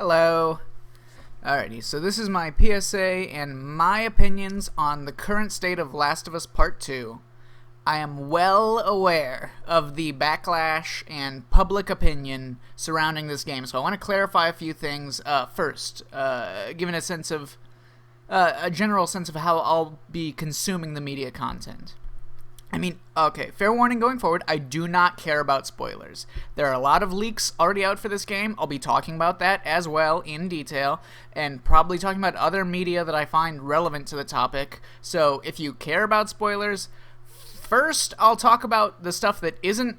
Hello. Alrighty, so this is my PSA and my opinions on the current state of Last of Us Part 2. I am well aware of the backlash and public opinion surrounding this game, so I want to clarify a few things first, giving a general sense of how I'll be consuming the media content. Okay, fair warning going forward, I do not care about spoilers. There are a lot of leaks already out for this game. I'll be talking about that as well in detail, and probably talking about other media that I find relevant to the topic. So if you care about spoilers, first I'll talk about the stuff that isn't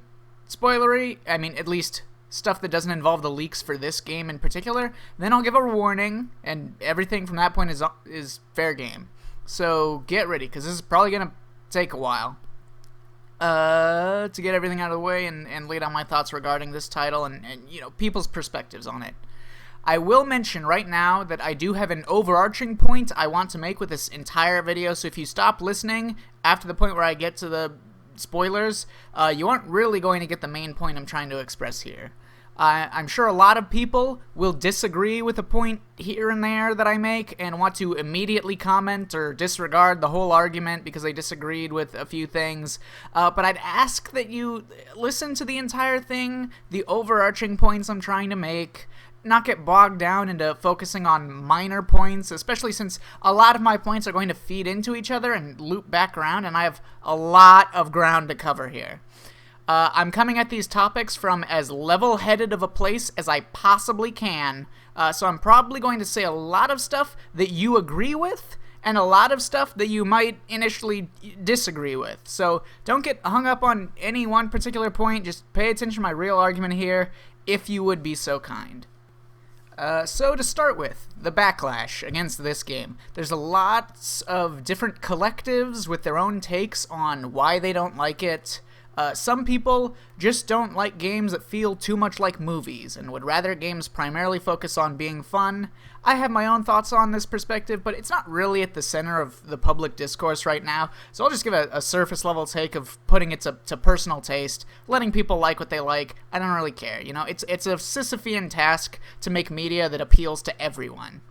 spoilery, at least stuff that doesn't involve the leaks for this game in particular. Then I'll give a warning, and everything from that point is fair game. So get ready, because this is probably going to take a while. To get everything out of the way and lay down my thoughts regarding this title and people's perspectives on it. I will mention right now that I do have an overarching point I want to make with this entire video, so if you stop listening after the point where I get to the spoilers, you aren't really going to get the main point I'm trying to express here. I'm sure a lot of people will disagree with a point here and there that I make and want to immediately comment or disregard the whole argument because they disagreed with a few things, but I'd ask that you listen to the entire thing, the overarching points I'm trying to make, not get bogged down into focusing on minor points, especially since a lot of my points are going to feed into each other and loop back around, and I have a lot of ground to cover here. I'm coming at these topics from as level-headed of a place as I possibly can, so I'm probably going to say a lot of stuff that you agree with, and a lot of stuff that you might initially disagree with. So don't get hung up on any one particular point, just pay attention to my real argument here, if you would be so kind. So to start with, the backlash against this game. There's lots of different collectives with their own takes on why they don't like it. Some people just don't like games that feel too much like movies and would rather games primarily focus on being fun. I have my own thoughts on this perspective, but it's not really at the center of the public discourse right now, so I'll just give a surface level take of putting it to personal taste, letting people like what they like. I don't really care, it's a Sisyphean task to make media that appeals to everyone.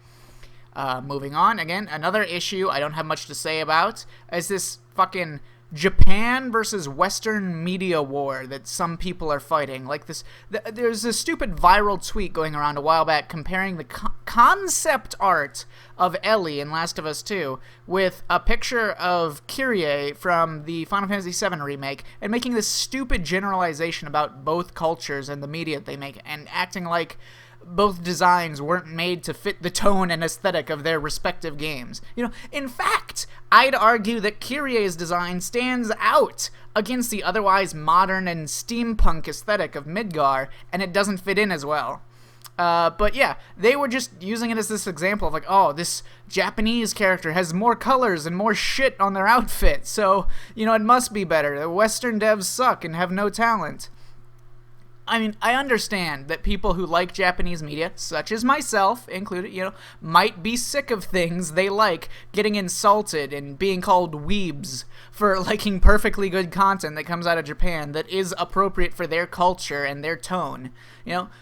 Moving on, again, another issue I don't have much to say about is this fucking Japan versus Western media war that some people are fighting. Like this, there's a stupid viral tweet going around a while back comparing the concept art of Ellie in Last of Us 2 with a picture of Kyrie from the Final Fantasy VII remake and making this stupid generalization about both cultures and the media they make and acting like both designs weren't made to fit the tone and aesthetic of their respective games. In fact, I'd argue that Kyrie's design stands out against the otherwise modern and steampunk aesthetic of Midgar, and it doesn't fit in as well. But yeah, they were just using it as this example of like, oh, this Japanese character has more colors and more shit on their outfit, so, it must be better. The Western devs suck and have no talent. I understand that people who like Japanese media, such as myself included, might be sick of things they like, getting insulted and being called weebs for liking perfectly good content that comes out of Japan that is appropriate for their culture and their tone,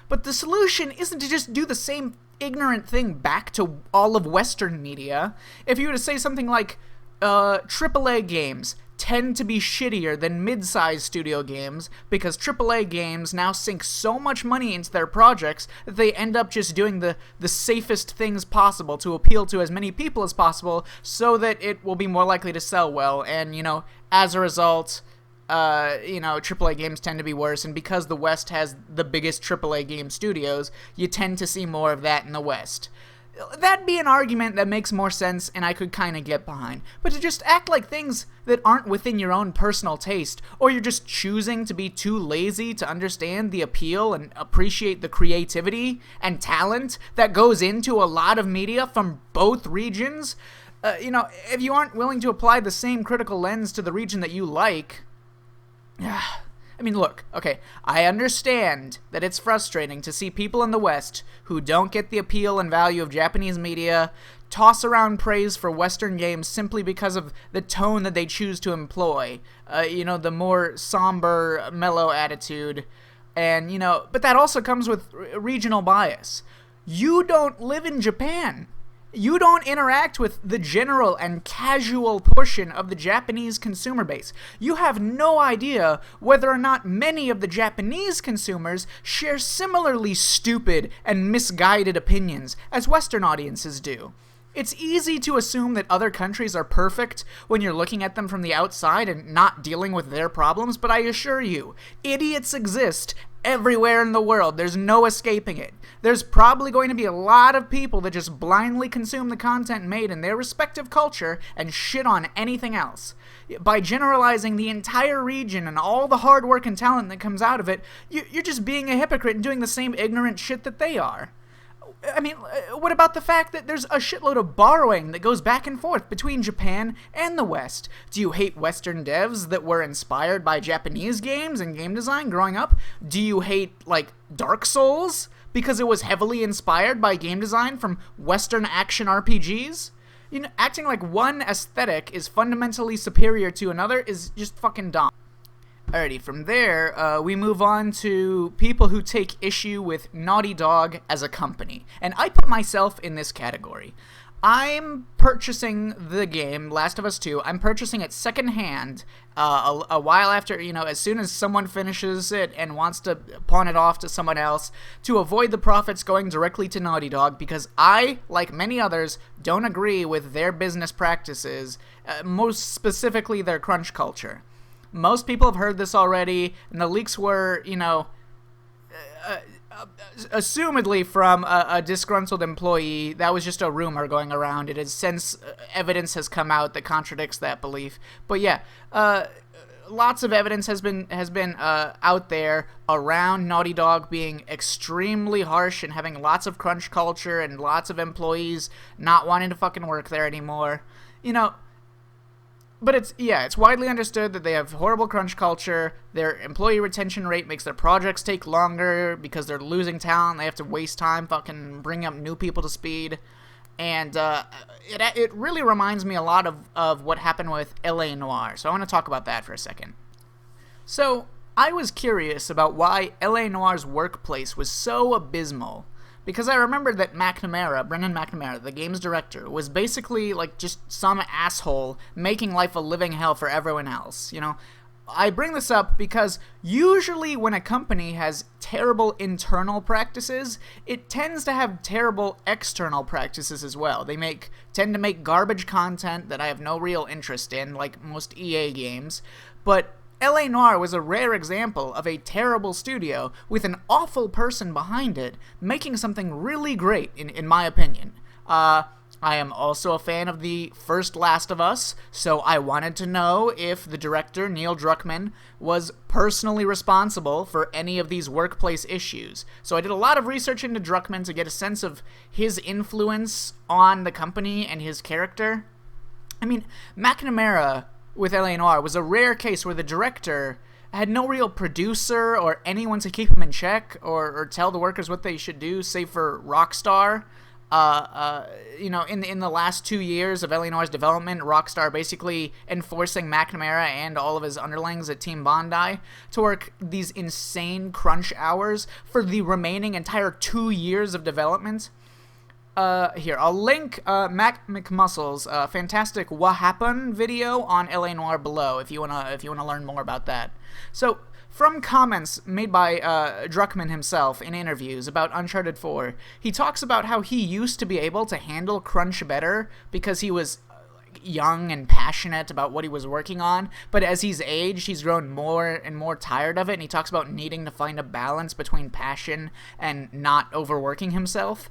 But the solution isn't to just do the same ignorant thing back to all of Western media. If you were to say something like, AAA games tend to be shittier than mid-sized studio games because AAA games now sink so much money into their projects that they end up just doing the safest things possible to appeal to as many people as possible so that it will be more likely to sell well. And, as a result, AAA games tend to be worse. And because the West has the biggest AAA game studios, you tend to see more of that in the West. That'd be an argument that makes more sense and I could kind of get behind. But to just act like things that aren't within your own personal taste, or you're just choosing to be too lazy to understand the appeal and appreciate the creativity and talent that goes into a lot of media from both regions, if you aren't willing to apply the same critical lens to the region that you like, look, okay, I understand that it's frustrating to see people in the West who don't get the appeal and value of Japanese media toss around praise for Western games simply because of the tone that they choose to employ. The more somber, mellow attitude. And, but that also comes with regional bias. You don't live in Japan. You don't interact with the general and casual portion of the Japanese consumer base. You have no idea whether or not many of the Japanese consumers share similarly stupid and misguided opinions as Western audiences do. It's easy to assume that other countries are perfect when you're looking at them from the outside and not dealing with their problems, but I assure you, idiots exist everywhere in the world. There's no escaping it. There's probably going to be a lot of people that just blindly consume the content made in their respective culture and shit on anything else. By generalizing the entire region and all the hard work and talent that comes out of it, you're just being a hypocrite and doing the same ignorant shit that they are. I mean, what about the fact that there's a shitload of borrowing that goes back and forth between Japan and the West? Do you hate Western devs that were inspired by Japanese games and game design growing up? Do you hate, like, Dark Souls because it was heavily inspired by game design from Western action RPGs? You know, acting like one aesthetic is fundamentally superior to another is just fucking dumb. Alrighty, from there, we move on to people who take issue with Naughty Dog as a company. And I put myself in this category. I'm purchasing the game, Last of Us 2, I'm purchasing it secondhand a while after, you know, as soon as someone finishes it and wants to pawn it off to someone else, to avoid the profits going directly to Naughty Dog, because I, like many others, don't agree with their business practices, most specifically their crunch culture. Most people have heard this already, and the leaks were, you know, assumedly from a disgruntled employee. That was just a rumor going around. It has since evidence has come out that contradicts that belief. But yeah, lots of evidence has been out there around Naughty Dog being extremely harsh and having lots of crunch culture and lots of employees not wanting to fucking work there anymore. You know. But it's widely understood that they have horrible crunch culture. Their employee retention rate makes their projects take longer because they're losing talent. They have to waste time fucking bringing up new people to speed. And it really reminds me a lot of what happened with LA Noire. So I want to talk about that for a second. So I was curious about why LA Noire's workplace was so abysmal. Because I remembered that Brendan McNamara, the game's director, was basically like just some asshole making life a living hell for everyone else, you know? I bring this up because usually when a company has terrible internal practices, it tends to have terrible external practices as well. They tend to make garbage content that I have no real interest in, like most EA games, but LA Noire was a rare example of a terrible studio with an awful person behind it making something really great, in my opinion. I am also a fan of the first Last of Us, so I wanted to know if the director, Neil Druckman, was personally responsible for any of these workplace issues. So I did a lot of research into Druckman to get a sense of his influence on the company and his character. I mean, McNamara with LA Noire was a rare case where the director had no real producer or anyone to keep him in check or tell the workers what they should do, save for Rockstar. You know, in the last 2 years of LA Noire's development, Rockstar basically enforcing McNamara and all of his underlings at Team Bondi to work these insane crunch hours for the remaining entire 2 years of development. Here, I'll link Mac McMuscle's fantastic Wha Happun video on LA Noire below if you wanna learn more about that. So, from comments made by Druckman himself in interviews about Uncharted 4, he talks about how he used to be able to handle crunch better because he was young and passionate about what he was working on, but as he's aged, he's grown more and more tired of it, and he talks about needing to find a balance between passion and not overworking himself.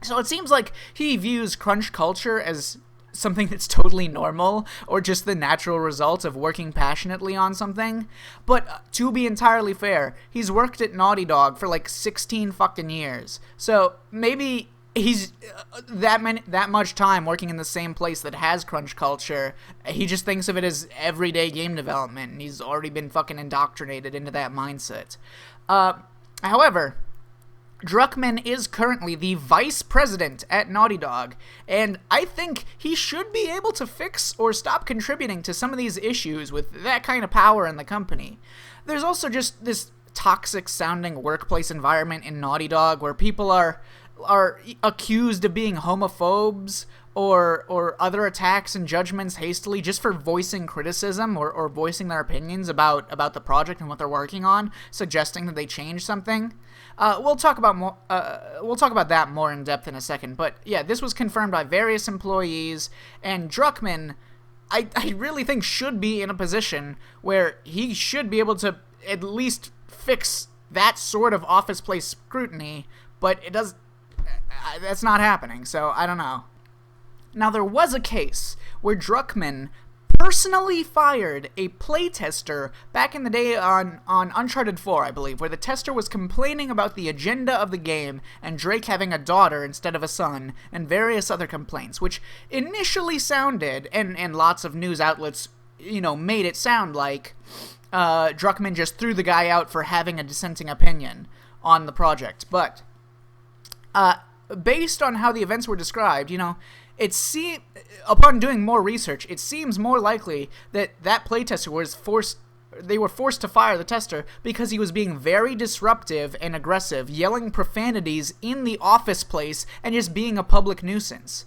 So it seems like he views crunch culture as something that's totally normal or just the natural result of working passionately on something. But to be entirely fair, he's worked at Naughty Dog for like 16 fucking years. So maybe he's that much time working in the same place that has crunch culture. He just thinks of it as everyday game development, and he's already been fucking indoctrinated into that mindset. However, Druckman is currently the vice president at Naughty Dog, and I think he should be able to fix or stop contributing to some of these issues with that kind of power in the company. There's also just this toxic-sounding workplace environment in Naughty Dog where people are are accused of being homophobes or other attacks and judgments hastily just for voicing criticism or voicing their opinions about the project and what they're working on, suggesting that they change something. We'll talk about that more in depth in a second. But yeah, this was confirmed by various employees, and Druckman, I really think, should be in a position where he should be able to at least fix that sort of office place scrutiny, but that's not happening, so I don't know. Now, there was a case where Druckman personally fired a playtester back in the day on Uncharted 4, I believe, where the tester was complaining about the agenda of the game and Drake having a daughter instead of a son, and various other complaints, which initially sounded, and lots of news outlets, made it sound like Druckman just threw the guy out for having a dissenting opinion on the project. But based on how the events were described, upon doing more research, it seems more likely that playtester they were forced to fire the tester because he was being very disruptive and aggressive, yelling profanities in the office place and just being a public nuisance.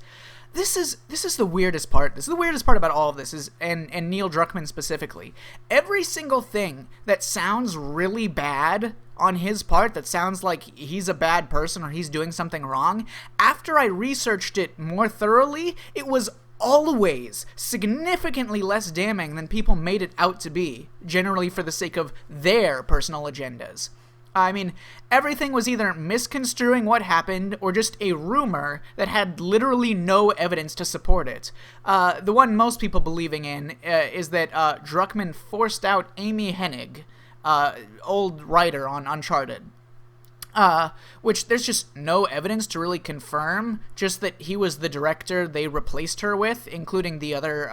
This is the weirdest part. This is the weirdest part about all of this, and Neil Druckmann specifically. Every single thing that sounds really bad on his part, that sounds like he's a bad person or he's doing something wrong, after I researched it more thoroughly, it was always significantly less damning than people made it out to be, generally for the sake of their personal agendas. I mean, everything was either misconstruing what happened or just a rumor that had literally no evidence to support it. The one most people believing in is that Druckman forced out Amy Hennig, old writer on Uncharted, which there's just no evidence to really confirm, just that he was the director they replaced her with, including the other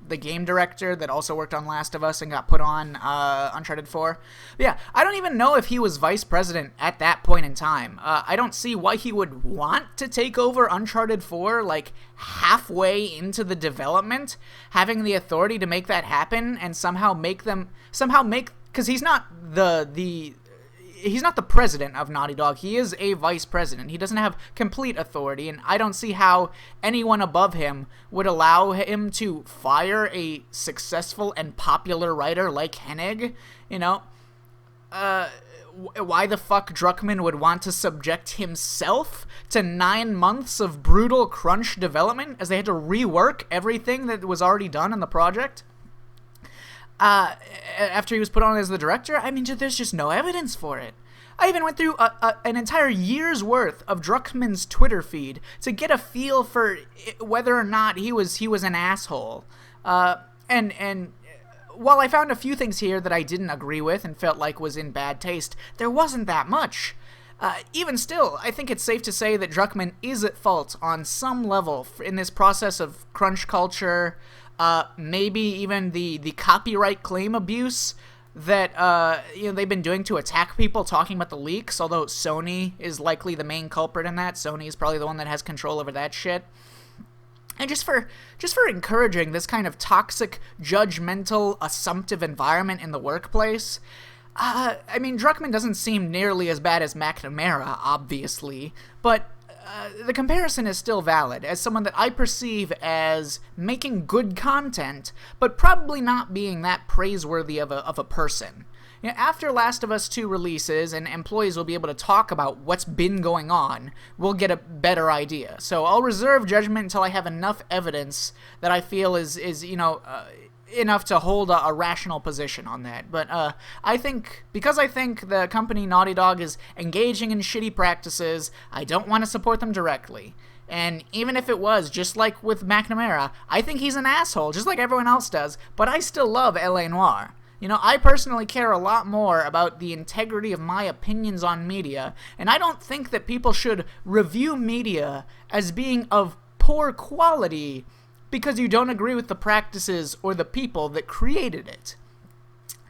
the game director that also worked on Last of Us and got put on Uncharted 4. But yeah, I don't even know if he was vice president at that point in time. I don't see why he would want to take over Uncharted 4, like, halfway into the development, having the authority to make that happen and somehow make, because he's not he's not the president of Naughty Dog. He is a vice president. He doesn't have complete authority, and I don't see how anyone above him would allow him to fire a successful and popular writer like Hennig. Why the fuck Druckman would want to subject himself to 9 months of brutal crunch development as they had to rework everything that was already done in the project? After he was put on as the director, I mean, there's just no evidence for it. I even went through an entire year's worth of Druckman's Twitter feed to get a feel for whether or not he was an asshole. And while I found a few things here that I didn't agree with and felt like was in bad taste, there wasn't that much. Even still, I think it's safe to say that Druckman is at fault on some level in this process of crunch culture. Maybe even the copyright claim abuse that they've been doing to attack people talking about the leaks, although Sony is likely the main culprit in that. Sony is probably the one that has control over that shit. And just for encouraging this kind of toxic, judgmental, assumptive environment in the workplace. I mean, Druckman doesn't seem nearly as bad as McNamara, obviously, but the comparison is still valid, as someone that I perceive as making good content, but probably not being that praiseworthy of a person. After Last of Us 2 releases and employees will be able to talk about what's been going on, we'll get a better idea. So I'll reserve judgment until I have enough evidence that I feel is enough to hold a rational position on that. But I think the company Naughty Dog is engaging in shitty practices, I don't want to support them directly. And even if it was, just like with McNamara, I think he's an asshole, just like everyone else does, but I still love LA Noire. I personally care a lot more about the integrity of my opinions on media, and I don't think that people should review media as being of poor quality because you don't agree with the practices or the people that created it.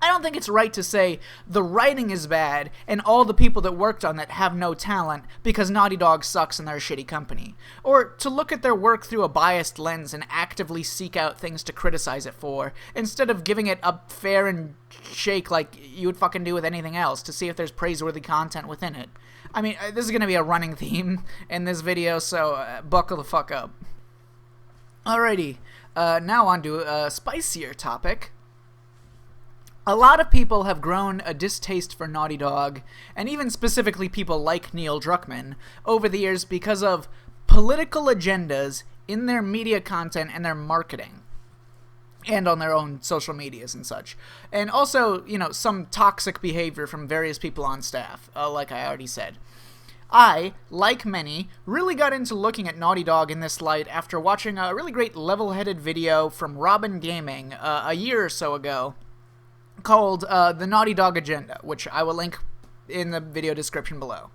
I don't think it's right to say the writing is bad and all the people that worked on it have no talent because Naughty Dog sucks and they're a shitty company. Or to look at their work through a biased lens and actively seek out things to criticize it for, instead of giving it a fair and shake like you would fucking do with anything else to see if there's praiseworthy content within it. I mean, this is going to be a running theme in this video, so buckle the fuck up. Alrighty, now on to a spicier topic. A lot of people have grown a distaste for Naughty Dog, and even specifically people like Neil Druckmann, over the years because of political agendas in their media content and their marketing, and on their own social medias and such. And also, you know, some toxic behavior from various people on staff, like I already said. I, like many, really got into looking at Naughty Dog in this light after watching a really great level-headed video from Robin Gaming a year or so ago, called The Naughty Dog Agenda, which I will link in the video description below.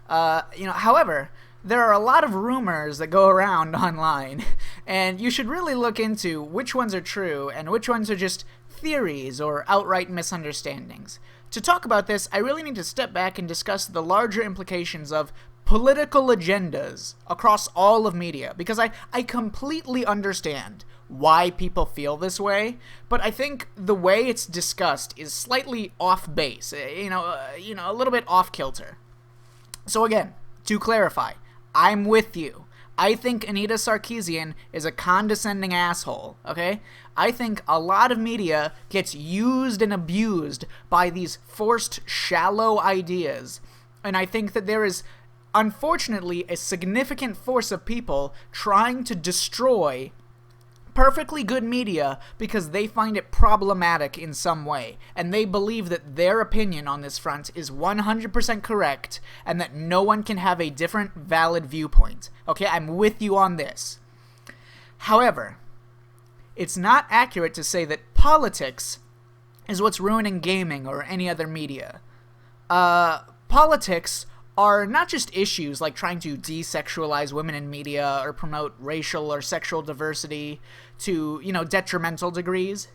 However, there are a lot of rumors that go around online, and you should really look into which ones are true and which ones are just theories or outright misunderstandings. To talk about this, I really need to step back and discuss the larger implications of political agendas across all of media, because I completely understand why people feel this way, but I think the way it's discussed is slightly off base, a little bit off kilter. So again, to clarify, I'm with you. I think Anita Sarkeesian is a condescending asshole, okay? I think a lot of media gets used and abused by these forced, shallow ideas, and I think that there is, unfortunately, a significant force of people trying to destroy perfectly good media because they find it problematic in some way, and they believe that their opinion on this front is 100% correct, and that no one can have a different valid viewpoint. Okay, I'm with you on this. However, it's not accurate to say that politics is what's ruining gaming or any other media. Politics are not just issues like trying to desexualize women in media or promote racial or sexual diversity to, detrimental degrees.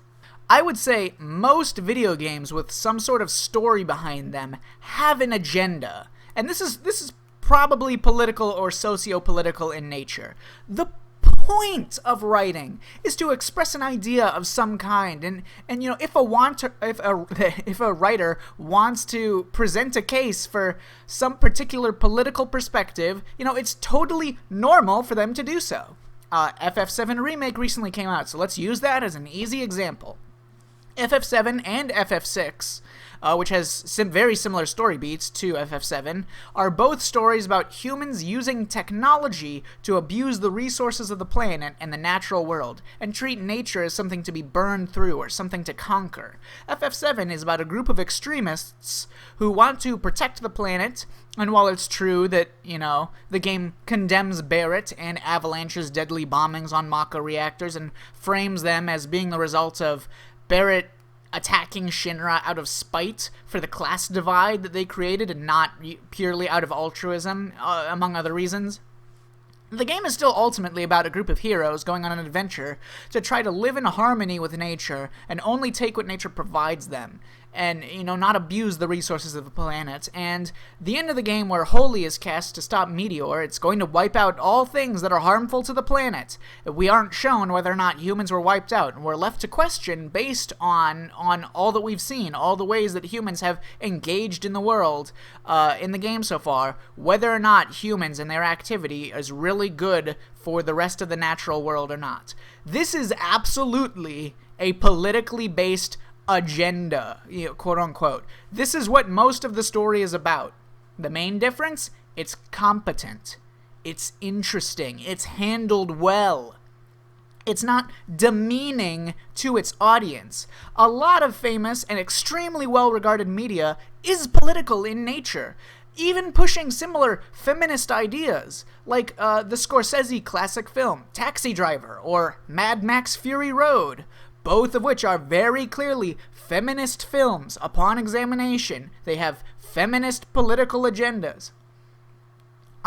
I would say most video games with some sort of story behind them have an agenda, and this is probably political or socio-political in nature. The point of writing is to express an idea of some kind, and if a writer wants to present a case for some particular political perspective, it's totally normal for them to do so. FF7 Remake recently came out, so let's use that as an easy example. FF7 and FF6, which has very similar story beats to FF7, are both stories about humans using technology to abuse the resources of the planet and the natural world, and treat nature as something to be burned through or something to conquer. FF7 is about a group of extremists who want to protect the planet, and while it's true that, the game condemns Barrett and Avalanche's deadly bombings on Mako reactors and frames them as being the result of Barrett attacking Shinra out of spite for the class divide that they created and not purely out of altruism, among other reasons, the game is still ultimately about a group of heroes going on an adventure to try to live in harmony with nature and only take what nature provides them, and, not abuse the resources of the planet. And the end of the game, where Holy is cast to stop Meteor, it's going to wipe out all things that are harmful to the planet. We aren't shown whether or not humans were wiped out, and we're left to question, based on all that we've seen, all the ways that humans have engaged in the world in the game so far, whether or not humans and their activity is really good for the rest of the natural world or not. This is absolutely a politically based agenda, quote unquote. This is what most of the story is about. The main difference? It's competent. It's interesting. It's handled well. It's not demeaning to its audience. A lot of famous and extremely well-regarded media is political in nature, even pushing similar feminist ideas, like the Scorsese classic film Taxi Driver or Mad Max Fury Road, both of which are very clearly feminist films. Upon examination, they have feminist political agendas.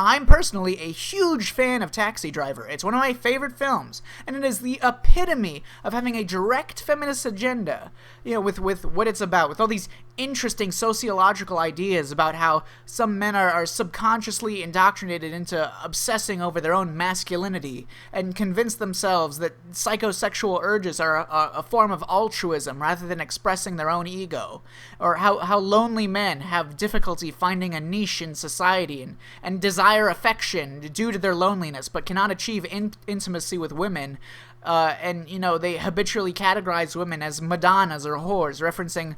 I'm personally a huge fan of Taxi Driver. It's one of my favorite films, and it is the epitome of having a direct feminist agenda, with what it's about, with all these interesting sociological ideas about how some men are subconsciously indoctrinated into obsessing over their own masculinity and convince themselves that psychosexual urges are a form of altruism rather than expressing their own ego, or how lonely men have difficulty finding a niche in society and desire affection due to their loneliness but cannot achieve intimacy with women. They habitually categorize women as Madonnas or whores, referencing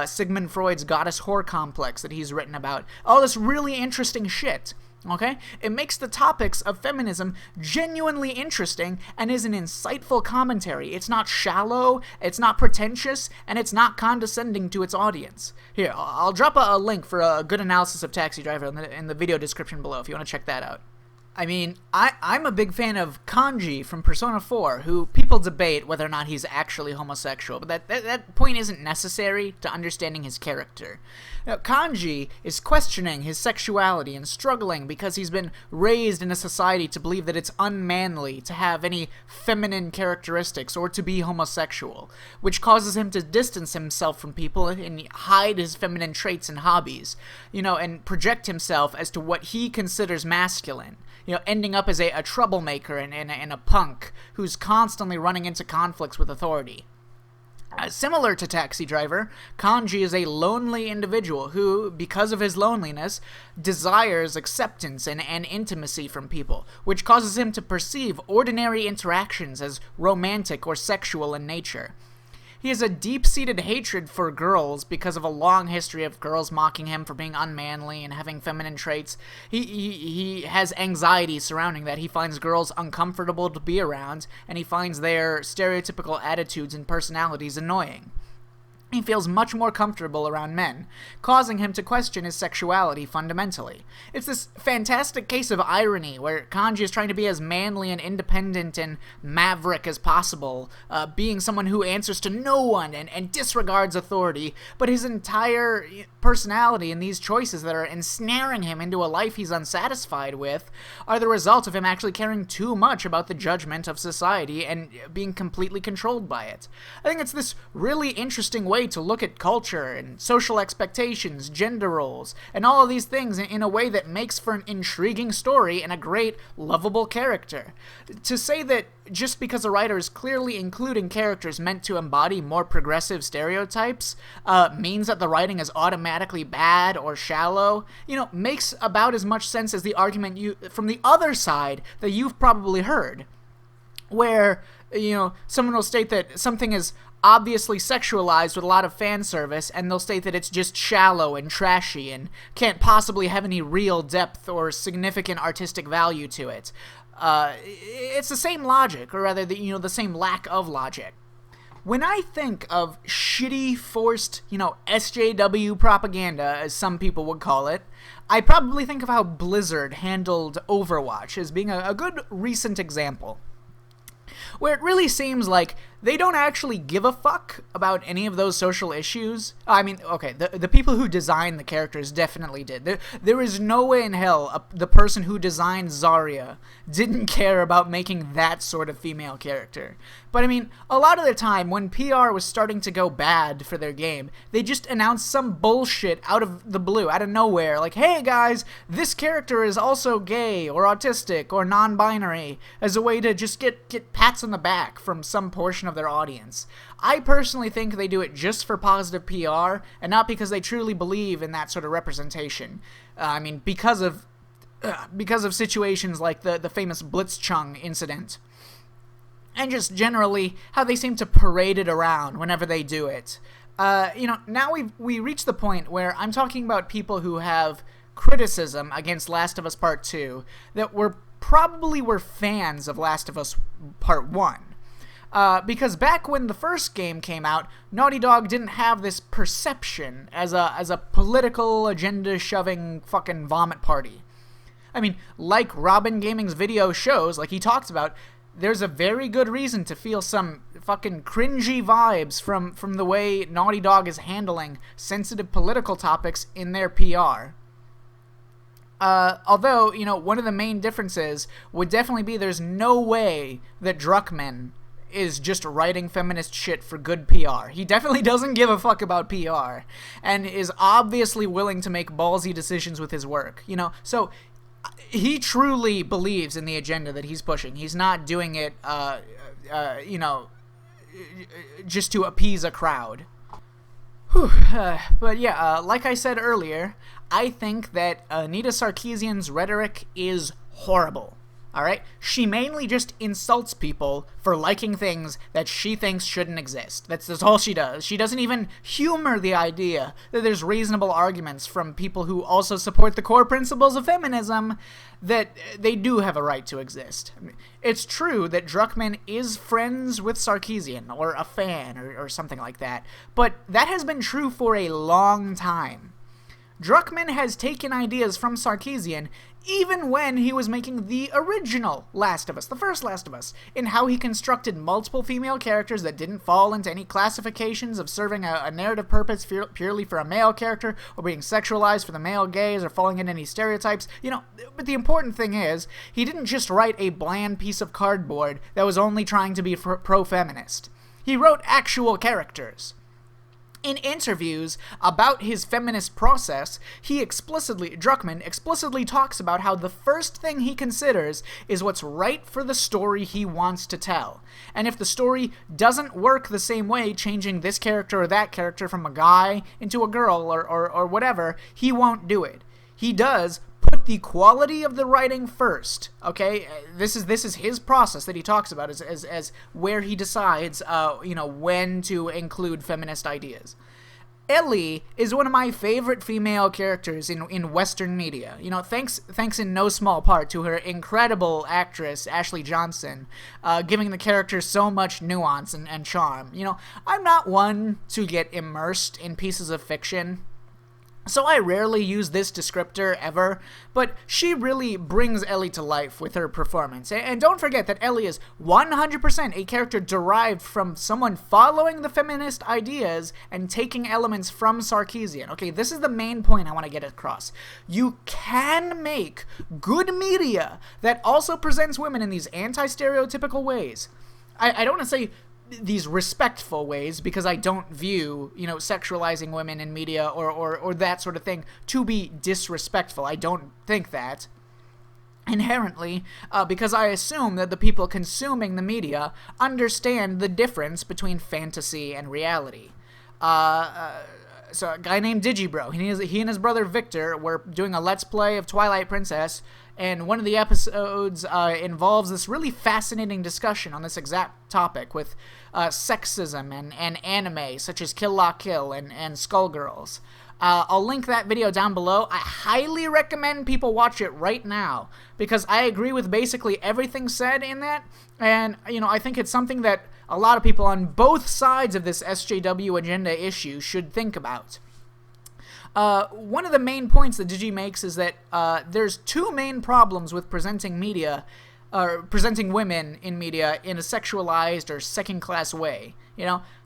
Sigmund Freud's goddess whore complex that he's written about. All this really interesting shit, okay? It makes the topics of feminism genuinely interesting and is an insightful commentary. It's not shallow, it's not pretentious, and it's not condescending to its audience. Here, I'll drop a link for a good analysis of Taxi Driver in the video description below if you want to check that out. I mean, I'm a big fan of Kanji from Persona 4, who people debate whether or not he's actually homosexual, but that point isn't necessary to understanding his character. Now, Kanji is questioning his sexuality and struggling because he's been raised in a society to believe that it's unmanly to have any feminine characteristics or to be homosexual, which causes him to distance himself from people and hide his feminine traits and hobbies, and project himself as to what he considers masculine. Ending up as a troublemaker and a punk who's constantly running into conflicts with authority. Similar to Taxi Driver, Kanji is a lonely individual who, because of his loneliness, desires acceptance and intimacy from people, which causes him to perceive ordinary interactions as romantic or sexual in nature. He has a deep-seated hatred for girls because of a long history of girls mocking him for being unmanly and having feminine traits. He has anxiety surrounding that. He finds girls uncomfortable to be around, and he finds their stereotypical attitudes and personalities annoying. He feels much more comfortable around men, causing him to question his sexuality fundamentally. It's this fantastic case of irony where Kanji is trying to be as manly and independent and maverick as possible, being someone who answers to no one and disregards authority, but his entire personality and these choices that are ensnaring him into a life he's unsatisfied with are the result of him actually caring too much about the judgment of society and being completely controlled by it. I think it's this really interesting way to look at culture and social expectations, gender roles, and all of these things in a way that makes for an intriguing story and a great, lovable character. To say that just because a writer is clearly including characters meant to embody more progressive stereotypes means that the writing is automatically bad or shallow, makes about as much sense as the argument from the other side that you've probably heard, where, someone will state that something is obviously sexualized with a lot of fan service, and they'll state that it's just shallow and trashy and can't possibly have any real depth or significant artistic value to it. It's the same logic, or rather, the same lack of logic. When I think of shitty, forced, SJW propaganda, as some people would call it, I probably think of how Blizzard handled Overwatch as being a good recent example, where it really seems like they don't actually give a fuck about any of those social issues. I mean, okay, the people who designed the characters definitely did. There is no way in hell the person who designed Zarya didn't care about making that sort of female character. But I mean, a lot of the time when PR was starting to go bad for their game, they just announced some bullshit out of the blue, out of nowhere, like, hey guys, this character is also gay or autistic or non-binary, as a way to just get pats on the back from some portion of their audience. I personally think they do it just for positive PR and not because they truly believe in that sort of representation. Because of situations like the famous Blitzchung incident, and just generally how they seem to parade it around whenever they do it. Now we reach the point where I'm talking about people who have criticism against Last of Us Part 2 that probably were fans of Last of Us Part 1. Because back when the first game came out, Naughty Dog didn't have this perception as a political agenda-shoving fucking vomit party. I mean, like Robin Gaming's video shows, like he talks about, there's a very good reason to feel some fucking cringy vibes from the way Naughty Dog is handling sensitive political topics in their PR. Although, one of the main differences would definitely be there's no way that Druckman is just writing feminist shit for good PR. He definitely doesn't give a fuck about PR, and is obviously willing to make ballsy decisions with his work, So he truly believes in the agenda that he's pushing. He's not doing it, just to appease a crowd. But yeah, like I said earlier, I think that Anita Sarkeesian's rhetoric is horrible. Alright? She mainly just insults people for liking things that she thinks shouldn't exist. That's all she does. She doesn't even humor the idea that there's reasonable arguments from people who also support the core principles of feminism that they do have a right to exist. I mean, it's true that Druckman is friends with Sarkeesian, or a fan, or something like that, but that has been true for a long time. Druckman has taken ideas from Sarkeesian even when he was making the original Last of Us, the first Last of Us, in how he constructed multiple female characters that didn't fall into any classifications of serving a narrative purpose purely for a male character, or being sexualized for the male gaze, or falling into any stereotypes. But the important thing is, he didn't just write a bland piece of cardboard that was only trying to be pro-feminist. He wrote actual characters. In interviews about his feminist process, Druckman explicitly talks about how the first thing he considers is what's right for the story he wants to tell. And if the story doesn't work the same way, changing this character or that character from a guy into a girl or whatever, he won't do it. He does put the quality of the writing first, okay? This is his process that he talks about as where he decides, when to include feminist ideas. Ellie is one of my favorite female characters in Western media. Thanks in no small part to her incredible actress, Ashley Johnson, giving the character so much nuance and charm. I'm not one to get immersed in pieces of fiction, so I rarely use this descriptor ever, but she really brings Ellie to life with her performance. And don't forget that Ellie is 100% a character derived from someone following the feminist ideas and taking elements from Sarkeesian. Okay, this is the main point I want to get across. You can make good media that also presents women in these anti-stereotypical ways. I don't want to say these respectful ways, because I don't view, sexualizing women in media or that sort of thing to be disrespectful. I don't think that. Inherently, because I assume that the people consuming the media understand the difference between fantasy and reality. So a guy named Digibro, he and his brother Victor were doing a Let's Play of Twilight Princess, and one of the episodes involves this really fascinating discussion on this exact topic with sexism and anime, such as Kill La Kill and Skullgirls. I'll link that video down below. I highly recommend people watch it right now, because I agree with basically everything said in that, and, I think it's something that a lot of people on both sides of this SJW agenda issue should think about. One of the main points that Digi makes is that there's two main problems with presenting women in media in a sexualized or second-class way.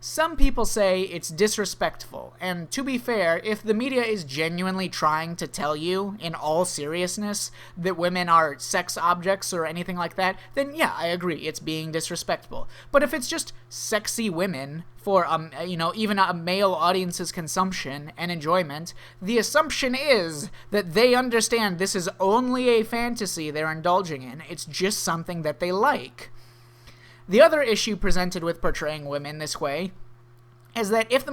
Some people say it's disrespectful, and to be fair, if the media is genuinely trying to tell you, in all seriousness, that women are sex objects or anything like that, then yeah, I agree, it's being disrespectful. But if it's just sexy women for, even a male audience's consumption and enjoyment, the assumption is that they understand this is only a fantasy they're indulging in. It's just something that they like. The other issue presented with portraying women this way is that if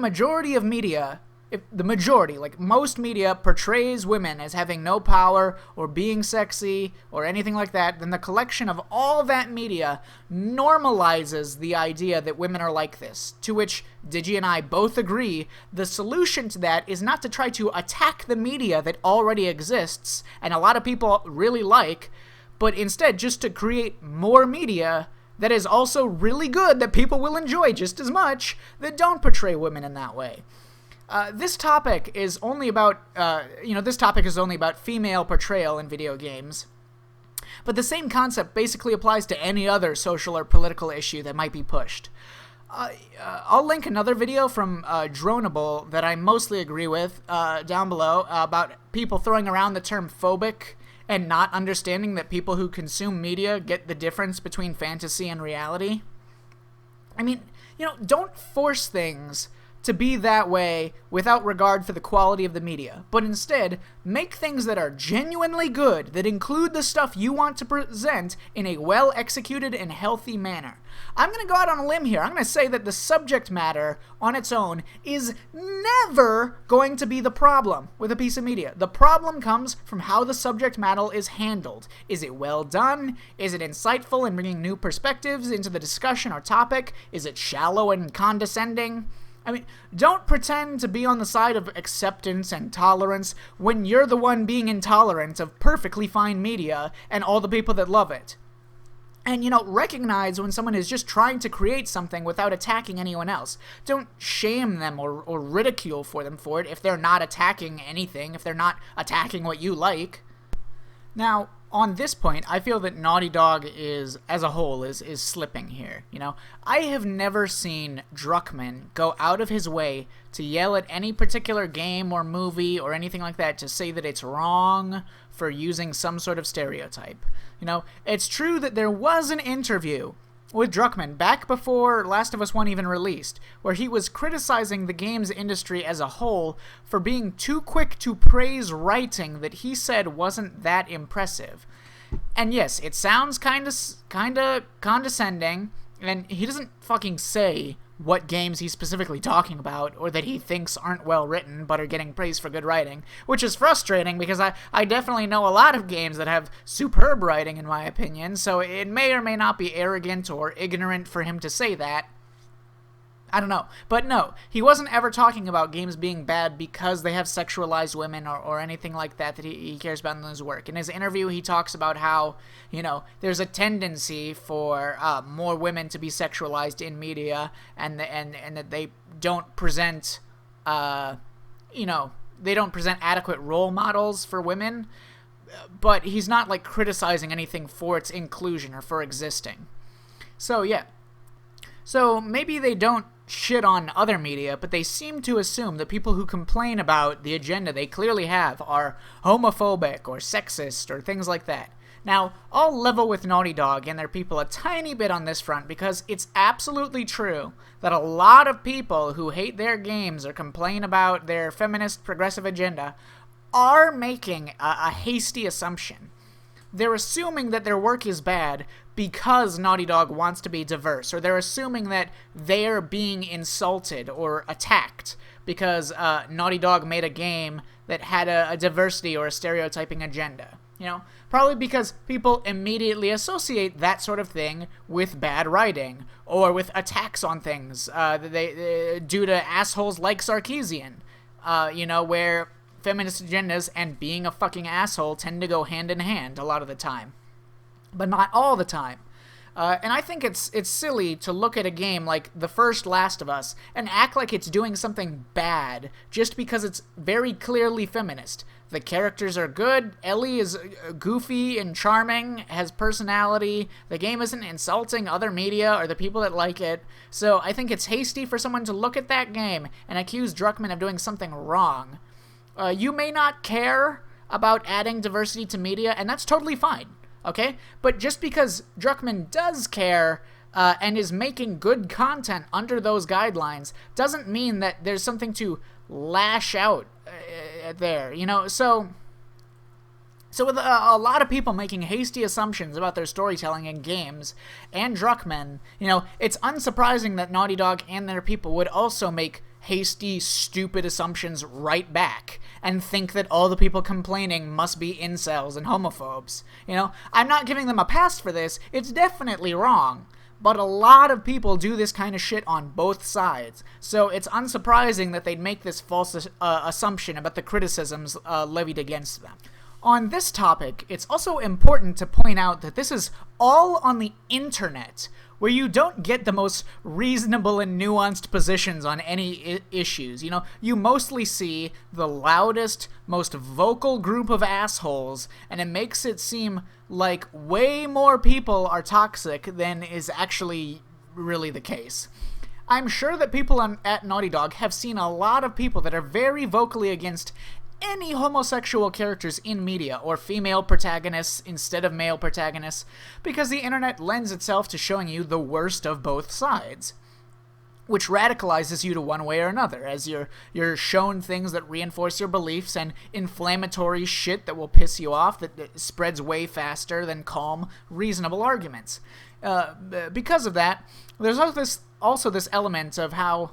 most media portrays women as having no power or being sexy or anything like that, then the collection of all that media normalizes the idea that women are like this, to which Digi and I both agree the solution to that is not to try to attack the media that already exists and a lot of people really like, but instead just to create more media that is also really good, that people will enjoy just as much, that don't portray women in that way. This topic is only about, female portrayal in video games. But the same concept basically applies to any other social or political issue that might be pushed. I'll link another video from Dronable that I mostly agree with down below about people throwing around the term phobic and not understanding that people who consume media get the difference between fantasy and reality. I mean, don't force things to be that way without regard for the quality of the media, but instead make things that are genuinely good, that include the stuff you want to present in a well-executed and healthy manner. I'm going to go out on a limb here. I'm going to say that the subject matter on its own is never going to be the problem with a piece of media. The problem comes from how the subject matter is handled. Is it well done? Is it insightful in bringing new perspectives into the discussion or topic? Is it shallow and condescending? I mean, don't pretend to be on the side of acceptance and tolerance when you're the one being intolerant of perfectly fine media and all the people that love it. And, recognize when someone is just trying to create something without attacking anyone else. Don't shame them or ridicule them for it if they're not attacking anything, if they're not attacking what you like. Now, on this point, I feel that Naughty Dog as a whole, is slipping here. I have never seen Druckman go out of his way to yell at any particular game or movie or anything like that to say that it's wrong for using some sort of stereotype. It's true that there was an interview with Druckman back before Last of Us 1 even released, where he was criticizing the games industry as a whole for being too quick to praise writing that he said wasn't that impressive. And yes, it sounds kind of condescending, and he doesn't fucking say what games he's specifically talking about, or that he thinks aren't well written but are getting praised for good writing, which is frustrating because I definitely know a lot of games that have superb writing in my opinion, so it may or may not be arrogant or ignorant for him to say that. I don't know. But no, he wasn't ever talking about games being bad because they have sexualized women or anything like that he cares about in his work. In his interview, he talks about how, there's a tendency for more women to be sexualized in media and that they don't present, they don't present adequate role models for women. But he's not, criticizing anything for its inclusion or for existing. So, yeah. So maybe they don't shit on other media, but they seem to assume that people who complain about the agenda they clearly have are homophobic or sexist or things like that. Now, I'll level with Naughty Dog and their people a tiny bit on this front because it's absolutely true that a lot of people who hate their games or complain about their feminist progressive agenda are making a hasty assumption. They're assuming that their work is bad because Naughty Dog wants to be diverse, or they're assuming that they're being insulted or attacked because Naughty Dog made a game that had a diversity or a stereotyping agenda. Probably because people immediately associate that sort of thing with bad writing or with attacks on things due to assholes like Sarkeesian, where feminist agendas and being a fucking asshole tend to go hand in hand a lot of the time. But not all the time. And I think it's silly to look at a game like the first Last of Us and act like it's doing something bad just because it's very clearly feminist. The characters are good, Ellie is goofy and charming, has personality, the game isn't insulting other media or the people that like it, so I think it's hasty for someone to look at that game and accuse Druckman of doing something wrong. You may not care about adding diversity to media, and that's totally fine. Okay? But just because Druckman does care and is making good content under those guidelines doesn't mean that there's something to lash out there, So with a lot of people making hasty assumptions about their storytelling in games and Druckman, it's unsurprising that Naughty Dog and their people would also make hasty, stupid assumptions right back and think that all the people complaining must be incels and homophobes. I'm not giving them a pass for this. It's definitely wrong. But a lot of people do this kind of shit on both sides. So it's unsurprising that they'd make this false assumption about the criticisms levied against them. On this topic, it's also important to point out that this is all on the internet, where you don't get the most reasonable and nuanced positions on any issues. You mostly see the loudest, most vocal group of assholes, and it makes it seem like way more people are toxic than is actually really the case. I'm sure that people at Naughty Dog have seen a lot of people that are very vocally against any homosexual characters in media, or female protagonists instead of male protagonists, because the internet lends itself to showing you the worst of both sides, which radicalizes you to one way or another, as you're shown things that reinforce your beliefs and inflammatory shit that will piss you off that spreads way faster than calm, reasonable arguments. Because of that, there's also this element of how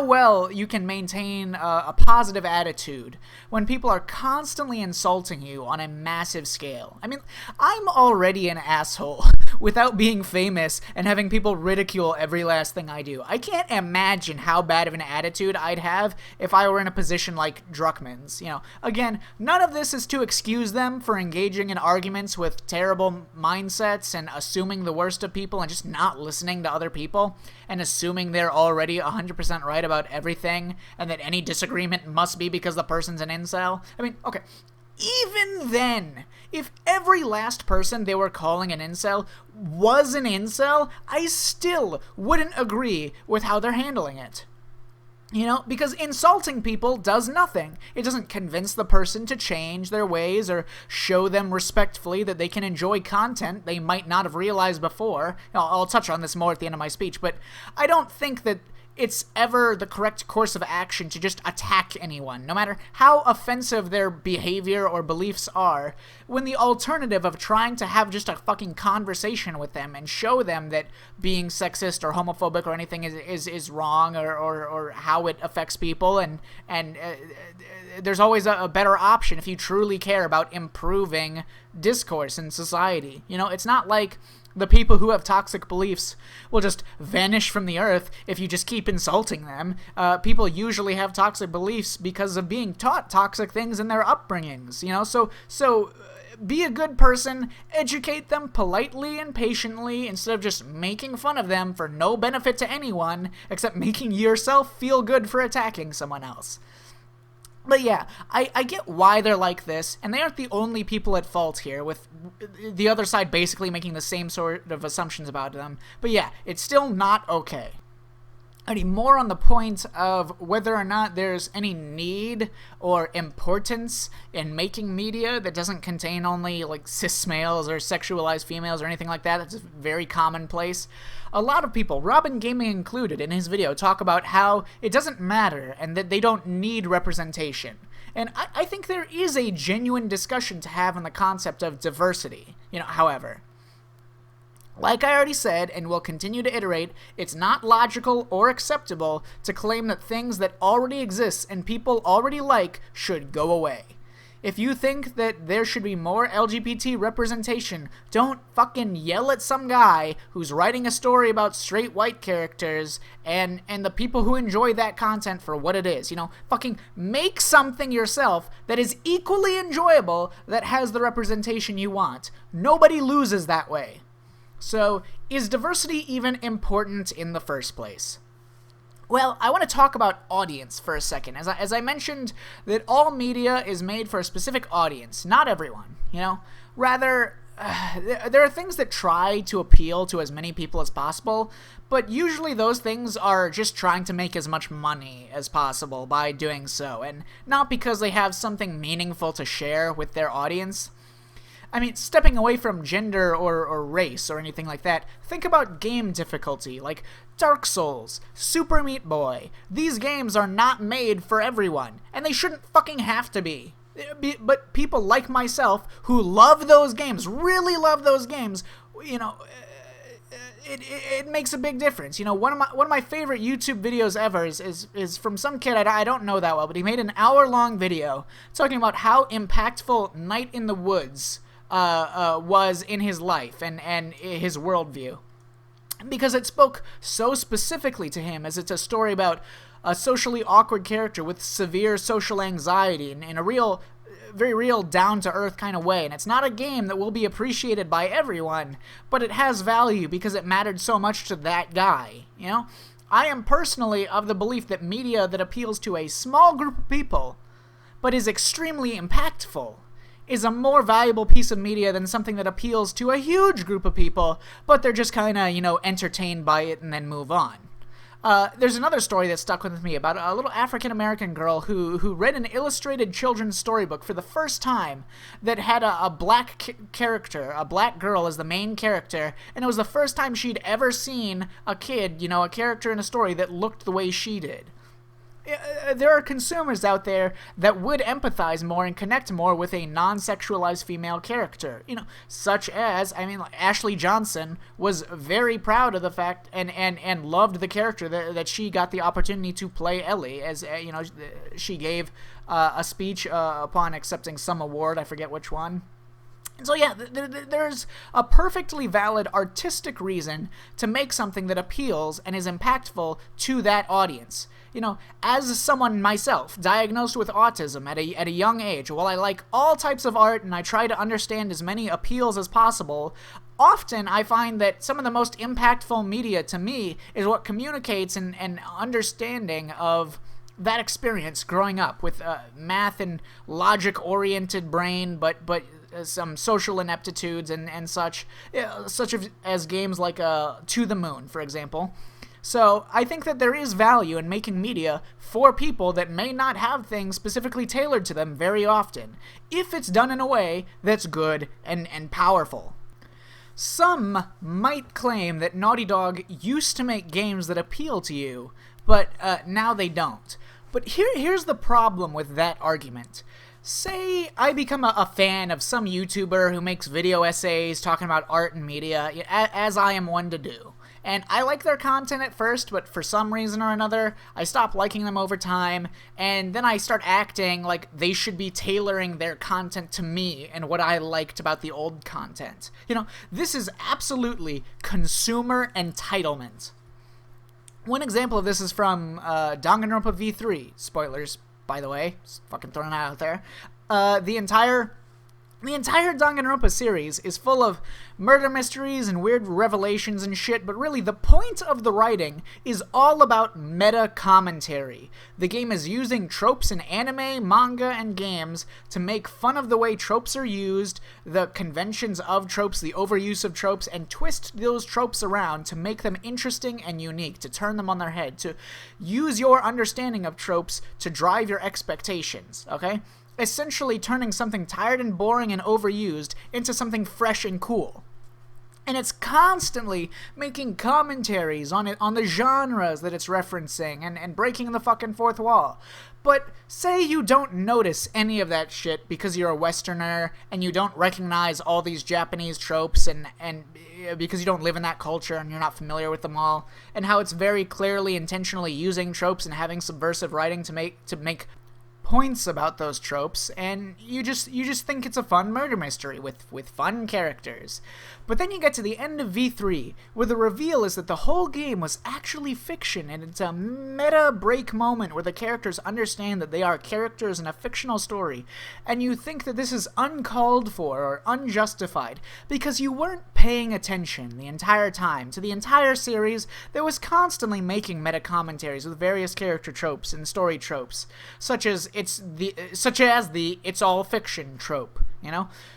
well you can maintain a positive attitude when people are constantly insulting you on a massive scale. I mean, I'm already an asshole without being famous and having people ridicule every last thing I do. I can't imagine how bad of an attitude I'd have if I were in a position like Druckman's. You know, again, none of this is to excuse them for engaging in arguments with terrible mindsets and assuming the worst of people and just not listening to other people and assuming they're already 100% right about everything and that any disagreement must be because the person's an incel. I mean, okay, even then, if every last person they were calling an incel was an incel, I still wouldn't agree with how they're handling it. You know, because insulting people does nothing. It doesn't convince the person to change their ways or show them respectfully that they can enjoy content they might not have realized before. I'll touch on this more at the end of my speech, but I don't think that it's ever the correct course of action to just attack anyone, no matter how offensive their behavior or beliefs are, when the alternative of trying to have just a fucking conversation with them and show them that being sexist or homophobic or anything is wrong or how it affects people, and there's always a better option if you truly care about improving discourse in society. You know, it's not like the people who have toxic beliefs will just vanish from the earth if you just keep insulting them. People usually have toxic beliefs because of being taught toxic things in their upbringings, you know? So be a good person, educate them politely and patiently instead of just making fun of them for no benefit to anyone except making yourself feel good for attacking someone else. But yeah, I get why they're like this, and they aren't the only people at fault here, with the other side basically making the same sort of assumptions about them. But yeah, it's still not okay. Alrighty, more on the point of whether or not there's any need or importance in making media that doesn't contain only like cis males or sexualized females or anything like that. That's very commonplace. A lot of people, Robin Gaming included in his video, talk about how it doesn't matter and that they don't need representation. And I think there is a genuine discussion to have on the concept of diversity, you know, however. Like I already said, and will continue to iterate, it's not logical or acceptable to claim that things that already exist and people already like should go away. If you think that there should be more LGBT representation, don't fucking yell at some guy who's writing a story about straight white characters and the people who enjoy that content for what it is. You know, fucking make something yourself that is equally enjoyable that has the representation you want. Nobody loses that way. So, is diversity even important in the first place? Well, I want to talk about audience for a second. As I mentioned, that all media is made for a specific audience, not everyone, you know? Rather, there are things that try to appeal to as many people as possible, but usually those things are just trying to make as much money as possible by doing so, and not because they have something meaningful to share with their audience. I mean, stepping away from gender or race or anything like that, think about game difficulty, like Dark Souls, Super Meat Boy. These games are not made for everyone, and they shouldn't fucking have to be. But people like myself, who love those games, really love those games, you know, it makes a big difference. You know, one of my favorite YouTube videos ever is from some kid I don't know that well, but he made an hour-long video talking about how impactful Night in the Woods was in his life and his worldview, because it spoke so specifically to him, as it's a story about a socially awkward character with severe social anxiety in a real, very real, down-to-earth kind of way. And it's not a game that will be appreciated by everyone, but it has value because it mattered so much to that guy, you know? I am personally of the belief that media that appeals to a small group of people, but is extremely impactful, is a more valuable piece of media than something that appeals to a huge group of people, but they're just kind of, entertained by it and then move on. There's another story that stuck with me about a little African-American girl who read an illustrated children's storybook for the first time that had a black character, a black girl as the main character, and it was the first time she'd ever seen a kid, a character in a story that looked the way she did. There are consumers out there that would empathize more and connect more with a non-sexualized female character, such as, Ashley Johnson was very proud of the fact and loved the character that she got the opportunity to play Ellie, as, she gave a speech upon accepting some award, I forget which one. So yeah, there's a perfectly valid artistic reason to make something that appeals and is impactful to that audience. As someone myself, diagnosed with autism at a young age, while I like all types of art and I try to understand as many appeals as possible, often I find that some of the most impactful media to me is what communicates an understanding of that experience growing up with math and logic-oriented brain, but some social ineptitudes and such as games like To the Moon, for example. So I think that there is value in making media for people that may not have things specifically tailored to them very often, if it's done in a way that's good and powerful. Some might claim that Naughty Dog used to make games that appeal to you, but now they don't. But here's the problem with that argument. Say I become a fan of some YouTuber who makes video essays talking about art and media, as I am one to do. And I like their content at first, but for some reason or another, I stop liking them over time, and then I start acting like they should be tailoring their content to me and what I liked about the old content. This is absolutely consumer entitlement. One example of this is from Danganronpa V3. Spoilers, by the way. Just fucking throwing that out there. The entire Danganronpa series is full of murder mysteries and weird revelations and shit, but really the point of the writing is all about meta commentary. The game is using tropes in anime, manga, and games to make fun of the way tropes are used, the conventions of tropes, the overuse of tropes, and twist those tropes around to make them interesting and unique, to turn them on their head, to use your understanding of tropes to drive your expectations, okay? Essentially turning something tired and boring and overused into something fresh and cool. And it's constantly making commentaries on the genres that it's referencing and breaking the fucking fourth wall. But say you don't notice any of that shit because you're a Westerner and you don't recognize all these Japanese tropes and because you don't live in that culture and you're not familiar with them all, and how it's very clearly intentionally using tropes and having subversive writing to make points about those tropes, and you just think it's a fun murder mystery with fun characters. But then you get to the end of V3, where the reveal is that the whole game was actually fiction, and it's a meta break moment where the characters understand that they are characters in a fictional story, and you think that this is uncalled for or unjustified because you weren't paying attention the entire time to the entire series that was constantly making meta commentaries with various character tropes and story tropes, such as the it's all fiction trope.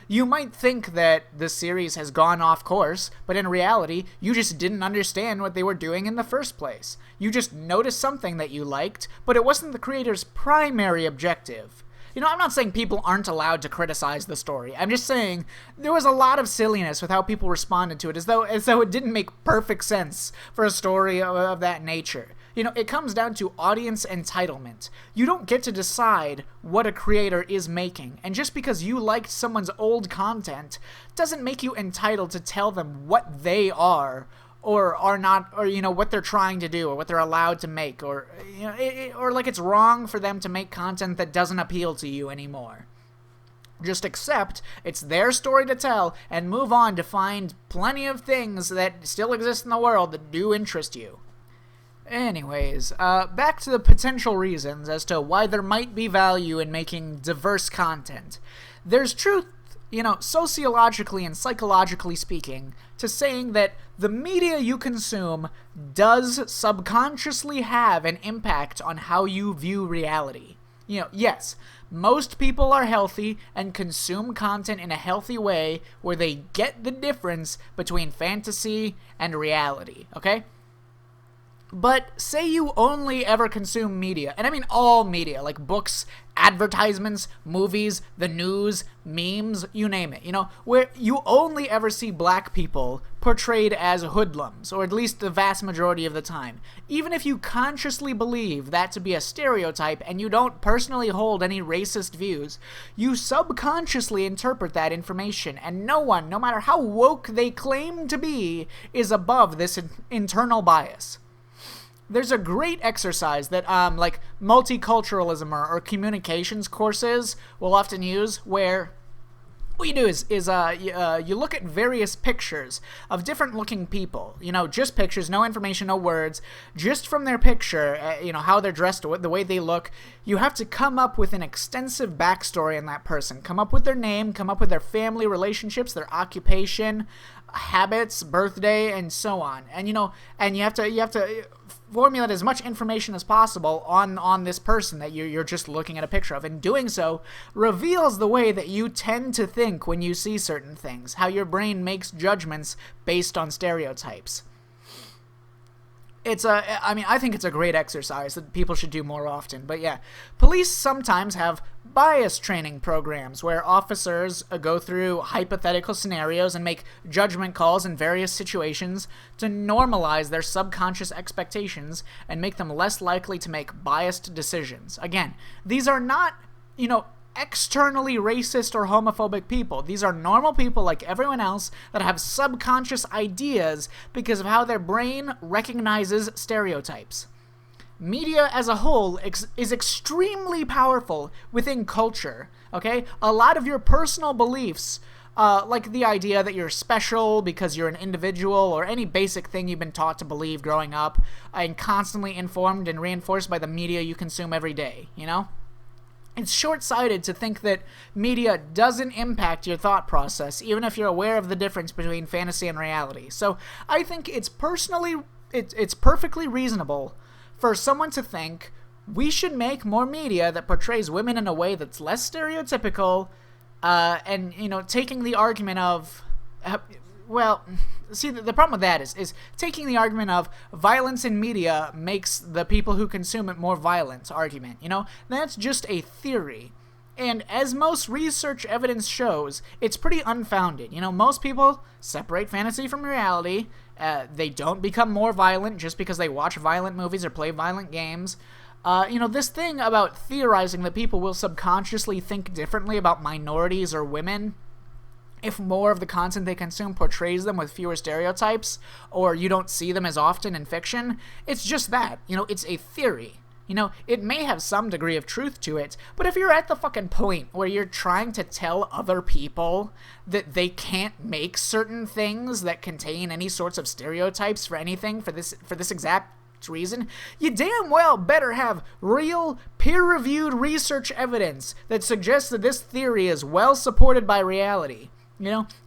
You might think that the series has gone off course, but in reality, you just didn't understand what they were doing in the first place. You just noticed something that you liked, but it wasn't the creator's primary objective. I'm not saying people aren't allowed to criticize the story. I'm just saying there was a lot of silliness with how people responded to it, as though it didn't make perfect sense for a story of that nature. It comes down to audience entitlement. You don't get to decide what a creator is making, and just because you liked someone's old content doesn't make you entitled to tell them what they are or are not, or what they're trying to do or what they're allowed to make, or or like it's wrong for them to make content that doesn't appeal to you anymore. Just accept it's their story to tell and move on to find plenty of things that still exist in the world that do interest you. Anyways, back to the potential reasons as to why there might be value in making diverse content. There's truth, sociologically and psychologically speaking, to saying that the media you consume does subconsciously have an impact on how you view reality. Yes, most people are healthy and consume content in a healthy way where they get the difference between fantasy and reality, okay? But say you only ever consume media, and I mean all media, like books, advertisements, movies, the news, memes, you name it, where you only ever see black people portrayed as hoodlums, or at least the vast majority of the time. Even if you consciously believe that to be a stereotype and you don't personally hold any racist views, you subconsciously interpret that information, and no one, no matter how woke they claim to be, is above this internal bias. There's a great exercise that like multiculturalism or communications courses will often use, where what you do is you look at various pictures of different looking people, just pictures, no information, no words, just from their picture, how they're dressed, the way they look. You have to come up with an extensive backstory on that person, come up with their name, come up with their family relationships, their occupation, habits, birthday, and so on. And and you have to formulate as much information as possible on this person that you're just looking at a picture of. And doing so reveals the way that you tend to think when you see certain things, how your brain makes judgments based on stereotypes. I think it's a great exercise that people should do more often. But yeah, police sometimes have bias training programs where officers go through hypothetical scenarios and make judgment calls in various situations to normalize their subconscious expectations and make them less likely to make biased decisions. Again, these are not, externally racist or homophobic people. These are normal people like everyone else that have subconscious ideas because of how their brain recognizes stereotypes. Media as a whole is extremely powerful within culture, okay? A lot of your personal beliefs, like the idea that you're special because you're an individual, or any basic thing you've been taught to believe growing up and constantly informed and reinforced by the media you consume every day, It's short-sighted to think that media doesn't impact your thought process, even if you're aware of the difference between fantasy and reality. So I think it's perfectly reasonable for someone to think we should make more media that portrays women in a way that's less stereotypical, and taking the argument of the problem with that is taking the argument of violence in media makes the people who consume it more violent argument. That's just a theory. And as most research evidence shows, it's pretty unfounded. Most people separate fantasy from reality. They don't become more violent just because they watch violent movies or play violent games. This thing about theorizing that people will subconsciously think differently about minorities or women if more of the content they consume portrays them with fewer stereotypes, or you don't see them as often in fiction, it's just that. It's a theory. It may have some degree of truth to it, but if you're at the fucking point where you're trying to tell other people that they can't make certain things that contain any sorts of stereotypes for anything for this exact reason, you damn well better have real, peer-reviewed research evidence that suggests that this theory is well supported by reality.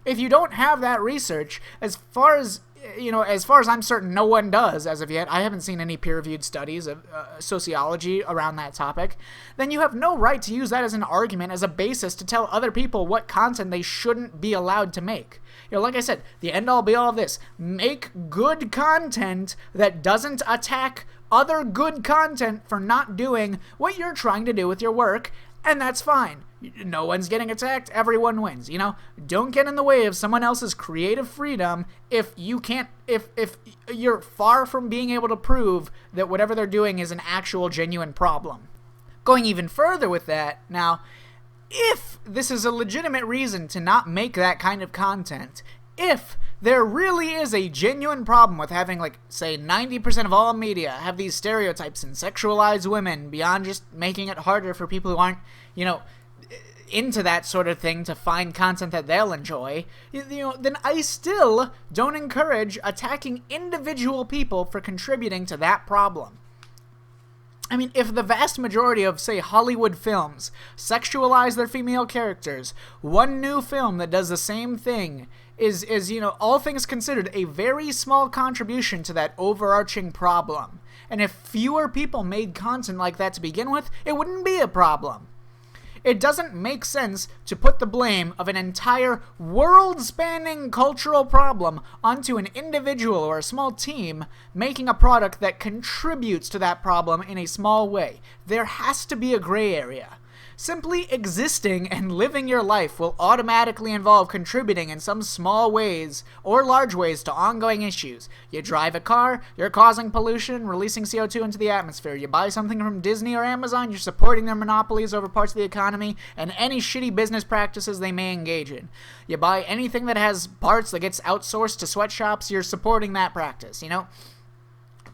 If you don't have that research, as far as I'm certain no one does as of yet, I haven't seen any peer-reviewed studies of sociology around that topic, then you have no right to use that as an argument, as a basis to tell other people what content they shouldn't be allowed to make. Like I said, the end-all be-all of this: make good content that doesn't attack other good content for not doing what you're trying to do with your work, and that's fine. No one's getting attacked, everyone wins, Don't get in the way of someone else's creative freedom if you're far from being able to prove that whatever they're doing is an actual genuine problem. Going even further with that, now, if this is a legitimate reason to not make that kind of content, if there really is a genuine problem with having, say, 90% of all media have these stereotypes and sexualize women beyond just making it harder for people who aren't, into that sort of thing to find content that they'll enjoy, then I still don't encourage attacking individual people for contributing to that problem. I mean, if the vast majority of, say, Hollywood films sexualize their female characters, one new film that does the same thing is, you know, all things considered, a very small contribution to that overarching problem. And if fewer people made content like that to begin with, it wouldn't be a problem. It doesn't make sense to put the blame of an entire world-spanning cultural problem onto an individual or a small team making a product that contributes to that problem in a small way. There has to be a gray area. Simply existing and living your life will automatically involve contributing in some small ways or large ways to ongoing issues. You drive a car, you're causing pollution, releasing CO2 into the atmosphere. You buy something from Disney or Amazon, you're supporting their monopolies over parts of the economy and any shitty business practices they may engage in. You buy anything that has parts that gets outsourced to sweatshops, you're supporting that practice, you know?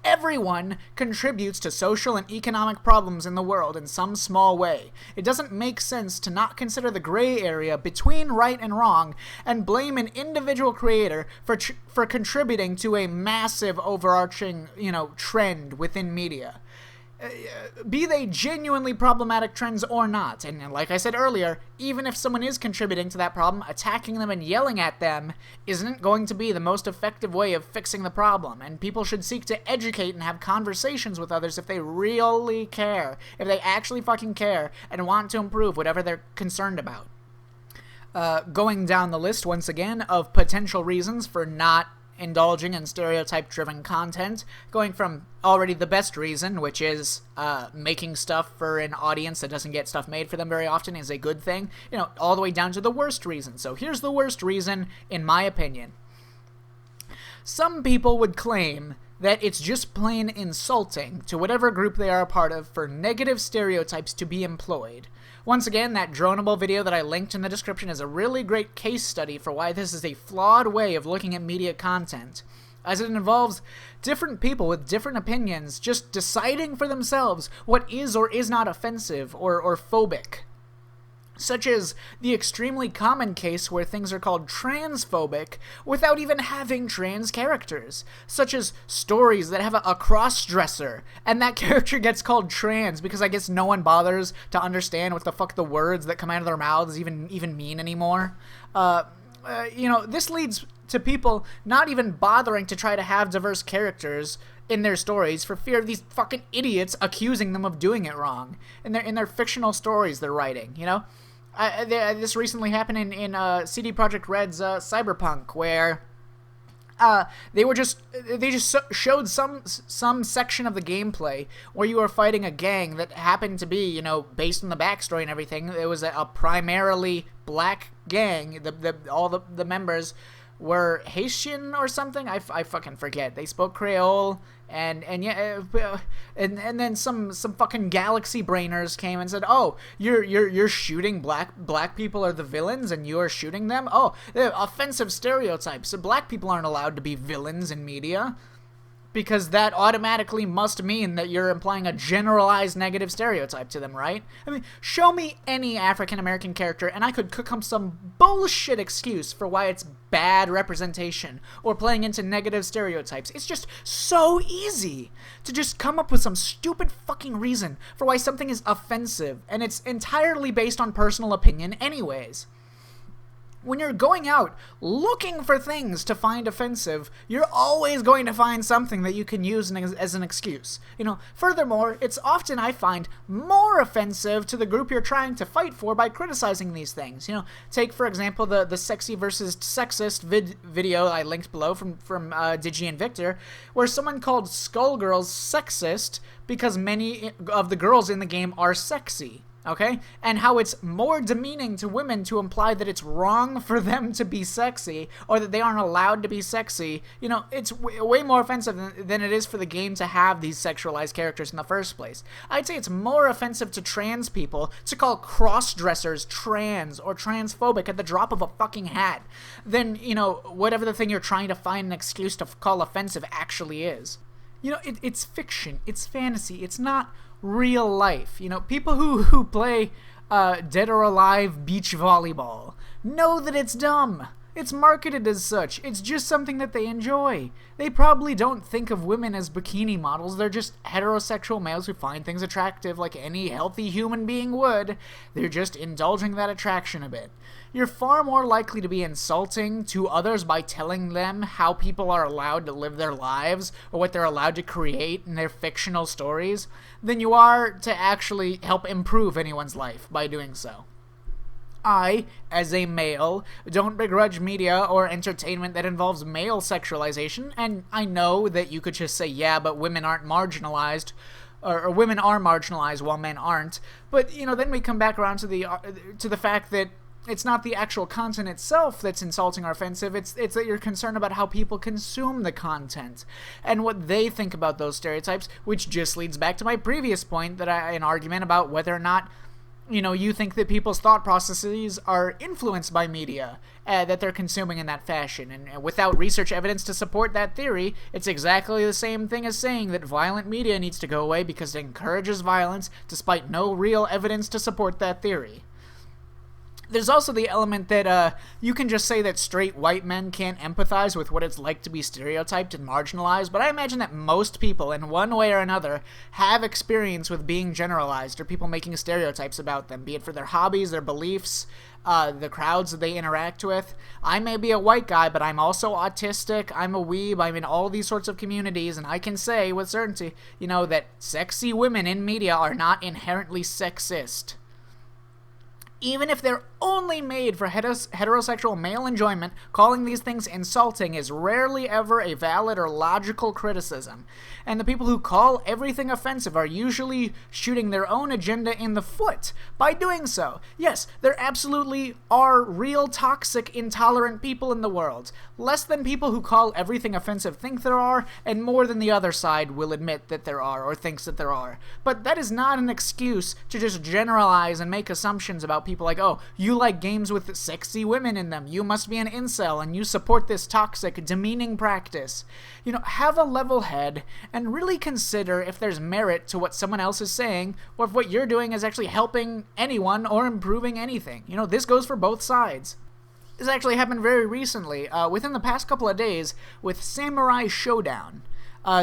Everyone contributes to social and economic problems in the world in some small way. It doesn't make sense to not consider the gray area between right and wrong and blame an individual creator for contributing to a massive overarching, you know, trend within media. Be they genuinely problematic trends or not. And like I said earlier, even if someone is contributing to that problem, attacking them and yelling at them isn't going to be the most effective way of fixing the problem. And people should seek to educate and have conversations with others if they really care. If they actually fucking care and want to improve whatever they're concerned about. Going down the list once again of potential reasons for not indulging in stereotype-driven content, going from already the best reason, which is making stuff for an audience that doesn't get stuff made for them very often is a good thing, you know, all the way down to the worst reason. So here's the worst reason, in my opinion. Some people would claim that it's just plain insulting to whatever group they are a part of for negative stereotypes to be employed. Once again, that dronable video that I linked in the description is a really great case study for why this is a flawed way of looking at media content, as it involves different people with different opinions just deciding for themselves what is or is not offensive or phobic. Such as the extremely common case where things are called transphobic without even having trans characters. Such as stories that have a cross-dresser, and that character gets called trans because I guess no one bothers to understand what the fuck the words that come out of their mouths even mean anymore. You know, this leads to people not even bothering to try to have diverse characters in their stories for fear of these fucking idiots accusing them of doing it wrong in their fictional stories they're writing, you know? This recently happened in CD Projekt Red's Cyberpunk, where they just showed some section of the gameplay where you were fighting a gang that happened to be, you know, based on the backstory and everything. It was a primarily black gang. All the members were Haitian or something. I fucking forget. They spoke Creole, and yeah, and then some fucking galaxy brainers came and said, "Oh, you're shooting black people are the villains, and you're shooting them. Oh, offensive stereotypes. Black people aren't allowed to be villains in media." Because that automatically must mean that you're implying a generalized negative stereotype to them, right? I mean, show me any African-American character and I could cook up some bullshit excuse for why it's bad representation or playing into negative stereotypes. It's just so easy to just come up with some stupid fucking reason for why something is offensive, and it's entirely based on personal opinion anyways. When you're going out looking for things to find offensive, you're always going to find something that you can use as an excuse. You know, furthermore, it's often, I find, more offensive to the group you're trying to fight for by criticizing these things. You know, take, for example, the sexy versus sexist video I linked below from Digi and Victor, where someone called Skullgirls sexist because many of the girls in the game are sexy. Okay? And how it's more demeaning to women to imply that it's wrong for them to be sexy or that they aren't allowed to be sexy. You know, it's way more offensive than it is for the game to have these sexualized characters in the first place. I'd say it's more offensive to trans people to call cross-dressers trans or transphobic at the drop of a fucking hat than, you know, whatever the thing you're trying to find an excuse to call offensive actually is. You know, it's fiction, it's fantasy, it's not real life. You know, people who play Dead or Alive beach volleyball know that it's dumb. It's marketed as such. It's just something that they enjoy. They probably don't think of women as bikini models. They're just heterosexual males who find things attractive like any healthy human being would. They're just indulging that attraction a bit. You're far more likely to be insulting to others by telling them how people are allowed to live their lives or what they're allowed to create in their fictional stories than you are to actually help improve anyone's life by doing so. I, as a male, don't begrudge media or entertainment that involves male sexualization, and I know that you could just say, yeah, but women aren't marginalized, or women are marginalized while men aren't, but, then we come back around to the fact that it's not the actual content itself that's insulting or offensive, it's that you're concerned about how people consume the content, and what they think about those stereotypes, which just leads back to my previous point, an argument about whether or not you think that people's thought processes are influenced by media that they're consuming in that fashion. And without research evidence to support that theory, it's exactly the same thing as saying that violent media needs to go away because it encourages violence despite no real evidence to support that theory. There's also the element that you can just say that straight white men can't empathize with what it's like to be stereotyped and marginalized, but I imagine that most people, in one way or another, have experience with being generalized or people making stereotypes about them, be it for their hobbies, their beliefs, the crowds that they interact with. I may be a white guy, but I'm also autistic, I'm a weeb, I'm in all these sorts of communities, and I can say with certainty, that sexy women in media are not inherently sexist. Even if they're only made for heterosexual male enjoyment, calling these things insulting is rarely ever a valid or logical criticism. And the people who call everything offensive are usually shooting their own agenda in the foot by doing so. Yes, there absolutely are real toxic, intolerant people in the world. Less than people who call everything offensive think there are, and more than the other side will admit that there are or thinks that there are. But that is not an excuse to just generalize and make assumptions about people like, oh, you like games with sexy women in them, you must be an incel, and you support this toxic, demeaning practice. Have a level head and really consider if there's merit to what someone else is saying, or if what you're doing is actually helping anyone or improving anything. This goes for both sides. This actually happened very recently, within the past couple of days, with Samurai Shodown.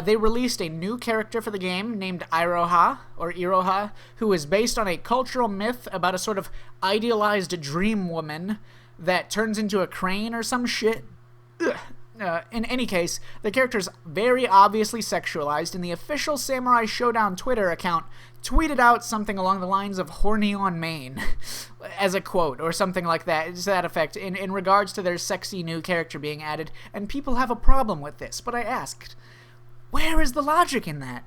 They released a new character for the game named Iroha, who is based on a cultural myth about a sort of idealized dream woman that turns into a crane or some shit. In any case, the character's very obviously sexualized, and the official Samurai Shodown Twitter account tweeted out something along the lines of "horny on main" as a quote, or something like that, to that effect, in regards to their sexy new character being added, and people have a problem with this. But I asked, where is the logic in that?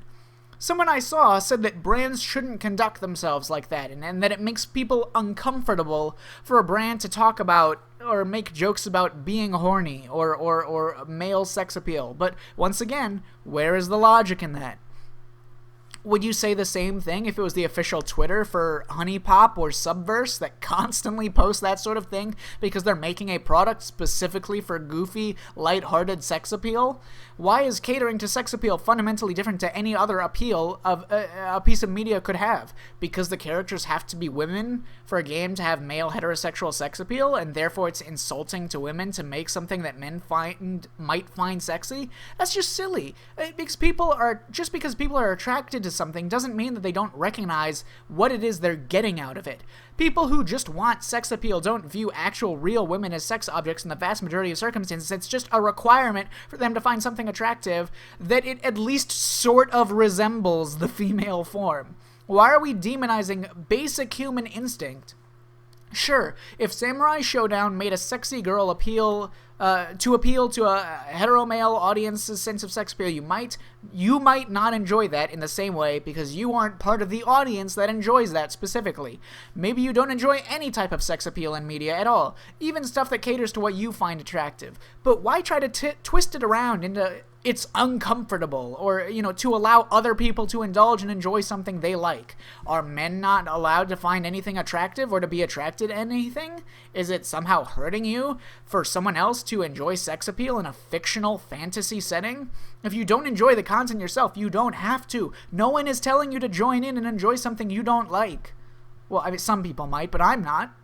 Someone I saw said that brands shouldn't conduct themselves like that, and that it makes people uncomfortable for a brand to talk about or make jokes about being horny or male sex appeal. But once again, where is the logic in that? Would you say the same thing if it was the official Twitter for Honey Pop or Subverse that constantly post that sort of thing because they're making a product specifically for goofy, lighthearted sex appeal? Why is catering to sex appeal fundamentally different to any other appeal of a piece of media could have? Because the characters have to be women for a game to have male heterosexual sex appeal, and therefore it's insulting to women to make something that men might find sexy? That's just silly. Because people are attracted to something doesn't mean that they don't recognize what it is they're getting out of it. People who just want sex appeal don't view actual real women as sex objects in the vast majority of circumstances. It's just a requirement for them to find something attractive that it at least sort of resembles the female form. Why are we demonizing basic human instinct? Sure, if Samurai Shodown made a sexy girl appeal to a hetero male audience's sense of sex appeal, you might not enjoy that in the same way because you aren't part of the audience that enjoys that specifically. Maybe you don't enjoy any type of sex appeal in media at all, even stuff that caters to what you find attractive. But why try to twist it around into it's uncomfortable, or, to allow other people to indulge and enjoy something they like? Are men not allowed to find anything attractive or to be attracted to anything? Is it somehow hurting you for someone else to enjoy sex appeal in a fictional fantasy setting? If you don't enjoy the content yourself, you don't have to. No one is telling you to join in and enjoy something you don't like. Well, I mean, some people might, but I'm not.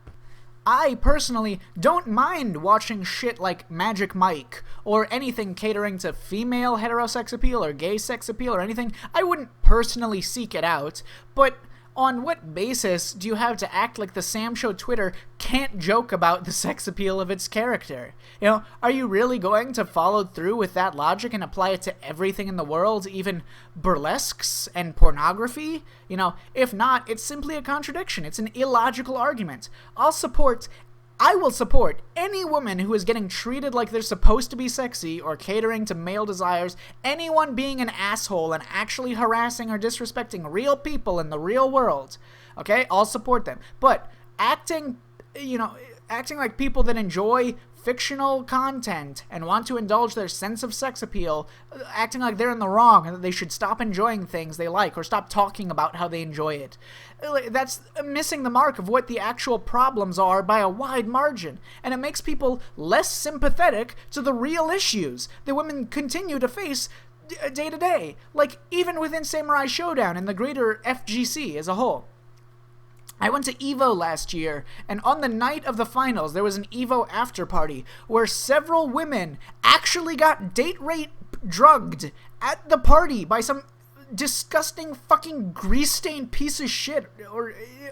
I personally don't mind watching shit like Magic Mike or anything catering to female heterosex appeal or gay sex appeal or anything. I wouldn't personally seek it out, but on what basis do you have to act like the Sam Show Twitter can't joke about the sex appeal of its character? You know, are you really going to follow through with that logic and apply it to everything in the world, even burlesques and pornography? You know, if not, it's simply a contradiction. It's an illogical argument. I will support any woman who is getting treated like they're supposed to be sexy or catering to male desires, anyone being an asshole and actually harassing or disrespecting real people in the real world. Okay? I'll support them. But acting like people that enjoy fictional content and want to indulge their sense of sex appeal, acting like they're in the wrong and that they should stop enjoying things they like or stop talking about how they enjoy it. That's missing the mark of what the actual problems are by a wide margin, and it makes people less sympathetic to the real issues that women continue to face day to day, like even within Samurai Shodown and the greater FGC as a whole. I went to EVO last year, and on the night of the finals, there was an EVO after party where several women actually got date rape drugged at the party by some disgusting fucking grease-stained piece of shit.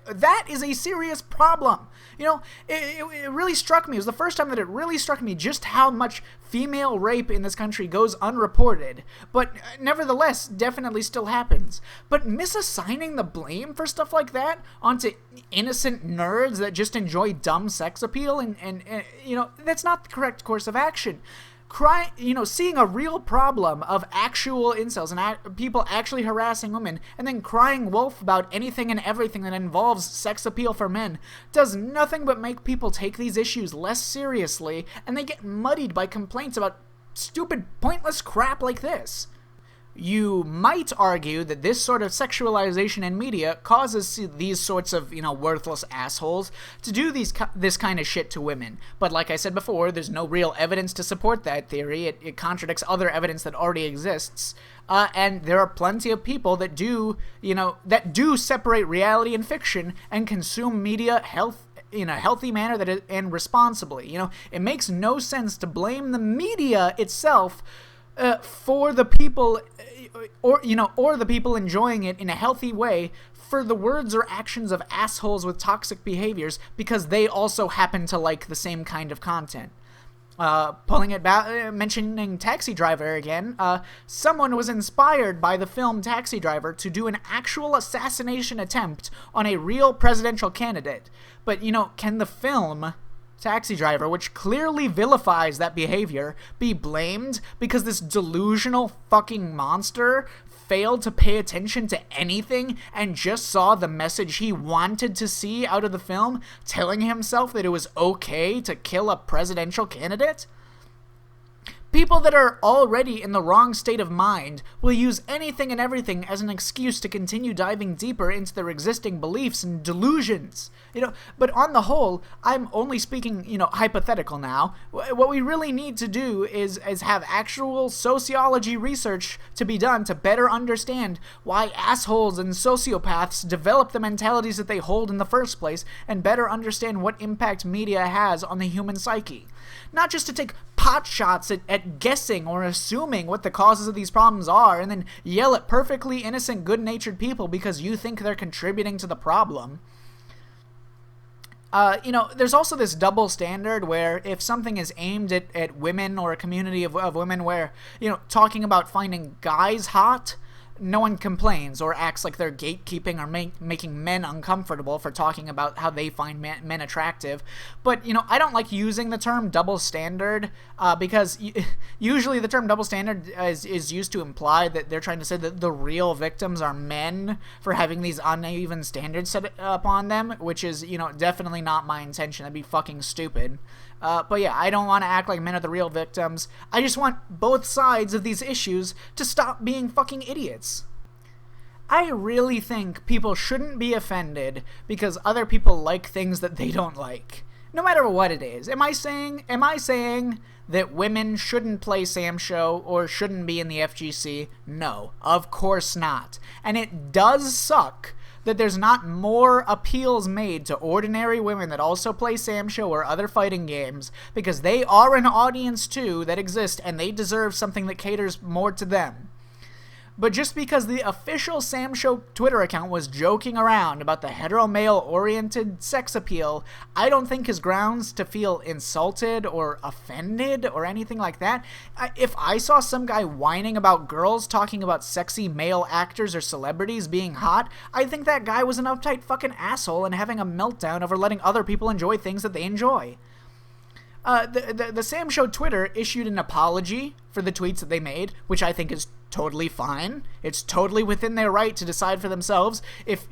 That is a serious problem. You know, it really struck me. It was the first time that it really struck me just how much female rape in this country goes unreported, but nevertheless definitely still happens. But misassigning the blame for stuff like that onto innocent nerds that just enjoy dumb sex appeal and you know, that's not the correct course of action. Seeing a real problem of actual incels and people actually harassing women and then crying wolf about anything and everything that involves sex appeal for men does nothing but make people take these issues less seriously, and they get muddied by complaints about stupid, pointless crap like this. You might argue that this sort of sexualization in media causes these sorts of, worthless assholes to do this kind of shit to women. But like I said before, there's no real evidence to support that theory. It contradicts other evidence that already exists. And there are plenty of people that do separate reality and fiction and consume media in a healthy manner and responsibly. It makes no sense to blame the media itself for the people, or the people enjoying it in a healthy way, for the words or actions of assholes with toxic behaviors, because they also happen to like the same kind of content. Pulling it back, mentioning Taxi Driver again, someone was inspired by the film Taxi Driver to do an actual assassination attempt on a real presidential candidate. But, can the film Taxi Driver, which clearly vilifies that behavior, be blamed because this delusional fucking monster failed to pay attention to anything and just saw the message he wanted to see out of the film, telling himself that it was okay to kill a presidential candidate? People that are already in the wrong state of mind will use anything and everything as an excuse to continue diving deeper into their existing beliefs and delusions. But on the whole, I'm only speaking, hypothetical now. What we really need to do is have actual sociology research to be done to better understand why assholes and sociopaths develop the mentalities that they hold in the first place, and better understand what impact media has on the human psyche. Not just to take pot shots at guessing or assuming what the causes of these problems are and then yell at perfectly innocent, good-natured people because you think they're contributing to the problem. There's also this double standard where if something is aimed at women or a community of women where, talking about finding guys hot, no one complains or acts like they're gatekeeping or making men uncomfortable for talking about how they find men attractive. But, I don't like using the term double standard because usually the term double standard is used to imply that they're trying to say that the real victims are men for having these uneven standards set upon them, which is, definitely not my intention. That'd be fucking stupid. But yeah, I don't want to act like men are the real victims. I just want both sides of these issues to stop being fucking idiots. I really think people shouldn't be offended because other people like things that they don't like. No matter what it is. Am I saying that women shouldn't play Sam Show or shouldn't be in the FGC? No, of course not. And it does suck that there's not more appeals made to ordinary women that also play Samsho or other fighting games, because they are an audience too that exists, and they deserve something that caters more to them. But just because the official Samsho Twitter account was joking around about the hetero-male-oriented sex appeal, I don't think is grounds to feel insulted or offended or anything like that. If I saw some guy whining about girls talking about sexy male actors or celebrities being hot, I think that guy was an uptight fucking asshole and having a meltdown over letting other people enjoy things that they enjoy. The Samsho Twitter issued an apology for the tweets that they made, which I think is totally fine. It's totally within their right to decide for themselves if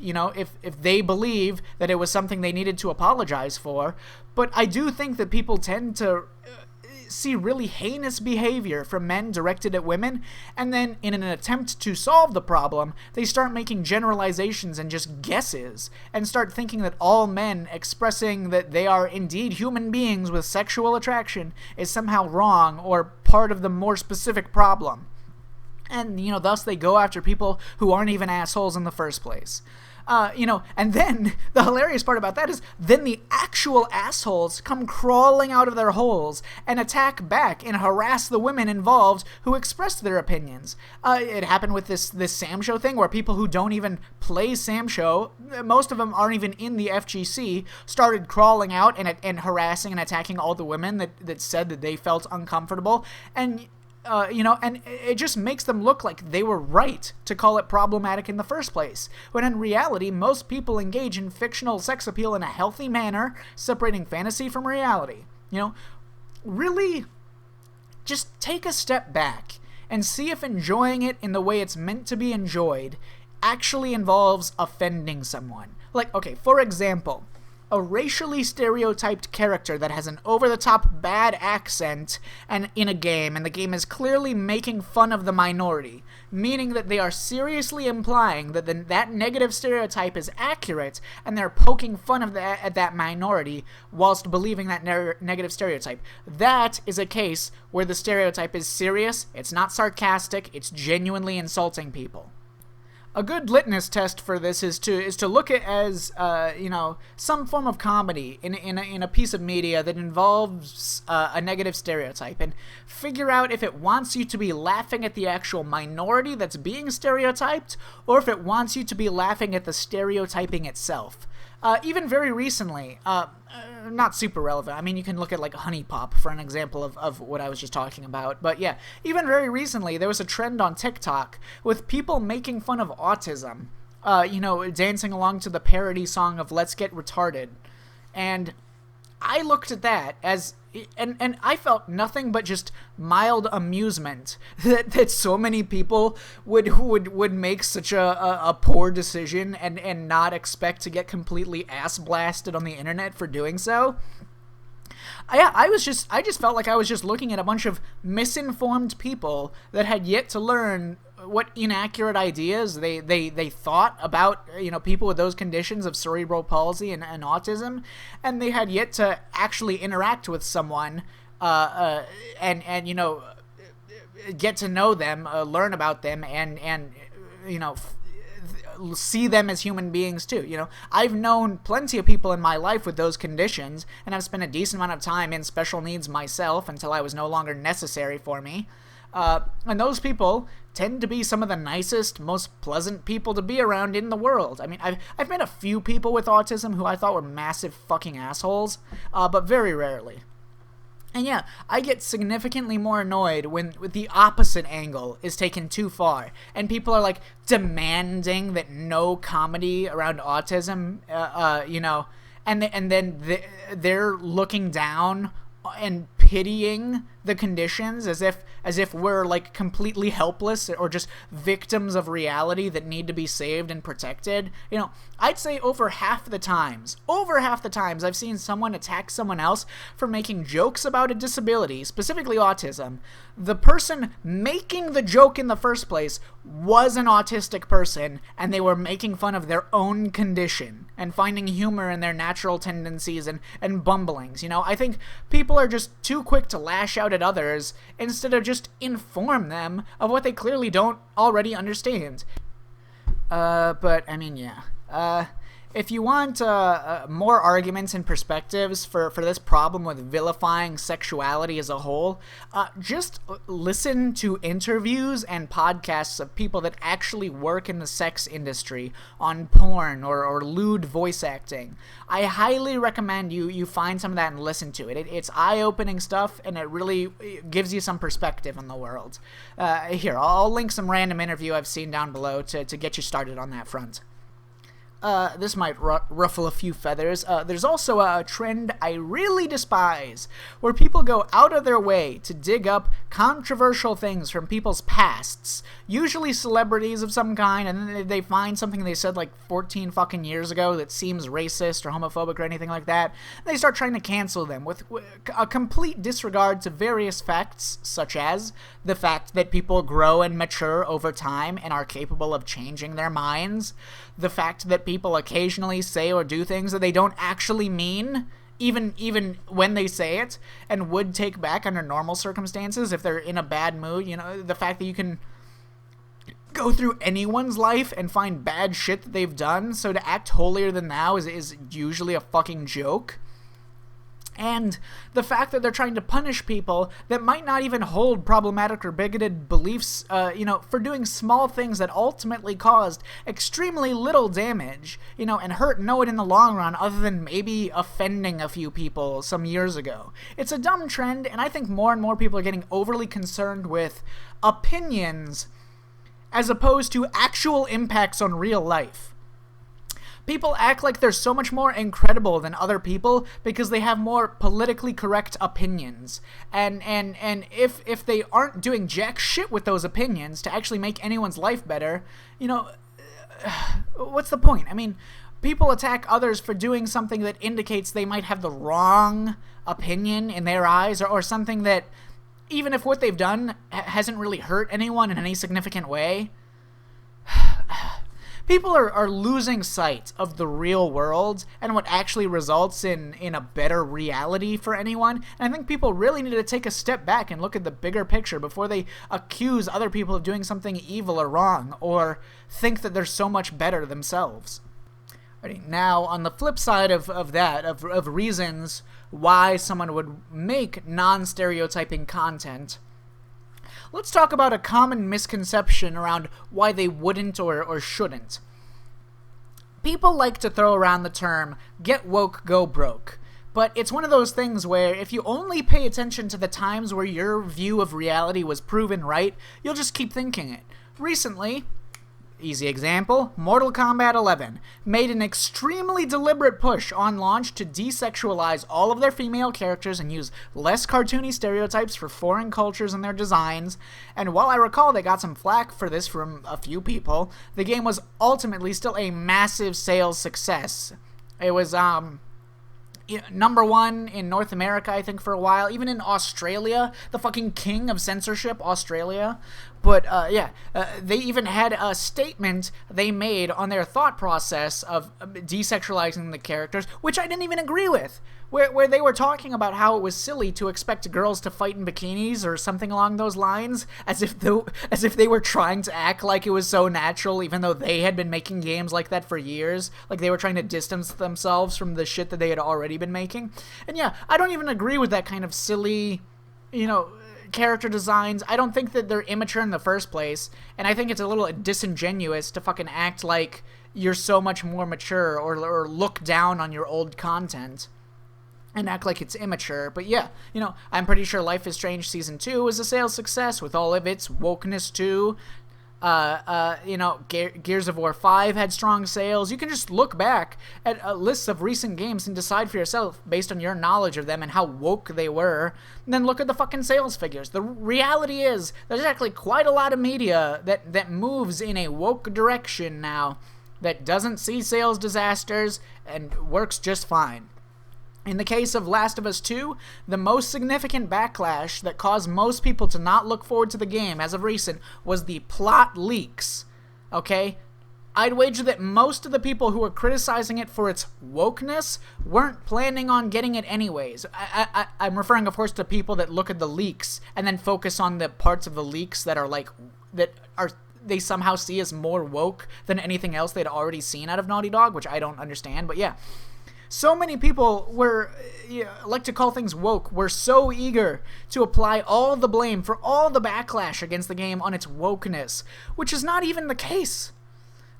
they believe that it was something they needed to apologize for. But I do think that people tend to see really heinous behavior from men directed at women, and then in an attempt to solve the problem, they start making generalizations and just guesses, and start thinking that all men expressing that they are indeed human beings with sexual attraction is somehow wrong or part of the more specific problem. And, thus they go after people who aren't even assholes in the first place. And then the hilarious part about that is then the actual assholes come crawling out of their holes and attack back and harass the women involved who expressed their opinions. It happened with this Samsho thing where people who don't even play Samsho, most of them aren't even in the FGC, started crawling out and harassing and attacking all the women that said that they felt uncomfortable. And and it just makes them look like they were right to call it problematic in the first place, when in reality, most people engage in fictional sex appeal in a healthy manner, separating fantasy from reality. Really just take a step back and see if enjoying it in the way it's meant to be enjoyed actually involves offending someone. Like, okay, for example, a racially stereotyped character that has an over-the-top bad accent and in a game, and the game is clearly making fun of the minority, meaning that they are seriously implying that that negative stereotype is accurate, and they're poking fun of at that minority whilst believing that negative stereotype. That is a case where the stereotype is serious, it's not sarcastic, it's genuinely insulting people. A good litmus test for this is to look at as some form of comedy in a piece of media that involves a negative stereotype, and figure out if it wants you to be laughing at the actual minority that's being stereotyped, or if it wants you to be laughing at the stereotyping itself. Even very recently, not super relevant. I mean, you can look at like Honey Pop for an example of what I was just talking about. But yeah, even very recently, there was a trend on TikTok with people making fun of autism, dancing along to the parody song of Let's Get Retarded. And I looked at that as, and I felt nothing but just mild amusement that so many people would make such a poor decision and not expect to get completely ass blasted on the internet for doing so. I just felt like I was just looking at a bunch of misinformed people that had yet to learn what inaccurate ideas they thought about people with those conditions of cerebral palsy and autism, and they had yet to actually interact with someone and get to know them, learn about them, and see them as human beings too. I've known plenty of people in my life with those conditions, and I've spent a decent amount of time in special needs myself until I was no longer necessary for me. And those people tend to be some of the nicest, most pleasant people to be around in the world. I mean, I've met a few people with autism who I thought were massive fucking assholes, but very rarely. And yeah, I get significantly more annoyed when the opposite angle is taken too far, and people are like demanding that no comedy around autism, and then they're looking down and pitying the conditions as if we're like completely helpless or just victims of reality that need to be saved and protected. I'd say over half the times I've seen someone attack someone else for making jokes about a disability, specifically autism. The person making the joke in the first place was an autistic person, and they were making fun of their own condition and finding humor in their natural tendencies and bumblings. I think people are just too quick to lash out at others instead of just inform them of what they clearly don't already understand. But I mean, yeah. If you want more arguments and perspectives for this problem with vilifying sexuality as a whole, just listen to interviews and podcasts of people that actually work in the sex industry on porn or lewd voice acting. I highly recommend you find some of that and listen to it. It's eye-opening stuff, and it really gives you some perspective on the world. Here, I'll link some random interview I've seen down below to get you started on that front. This might ruffle a few feathers. There's also a trend I really despise, where people go out of their way to dig up controversial things from people's pasts, usually celebrities of some kind, and then they find something they said like 14 fucking years ago that seems racist or homophobic or anything like that. They start trying to cancel them with a complete disregard to various facts, such as the fact that people grow and mature over time and are capable of changing their minds, the fact that people occasionally say or do things that they don't actually mean, even when they say it, and would take back under normal circumstances if they're in a bad mood. You know, the fact that you can go through anyone's life and find bad shit that they've done, so to act holier than thou is usually a fucking joke. And the fact that they're trying to punish people that might not even hold problematic or bigoted beliefs, for doing small things that ultimately caused extremely little damage, and hurt no one in the long run other than maybe offending a few people some years ago. It's a dumb trend, and I think more and more people are getting overly concerned with opinions as opposed to actual impacts on real life. People act like they're so much more incredible than other people because they have more politically correct opinions. And if they aren't doing jack shit with those opinions to actually make anyone's life better, what's the point? I mean, people attack others for doing something that indicates they might have the wrong opinion in their eyes, or something that, even if what they've done hasn't really hurt anyone in any significant way. People are losing sight of the real world and what actually results in a better reality for anyone. And I think people really need to take a step back and look at the bigger picture before they accuse other people of doing something evil or wrong, or think that they're so much better themselves. Alrighty, now, on the flip side of reasons why someone would make non-stereotyping content, let's talk about a common misconception around why they wouldn't or shouldn't. People like to throw around the term, get woke, go broke. But it's one of those things where if you only pay attention to the times where your view of reality was proven right, you'll just keep thinking it. Recently, easy example, Mortal Kombat 11 made an extremely deliberate push on launch to desexualize all of their female characters and use less cartoony stereotypes for foreign cultures in their designs, and while I recall they got some flack for this from a few people, the game was ultimately still a massive sales success. It was, number one in North America, I think, for a while. Even in Australia, the fucking king of censorship, Australia. But, they even had a statement they made on their thought process of desexualizing the characters, which I didn't even agree with, where they were talking about how it was silly to expect girls to fight in bikinis or something along those lines, as if they were trying to act like it was so natural, even though they had been making games like that for years. Like, they were trying to distance themselves from the shit that they had already been making. And yeah, I don't even agree with that kind of silly, character designs. I don't think that they're immature in the first place, and I think it's a little disingenuous to fucking act like you're so much more mature or look down on your old content and act like it's immature. But yeah, I'm pretty sure Life is Strange Season 2 was a sales success with all of its wokeness too. Gears of War 5 had strong sales. You can just look back at lists of recent games and decide for yourself based on your knowledge of them and how woke they were, and then look at the fucking sales figures. The reality is there's actually quite a lot of media that moves in a woke direction now that doesn't see sales disasters and works just fine. In the case of Last of Us 2, the most significant backlash that caused most people to not look forward to the game as of recent was the plot leaks, okay? I'd wager that most of the people who were criticizing it for its wokeness weren't planning on getting it anyways. I'm referring, of course, to people that look at the leaks and then focus on the parts of the leaks that are they somehow see as more woke than anything else they'd already seen out of Naughty Dog, which I don't understand, but yeah. So many people like to call things woke, were so eager to apply all the blame for all the backlash against the game on its wokeness, which is not even the case.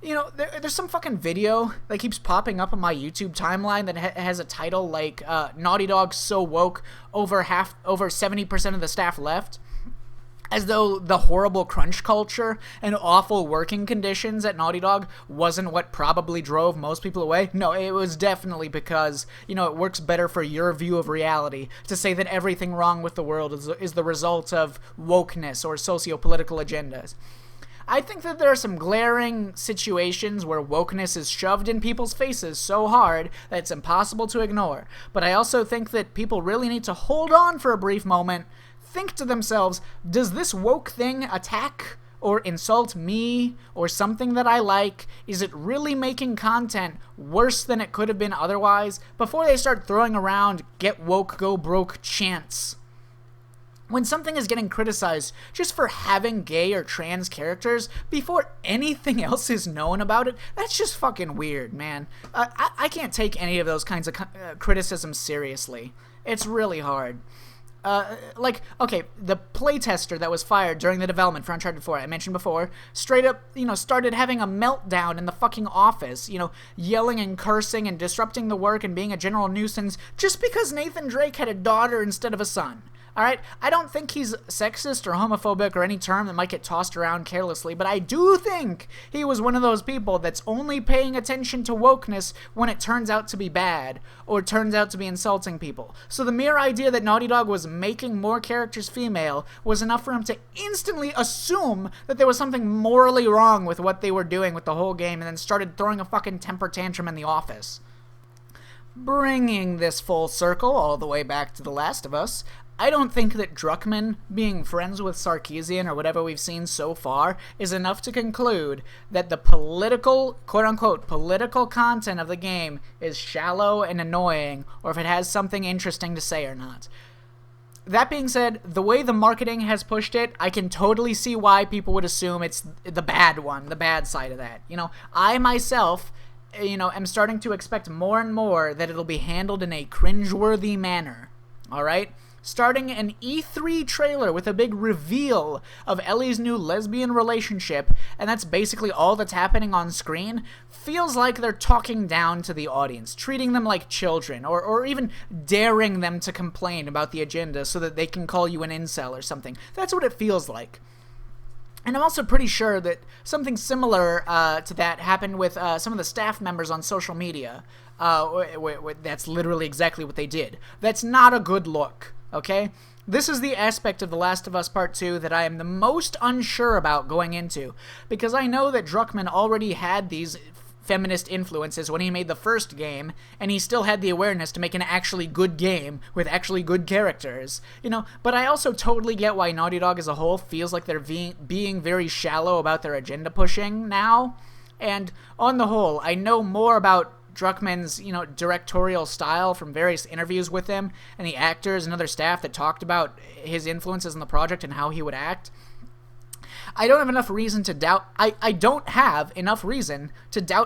You know, there's some fucking video that keeps popping up on my YouTube timeline that has a title like, Naughty Dog so woke, over 70% of the staff left. As though the horrible crunch culture and awful working conditions at Naughty Dog wasn't what probably drove most people away. No, it was definitely because, you know, it works better for your view of reality to say that everything wrong with the world is the result of wokeness or socio-political agendas. I think that there are some glaring situations where wokeness is shoved in people's faces so hard that it's impossible to ignore. But I also think that people really need to hold on for a brief moment, think to themselves, does this woke thing attack or insult me or something that I like? Is it really making content worse than it could have been otherwise? Before they start throwing around get woke, go broke chants. When something is getting criticized just for having gay or trans characters before anything else is known about it, that's just fucking weird, man. I can't take any of those kinds of criticisms seriously. It's really hard. Okay, the playtester that was fired during the development for Uncharted 4, I mentioned before, straight up, started having a meltdown in the fucking office, yelling and cursing and disrupting the work and being a general nuisance just because Nathan Drake had a daughter instead of a son. Alright, I don't think he's sexist or homophobic or any term that might get tossed around carelessly, but I do think he was one of those people that's only paying attention to wokeness when it turns out to be bad, or turns out to be insulting people. So the mere idea that Naughty Dog was making more characters female was enough for him to instantly assume that there was something morally wrong with what they were doing with the whole game, and then started throwing a fucking temper tantrum in the office. Bringing this full circle all the way back to The Last of Us, I don't think that Druckman being friends with Sarkeesian or whatever we've seen so far is enough to conclude that the political, quote-unquote, political content of the game is shallow and annoying, or if it has something interesting to say or not. That being said, the way the marketing has pushed it, I can totally see why people would assume it's the bad one, the bad side of that. I myself, am starting to expect more and more that it'll be handled in a cringeworthy manner, alright? Starting an E3 trailer with a big reveal of Ellie's new lesbian relationship, and that's basically all that's happening on screen, feels like they're talking down to the audience, treating them like children, or even daring them to complain about the agenda so that they can call you an incel or something. That's what it feels like. And I'm also pretty sure that something similar to that happened with some of the staff members on social media. That's literally exactly what they did. That's not a good look. Okay? This is the aspect of The Last of Us Part 2 that I am the most unsure about going into, because I know that Druckman already had these feminist influences when he made the first game, and he still had the awareness to make an actually good game with actually good characters, but I also totally get why Naughty Dog as a whole feels like they're being very shallow about their agenda pushing now, and on the whole, I know more about Druckman's, directorial style from various interviews with him and the actors and other staff that talked about his influences in the project and how he would act. I don't have enough reason to doubt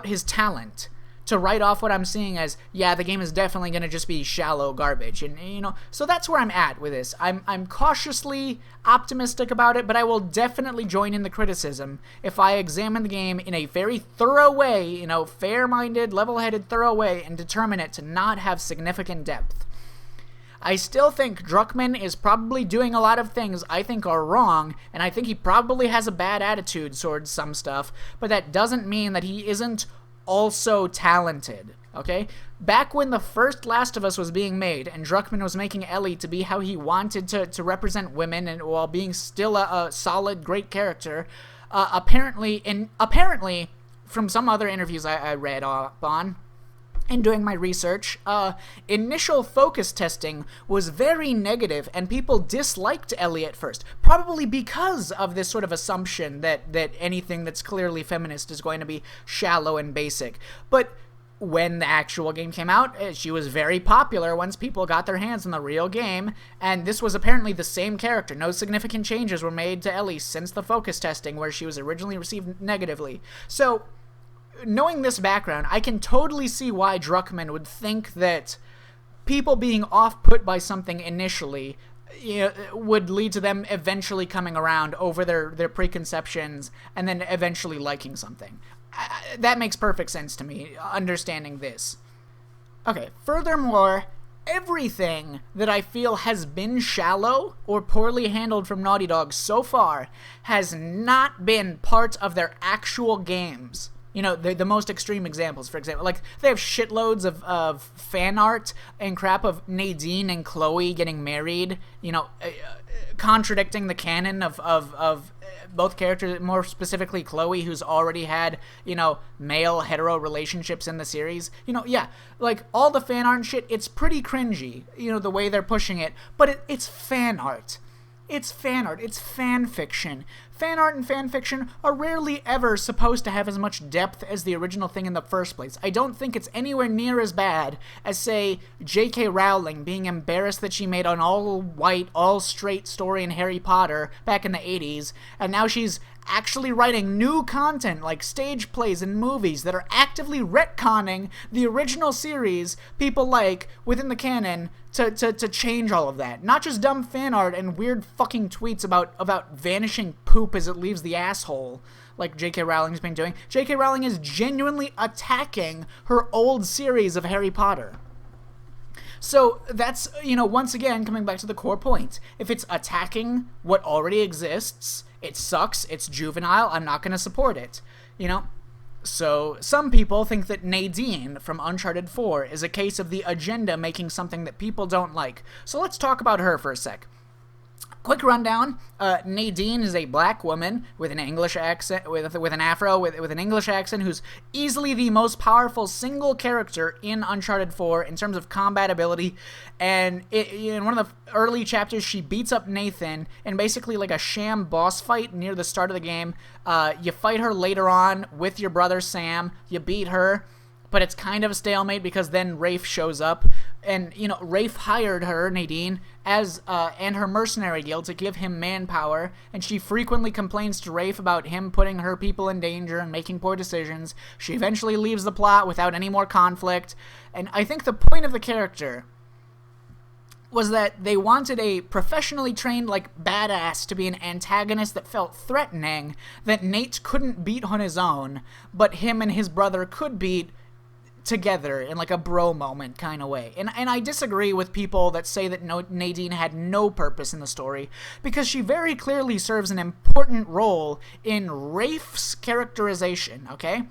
his talent, to write off what I'm seeing as, yeah, the game is definitely going to just be shallow garbage. And, so that's where I'm at with this. I'm cautiously optimistic about it, but I will definitely join in the criticism if I examine the game in a very thorough way, fair-minded, level-headed, thorough way, and determine it to not have significant depth. I still think Druckman is probably doing a lot of things I think are wrong, and I think he probably has a bad attitude towards some stuff, but that doesn't mean that he isn't also talented, okay? Back when the first Last of Us was being made, and Druckman was making Ellie to be how he wanted to represent women, and while being still a solid, great character, apparently, from some other interviews I read up on, and doing my research, initial focus testing was very negative, and people disliked Ellie at first, probably because of this sort of assumption that anything that's clearly feminist is going to be shallow and basic. But when the actual game came out, she was very popular once people got their hands on the real game, and this was apparently the same character. No significant changes were made to Ellie since the focus testing, where she was originally received negatively. So, knowing this background, I can totally see why Druckman would think that people being off-put by something initially would lead to them eventually coming around over their preconceptions and then eventually liking something. That makes perfect sense to me, understanding this. Okay, furthermore, everything that I feel has been shallow or poorly handled from Naughty Dog so far has not been part of their actual games. The most extreme examples, for example, like, they have shitloads of fan art and crap of Nadine and Chloe getting married, contradicting the canon of both characters, more specifically Chloe, who's already had, male hetero relationships in the series. Like, all the fan art and shit, it's pretty cringy, the way they're pushing it, but it's fan art. It's fan art. It's fan fiction. Fan art and fan fiction are rarely ever supposed to have as much depth as the original thing in the first place. I don't think it's anywhere near as bad as, say, J.K. Rowling being embarrassed that she made an all-white, all-straight story in Harry Potter back in the 80s, and now she's actually writing new content like stage plays and movies that are actively retconning the original series people like within the canon to change all of that. Not just dumb fan art and weird fucking tweets about vanishing poop as it leaves the asshole like J.K. Rowling's been doing. J.K. Rowling is genuinely attacking her old series of Harry Potter. So that's, once again, coming back to the core point. If it's attacking what already exists, it sucks, it's juvenile, I'm not going to support it, So some people think that Nadine from Uncharted 4 is a case of the agenda making something that people don't like. So let's talk about her for a sec. Quick rundown, Nadine is a black woman with an English accent, with an afro, with an English accent, who's easily the most powerful single character in Uncharted 4 in terms of combat ability, and in one of the early chapters, she beats up Nathan in basically like a sham boss fight near the start of the game. You fight her later on with your brother Sam, you beat her, but it's kind of a stalemate because then Rafe shows up, and, Rafe hired her, Nadine, as, and her mercenary guild to give him manpower, and she frequently complains to Rafe about him putting her people in danger and making poor decisions. She eventually leaves the plot without any more conflict, and I think the point of the character was that they wanted a professionally trained, badass to be an antagonist that felt threatening, that Nate couldn't beat on his own, but him and his brother could beat together in a bro moment kind of way. And I disagree with people that say that Nadine had no purpose in the story, because she very clearly serves an important role in Rafe's characterization, okay?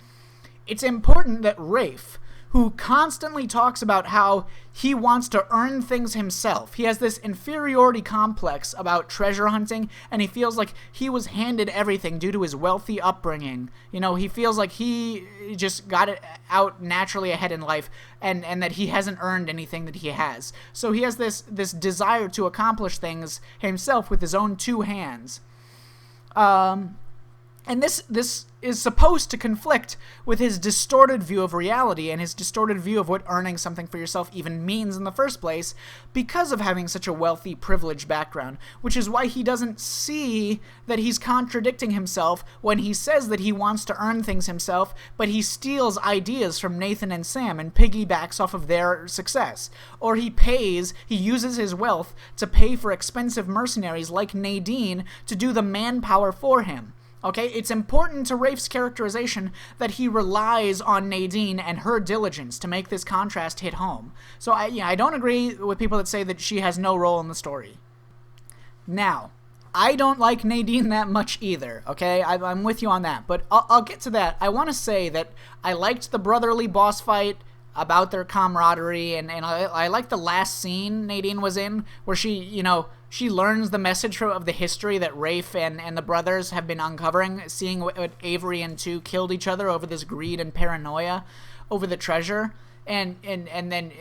It's important that Rafe, who constantly talks about how he wants to earn things himself. He has this inferiority complex about treasure hunting, and he feels like he was handed everything due to his wealthy upbringing. He feels like he just got it out naturally ahead in life, and that he hasn't earned anything that he has. So he has this desire to accomplish things himself with his own two hands. And this is supposed to conflict with his distorted view of reality and his distorted view of what earning something for yourself even means in the first place, because of having such a wealthy, privileged background, which is why he doesn't see that he's contradicting himself when he says that he wants to earn things himself, but he steals ideas from Nathan and Sam and piggybacks off of their success. Or he uses his wealth to pay for expensive mercenaries like Nadine to do the manpower for him. Okay, it's important to Rafe's characterization that he relies on Nadine and her diligence to make this contrast hit home. So I don't agree with people that say that she has no role in the story. Now, I don't like Nadine that much either, okay? I'm with you on that, but I'll get to that. I want to say that I liked the brotherly boss fight about their camaraderie, and I like the last scene Nadine was in, where she learns the message of the history that Rafe and the brothers have been uncovering, seeing what Avery and Tu killed each other over this greed and paranoia over the treasure, and then,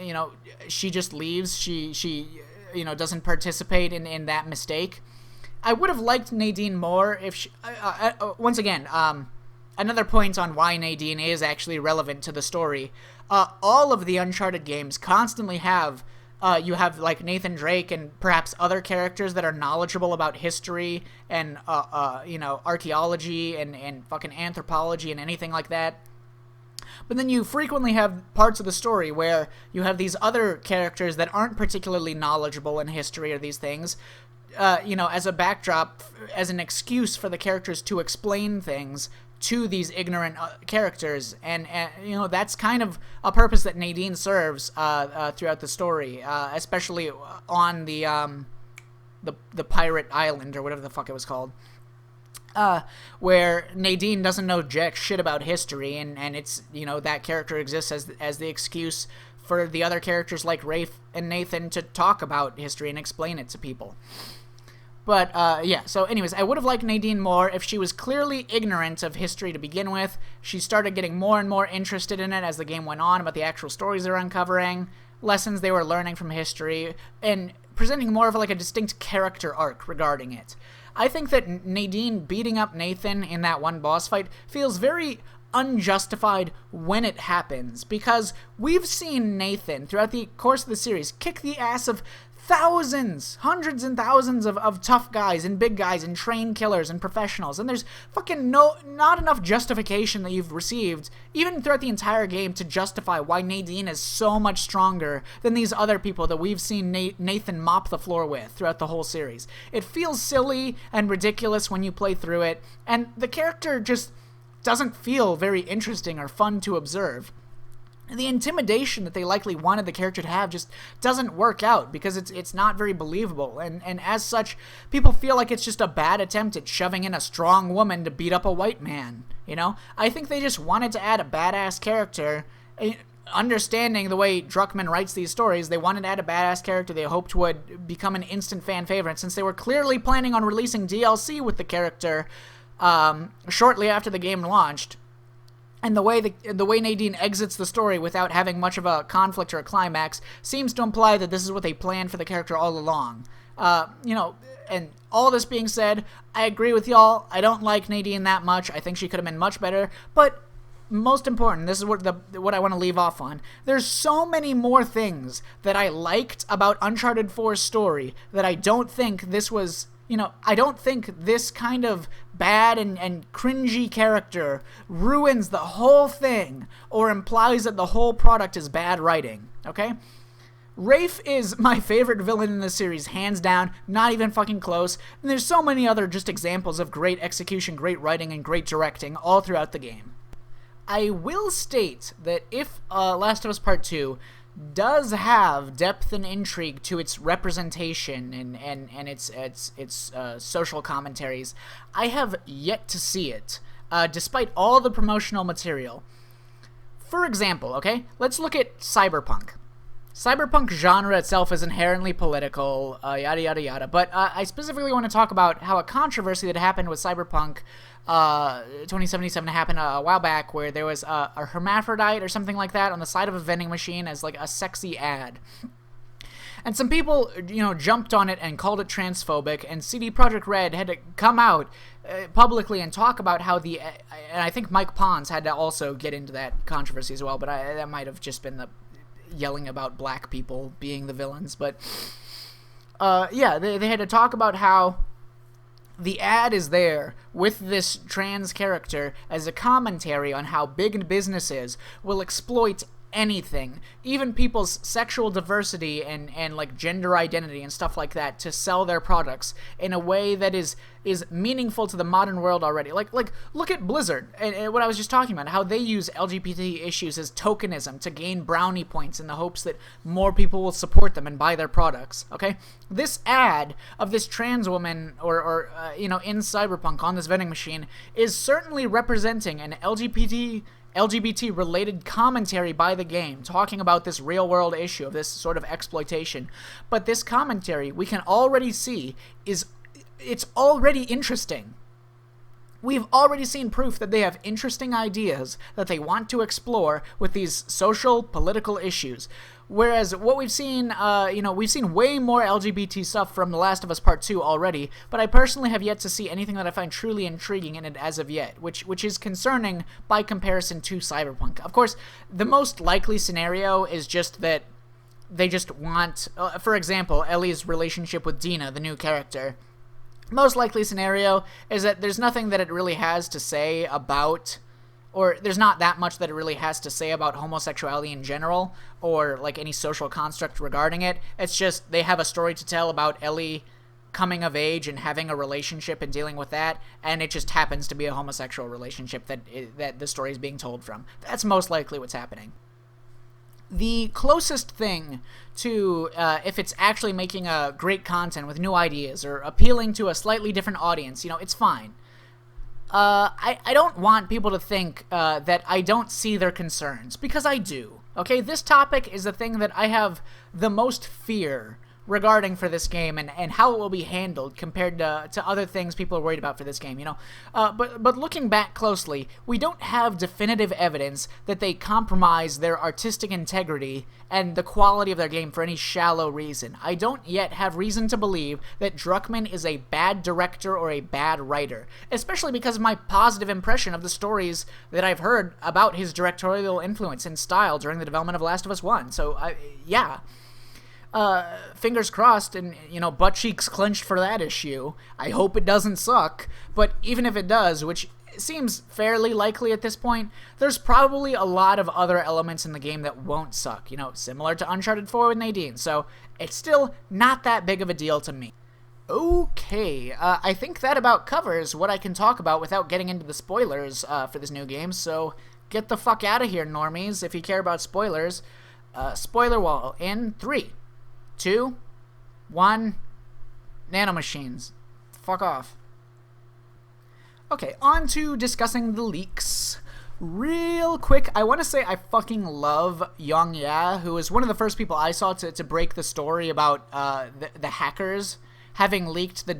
she just leaves, she doesn't participate in that mistake. I would have liked Nadine more if she, once again, another point on why Nadine is actually relevant to the story. All of the Uncharted games constantly have, you have like Nathan Drake and perhaps other characters that are knowledgeable about history and, archaeology and fucking anthropology and anything like that. But then you frequently have parts of the story where you have these other characters that aren't particularly knowledgeable in history or these things, as a backdrop, as an excuse for the characters to explain things to these ignorant characters. And that's kind of a purpose that Nadine serves throughout the story, especially on the pirate island or whatever the fuck it was called. Where Nadine doesn't know jack shit about history, and it's, that character exists as the excuse for the other characters like Rafe and Nathan to talk about history and explain it to people. But, so anyways, I would have liked Nadine more if she was clearly ignorant of history to begin with. She started getting more and more interested in it as the game went on, about the actual stories they're uncovering, lessons they were learning from history, and presenting more of like a distinct character arc regarding it. I think that Nadine beating up Nathan in that one boss fight feels very unjustified when it happens, because we've seen Nathan throughout the course of the series kick the ass of thousands, hundreds and thousands of tough guys and big guys and trained killers and professionals, and there's fucking not enough justification that you've received, even throughout the entire game, to justify why Nadine is so much stronger than these other people that we've seen Nathan mop the floor with throughout the whole series. It feels silly and ridiculous when you play through it, and the character just doesn't feel very interesting or fun to observe. The intimidation that they likely wanted the character to have just doesn't work out, because it's not very believable, and as such, people feel like it's just a bad attempt at shoving in a strong woman to beat up a white man, I think they just wanted to add a badass character. Understanding the way Druckman writes these stories, they wanted to add a badass character they hoped would become an instant fan favorite, since they were clearly planning on releasing DLC with the character shortly after the game launched. And the way Nadine exits the story without having much of a conflict or a climax seems to imply that this is what they planned for the character all along. And all this being said, I agree with y'all. I don't like Nadine that much. I think she could have been much better. But most important, this is what I want to leave off on. There's so many more things that I liked about Uncharted 4's story that I don't think this was... I don't think this kind of bad and cringy character ruins the whole thing or implies that the whole product is bad writing, okay? Rafe is my favorite villain in the series, hands down, not even fucking close, and there's so many other just examples of great execution, great writing, and great directing all throughout the game. I will state that if Last of Us Part 2 does have depth and intrigue to its representation and its social commentaries, I have yet to see it, despite all the promotional material. For example, okay, let's look at cyberpunk. Cyberpunk genre itself is inherently political, yada yada yada, but I specifically want to talk about how a controversy that happened with Cyberpunk 2077 happened a while back, where there was a hermaphrodite or something like that on the side of a vending machine as like a sexy ad. And some people, jumped on it and called it transphobic, and CD Projekt Red had to come out publicly and talk about how and I think Mike Pons had to also get into that controversy as well, but that might have just been the yelling about black people being the villains. But they had to talk about how the ad is there with this trans character as a commentary on how big businesses will exploit anything, even people's sexual diversity and like gender identity and stuff like that, to sell their products in a way that is meaningful to the modern world already. Like look at Blizzard and what I was just talking about, how they use LGBT issues as tokenism to gain brownie points in the hopes that more people will support them and buy their products. Okay, this ad of this trans woman or in Cyberpunk on this vending machine is certainly representing an LGBT-related commentary by the game, talking about this real-world issue of this sort of exploitation. But this commentary, we can already see, it's already interesting. We've already seen proof that they have interesting ideas that they want to explore with these social, political issues. Whereas what we've seen, we've seen way more LGBT stuff from The Last of Us Part 2 already, but I personally have yet to see anything that I find truly intriguing in it as of yet, which is concerning by comparison to Cyberpunk. Of course, the most likely scenario is just that they just want, for example, Ellie's relationship with Dina, the new character. Most likely scenario is that there's nothing that it really has to say about, or there's not that much that it really has to say about homosexuality in general, or like any social construct regarding it. It's just they have a story to tell about Ellie coming of age and having a relationship and dealing with that, and it just happens to be a homosexual relationship that the story is being told from. That's most likely what's happening. The closest thing to if it's actually making a great content with new ideas or appealing to a slightly different audience, it's fine. I don't want people to think that I don't see their concerns, because I do. Okay, this topic is the thing that I have the most fear regarding for this game and how it will be handled compared to other things people are worried about for this game, But looking back closely, we don't have definitive evidence that they compromise their artistic integrity and the quality of their game for any shallow reason. I don't yet have reason to believe that Druckman is a bad director or a bad writer, especially because of my positive impression of the stories that I've heard about his directorial influence and style during the development of Last of Us 1. So, yeah. Fingers crossed and, butt cheeks clenched for that issue. I hope it doesn't suck, but even if it does, which seems fairly likely at this point, there's probably a lot of other elements in the game that won't suck, similar to Uncharted 4 with Nadine, so it's still not that big of a deal to me. Okay, I think that about covers what I can talk about without getting into the spoilers for this new game, so get the fuck out of here, normies, if you care about spoilers. Spoiler wall in 3, 2, 1, nanomachines. Fuck off. Okay, on to discussing the leaks. Real quick, I want to say I fucking love Young Ya, who is one of the first people I saw to break the story about the hackers having leaked the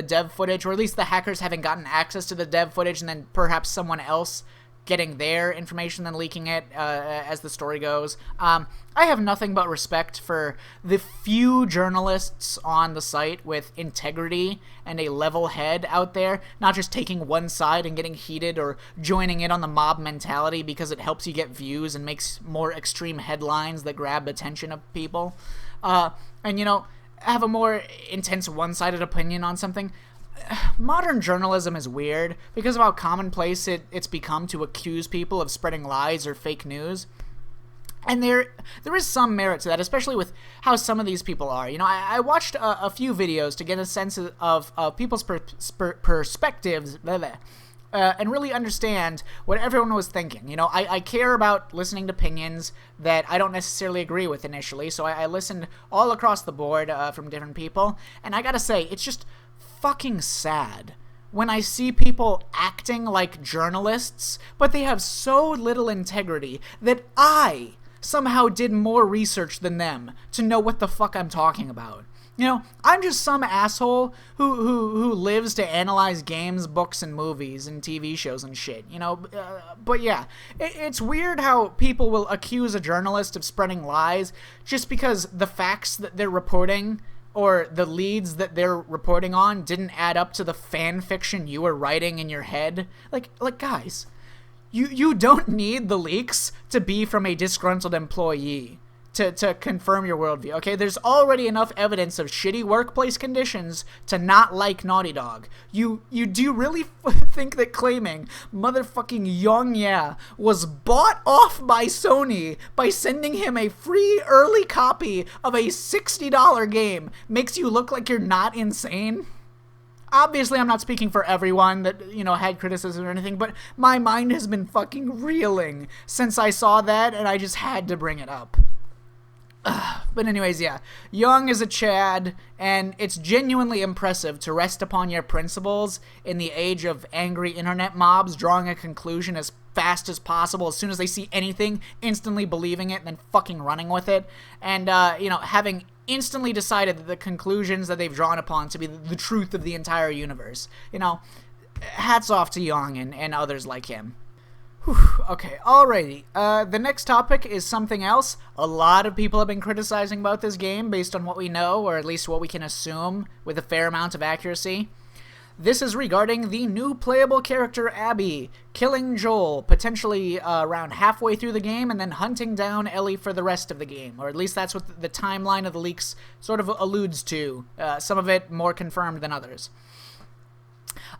dev footage, or at least the hackers having gotten access to the dev footage and then perhaps someone else getting their information and leaking it as the story goes. I have nothing but respect for the few journalists on the site with integrity and a level head out there, not just taking one side and getting heated or joining in on the mob mentality because it helps you get views and makes more extreme headlines that grab attention of people. And, have a more intense one-sided opinion on something. Modern journalism is weird because of how commonplace it's become to accuse people of spreading lies or fake news. And there is some merit to that, especially with how some of these people are. I watched a few videos to get a sense of people's perspectives, and really understand what everyone was thinking. I care about listening to opinions that I don't necessarily agree with initially, so I listened all across the board from different people, and I gotta say, it's just fucking sad when I see people acting like journalists, but they have so little integrity that I somehow did more research than them to know what the fuck I'm talking about. I'm just some asshole who lives to analyze games, books, and movies, and TV shows and shit, but yeah, it's weird how people will accuse a journalist of spreading lies just because the facts that they're reporting or the leads that they're reporting on didn't add up to the fan fiction you were writing in your head. Like guys, you don't need the leaks to be from a disgruntled employee to confirm your worldview, okay? There's already enough evidence of shitty workplace conditions to not like Naughty Dog. Do you really think that claiming motherfucking Young Ya was bought off by Sony by sending him a free early copy of a $60 game makes you look like you're not insane? Obviously, I'm not speaking for everyone that, had criticism or anything, but my mind has been fucking reeling since I saw that, and I just had to bring it up. But anyways, yeah, Young is a Chad, and it's genuinely impressive to rest upon your principles in the age of angry internet mobs drawing a conclusion as fast as possible as soon as they see anything, instantly believing it and then fucking running with it, and, having instantly decided that the conclusions that they've drawn upon to be the truth of the entire universe. Hats off to Young and others like him. Okay, alrighty. The next topic is something else. A lot of people have been criticizing about this game based on what we know, or at least what we can assume with a fair amount of accuracy. This is regarding the new playable character Abby, killing Joel, potentially around halfway through the game, and then hunting down Ellie for the rest of the game. Or at least that's what the timeline of the leaks sort of alludes to. Some of it more confirmed than others.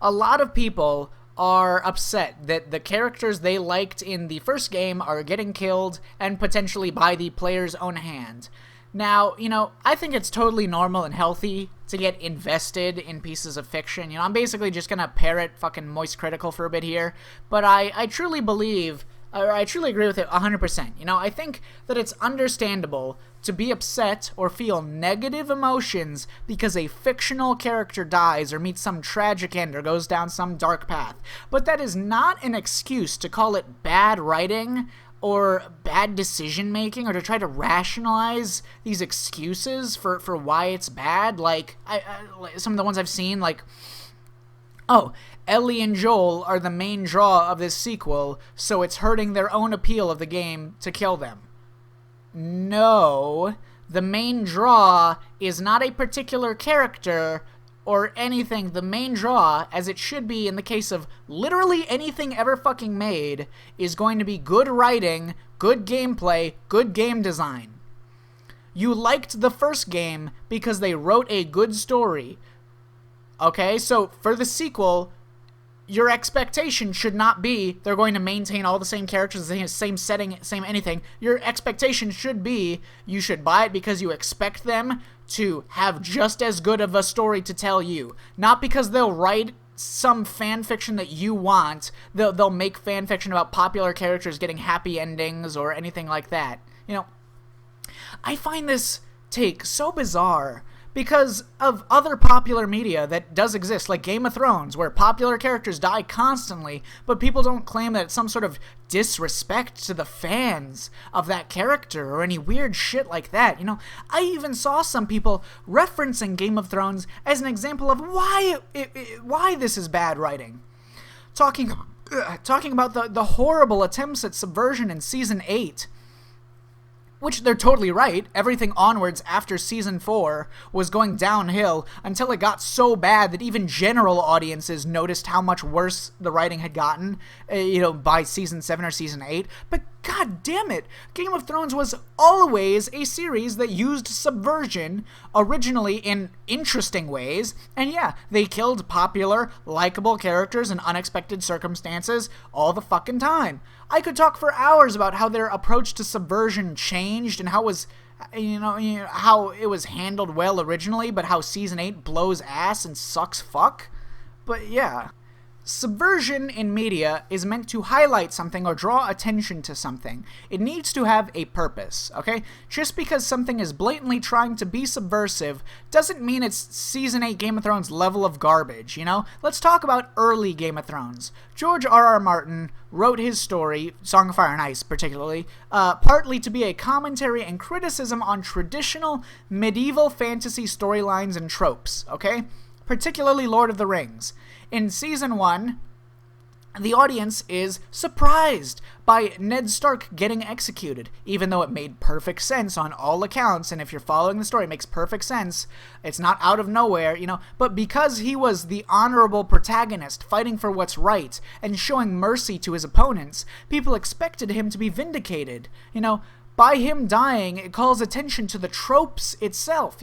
A lot of people are upset that the characters they liked in the first game are getting killed, and potentially by the player's own hand. Now, I think it's totally normal and healthy to get invested in pieces of fiction. I'm basically just gonna parrot fucking Moist Critical for a bit here, but I truly believe, or I truly agree with it 100%. I think that it's understandable to be upset or feel negative emotions because a fictional character dies or meets some tragic end or goes down some dark path. But that is not an excuse to call it bad writing or bad decision making, or to try to rationalize these excuses for why it's bad. Like, some of the ones I've seen, like, oh, Ellie and Joel are the main draw of this sequel, so it's hurting their own appeal of the game to kill them. No, the main draw is not a particular character or anything. The main draw, as it should be in the case of literally anything ever fucking made, is going to be good writing, good gameplay, good game design. You liked the first game because they wrote a good story. Okay, so for the sequel, your expectation should not be they're going to maintain all the same characters, the same setting, same anything. Your expectation should be you should buy it because you expect them to have just as good of a story to tell you. Not because they'll write some fan fiction that you want. They'll make fan fiction about popular characters getting happy endings or anything like that. I find this take so bizarre because of other popular media that does exist, like Game of Thrones, where popular characters die constantly, but people don't claim that it's some sort of disrespect to the fans of that character or any weird shit like that. I even saw some people referencing Game of Thrones as an example of why this is bad writing. Talking about the horrible attempts at subversion in Season 8, which they're totally right. Everything onwards after Season 4 was going downhill until it got so bad that even general audiences noticed how much worse the writing had gotten, by Season 7 or Season 8. But god damn it, Game of Thrones was always a series that used subversion originally in interesting ways, and yeah, they killed popular, likable characters in unexpected circumstances all the fucking time. I could talk for hours about how their approach to subversion changed and how it was, how it was handled well originally, but how Season 8 blows ass and sucks fuck. But yeah. Subversion in media is meant to highlight something or draw attention to something. It needs to have a purpose, okay? Just because something is blatantly trying to be subversive doesn't mean it's Season 8 Game of Thrones level of garbage, Let's talk about early Game of Thrones. George R.R. Martin wrote his story, Song of Fire and Ice particularly, partly to be a commentary and criticism on traditional medieval fantasy storylines and tropes, okay? Particularly Lord of the Rings. In Season 1, the audience is surprised by Ned Stark getting executed, even though it made perfect sense on all accounts, and if you're following the story, it makes perfect sense. It's not out of nowhere, but because he was the honorable protagonist fighting for what's right and showing mercy to his opponents, people expected him to be vindicated. By him dying, it calls attention to the tropes itself.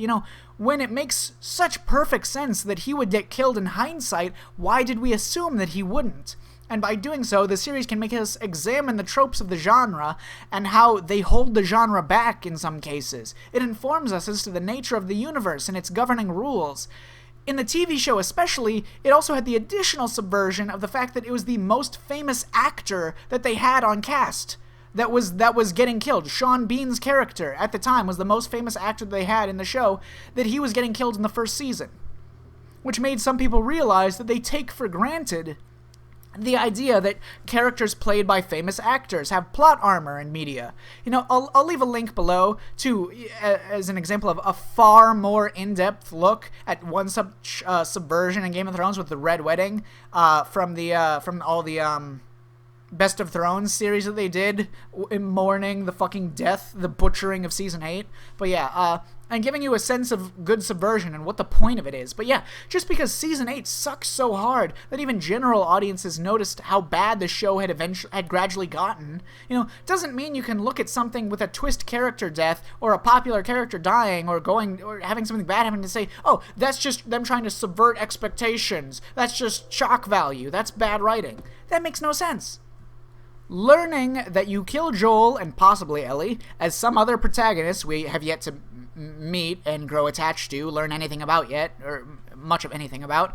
When it makes such perfect sense that he would get killed in hindsight, why did we assume that he wouldn't? And by doing so, the series can make us examine the tropes of the genre and how they hold the genre back in some cases. It informs us as to the nature of the universe and its governing rules. In the TV show especially, it also had the additional subversion of the fact that it was the most famous actor that they had on cast that was getting killed. Sean Bean's character at the time was the most famous actor they had in the show, that he was getting killed in the first season. Which made some people realize that they take for granted the idea that characters played by famous actors have plot armor in media. I'll leave a link below to, as an example of a far more in-depth look at one subversion in Game of Thrones with the Red Wedding, from all the Best of Thrones series that they did in mourning the fucking death, the butchering of season 8. But yeah, and giving you a sense of good subversion and what the point of it is. But yeah, just because season 8 sucks so hard that even general audiences noticed how bad the show had gradually gotten, doesn't mean you can look at something with a twist character death or a popular character dying or having something bad happen to say, oh, that's just them trying to subvert expectations. That's just shock value. That's bad writing. That makes no sense. Learning that you kill Joel and possibly Ellie, as some other protagonists we have yet to meet and grow attached to, learn anything about yet, or much of anything about,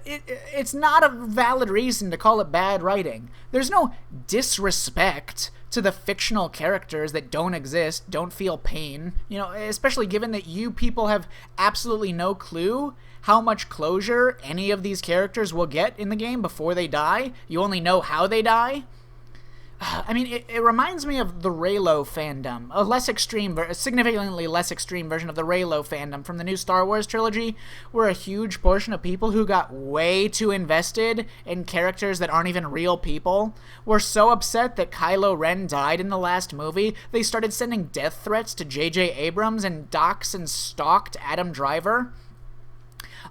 it's not a valid reason to call it bad writing. There's no disrespect to the fictional characters that don't exist, don't feel pain, especially given that you people have absolutely no clue how much closure any of these characters will get in the game before they die. You only know how they die. I mean, it reminds me of the Reylo fandom, a significantly less extreme version of the Reylo fandom from the new Star Wars trilogy, where a huge portion of people who got way too invested in characters that aren't even real people were so upset that Kylo Ren died in the last movie, they started sending death threats to J.J. Abrams and doxed and stalked Adam Driver.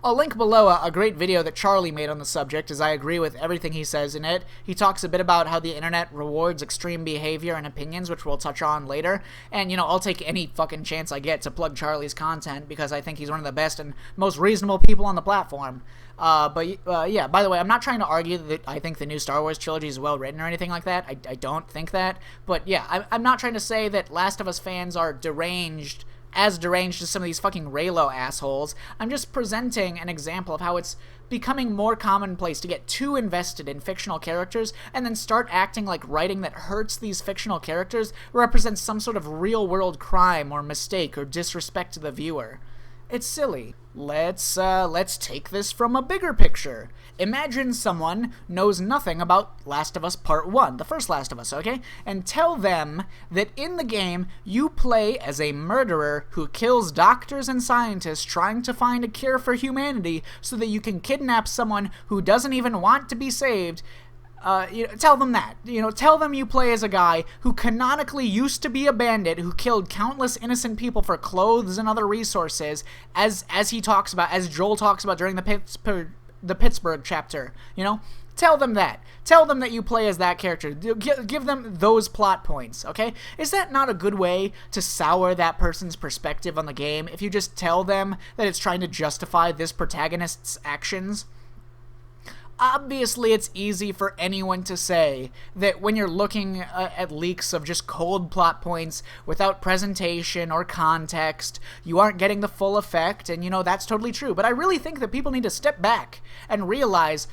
I'll link below a great video that Charlie made on the subject, as I agree with everything he says in it. He talks a bit about how the internet rewards extreme behavior and opinions, which we'll touch on later. And, I'll take any fucking chance I get to plug Charlie's content, because I think he's one of the best and most reasonable people on the platform. Yeah, by the way, I'm not trying to argue that I think the new Star Wars trilogy is well written or anything like that. I don't think that. But yeah, I'm not trying to say that Last of Us fans are deranged as some of these fucking Reylo assholes. I'm just presenting an example of how it's becoming more commonplace to get too invested in fictional characters and then start acting like writing that hurts these fictional characters represents some sort of real-world crime or mistake or disrespect to the viewer. It's silly. Let's take this from a bigger picture. Imagine someone knows nothing about Last of Us Part 1, the first Last of Us, okay? And tell them that in the game, you play as a murderer who kills doctors and scientists trying to find a cure for humanity so that you can kidnap someone who doesn't even want to be saved. Tell them that. Tell them you play as a guy who canonically used to be a bandit who killed countless innocent people for clothes and other resources, as Joel talks about during the Pittsburgh chapter. Tell them that. Tell them that you play as that character. Give them those plot points, okay? Is that not a good way to sour that person's perspective on the game if you just tell them that it's trying to justify this protagonist's actions? Obviously, it's easy for anyone to say that when you're looking at leaks of just cold plot points without presentation or context, you aren't getting the full effect, and that's totally true. But I really think that people need to step back and realize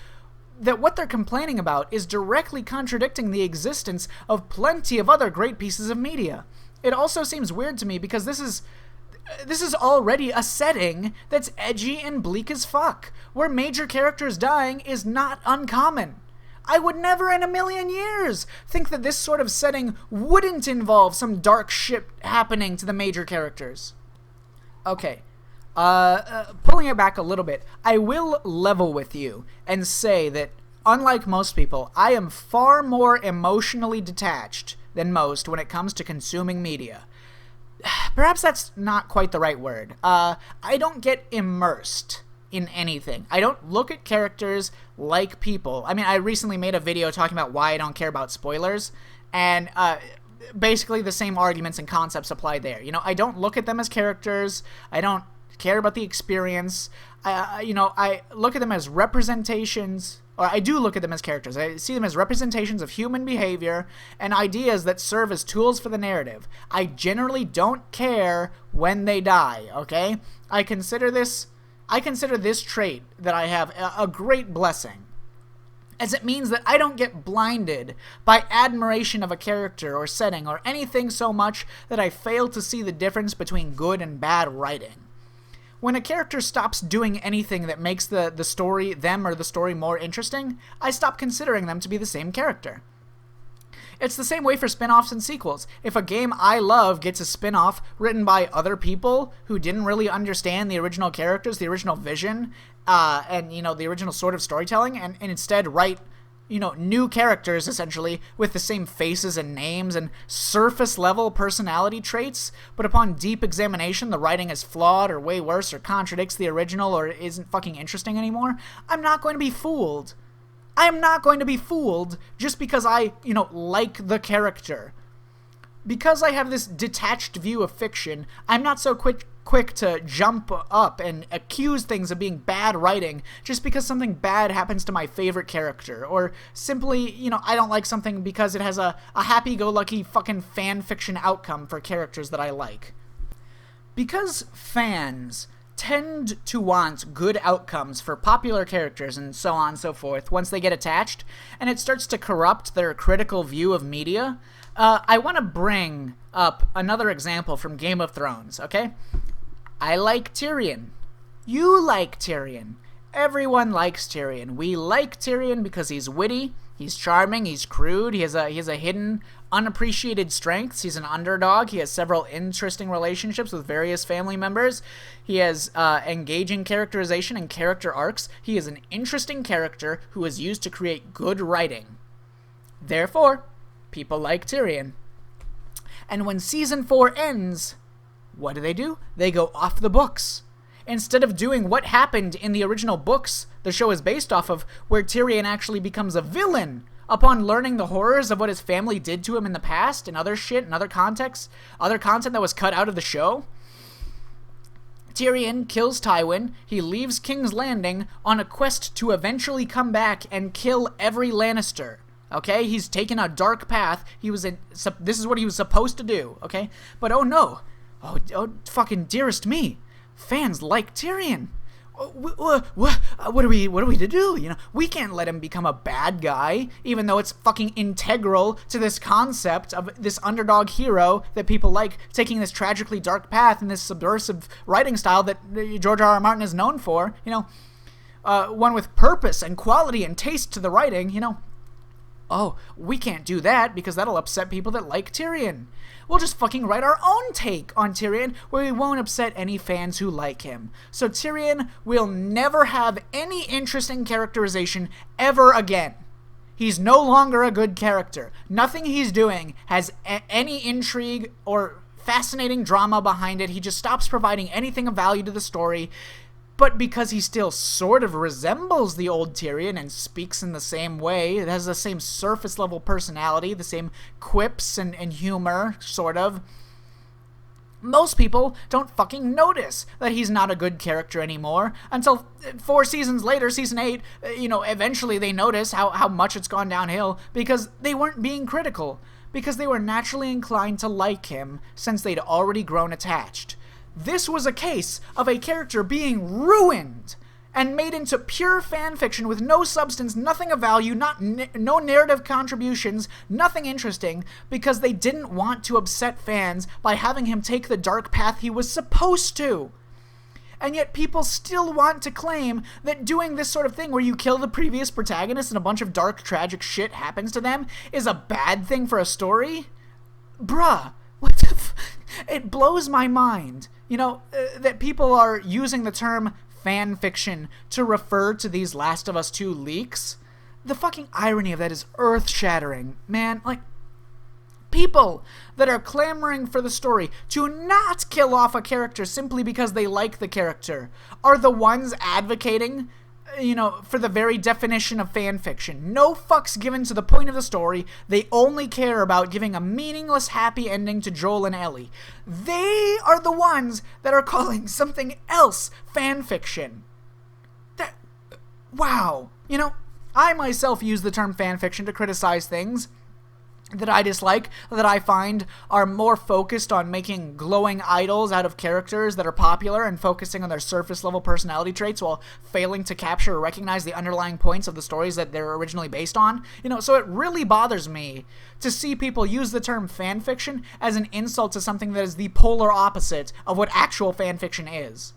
that what they're complaining about is directly contradicting the existence of plenty of other great pieces of media. It also seems weird to me because this is already a setting that's edgy and bleak as fuck, where major characters dying is not uncommon. I would never in a million years think that this sort of setting wouldn't involve some dark shit happening to the major characters. Okay, pulling it back a little bit, I will level with you and say that, unlike most people, I am far more emotionally detached than most when it comes to consuming media. Perhaps that's not quite the right word. I don't get immersed in anything. I don't look at characters like people. I mean, I recently made a video talking about why I don't care about spoilers, and basically the same arguments and concepts apply there. I don't look at them as characters. I don't care about the experience. I look at them as representations, or I do look at them as characters. I see them as representations of human behavior and ideas that serve as tools for the narrative. I generally don't care when they die, okay? I consider this trait that I have a great blessing, as it means that I don't get blinded by admiration of a character or setting or anything so much that I fail to see the difference between good and bad writing. When a character stops doing anything that makes the story more interesting, I stop considering them to be the same character. It's the same way for spin-offs and sequels. If a game I love gets a spin-off written by other people who didn't really understand the original characters, the original vision, and the original sort of storytelling, and instead write new characters, essentially, with the same faces and names and surface-level personality traits, but upon deep examination, the writing is flawed or way worse or contradicts the original or isn't fucking interesting anymore, I'm not going to be fooled. I'm not going to be fooled just because I, like the character. Because I have this detached view of fiction, I'm not so quick to jump up and accuse things of being bad writing just because something bad happens to my favorite character, or simply, I don't like something because it has a happy-go-lucky fucking fan fiction outcome for characters that I like. Because fans tend to want good outcomes for popular characters and so on and so forth once they get attached, and it starts to corrupt their critical view of media, I want to bring up another example from Game of Thrones, okay? I like Tyrion. You like Tyrion. Everyone likes Tyrion. We like Tyrion because he's witty, he's charming, he's crude, he has a hidden, unappreciated strengths, he's an underdog, he has several interesting relationships with various family members, he has engaging characterization and character arcs, he is an interesting character who is used to create good writing. Therefore, people like Tyrion. And when Season 4 ends, what do? They go off the books. Instead of doing what happened in the original books the show is based off of, where Tyrion actually becomes a villain upon learning the horrors of what his family did to him in the past and other shit and other contexts, other content that was cut out of the show. Tyrion kills Tywin, he leaves King's Landing on a quest to eventually come back and kill every Lannister. Okay, he's taken a dark path. This is what he was supposed to do, okay? But oh no. Oh, fucking dearest me. Fans like Tyrion. What are we to do? We can't let him become a bad guy, even though it's fucking integral to this concept of this underdog hero that people like, taking this tragically dark path and this subversive writing style that George R. R. Martin is known for. One with purpose and quality and taste to the writing. Oh, we can't do that because that'll upset people that like Tyrion. We'll just fucking write our own take on Tyrion where we won't upset any fans who like him. So Tyrion will never have any interesting characterization ever again. He's no longer a good character. Nothing he's doing has any intrigue or fascinating drama behind it. He just stops providing anything of value to the story. But because he still sort of resembles the old Tyrion and speaks in the same way, it has the same surface-level personality, the same quips and humor, sort of, most people don't fucking notice that he's not a good character anymore until 4 seasons later, season 8, eventually they notice how much it's gone downhill because they weren't being critical, because they were naturally inclined to like him since they'd already grown attached. This was a case of a character being ruined and made into pure fan fiction with no substance, nothing of value, no narrative contributions, nothing interesting, because they didn't want to upset fans by having him take the dark path he was supposed to. And yet people still want to claim that doing this sort of thing where you kill the previous protagonist and a bunch of dark, tragic shit happens to them is a bad thing for a story? Bruh, what the it blows my mind. That people are using the term fan fiction to refer to these Last of Us 2 leaks. The fucking irony of that is earth-shattering, man. People that are clamoring for the story to not kill off a character simply because they like the character are the ones advocating, for the very definition of fan fiction. No fucks given to the point of the story. They only care about giving a meaningless happy ending to Joel and Ellie. They are the ones that are calling something else fan fiction. Wow. I myself use the term fan fiction to criticize things that I dislike, that I find are more focused on making glowing idols out of characters that are popular and focusing on their surface-level personality traits while failing to capture or recognize the underlying points of the stories that they're originally based on. So it really bothers me to see people use the term fanfiction as an insult to something that is the polar opposite of what actual fanfiction is.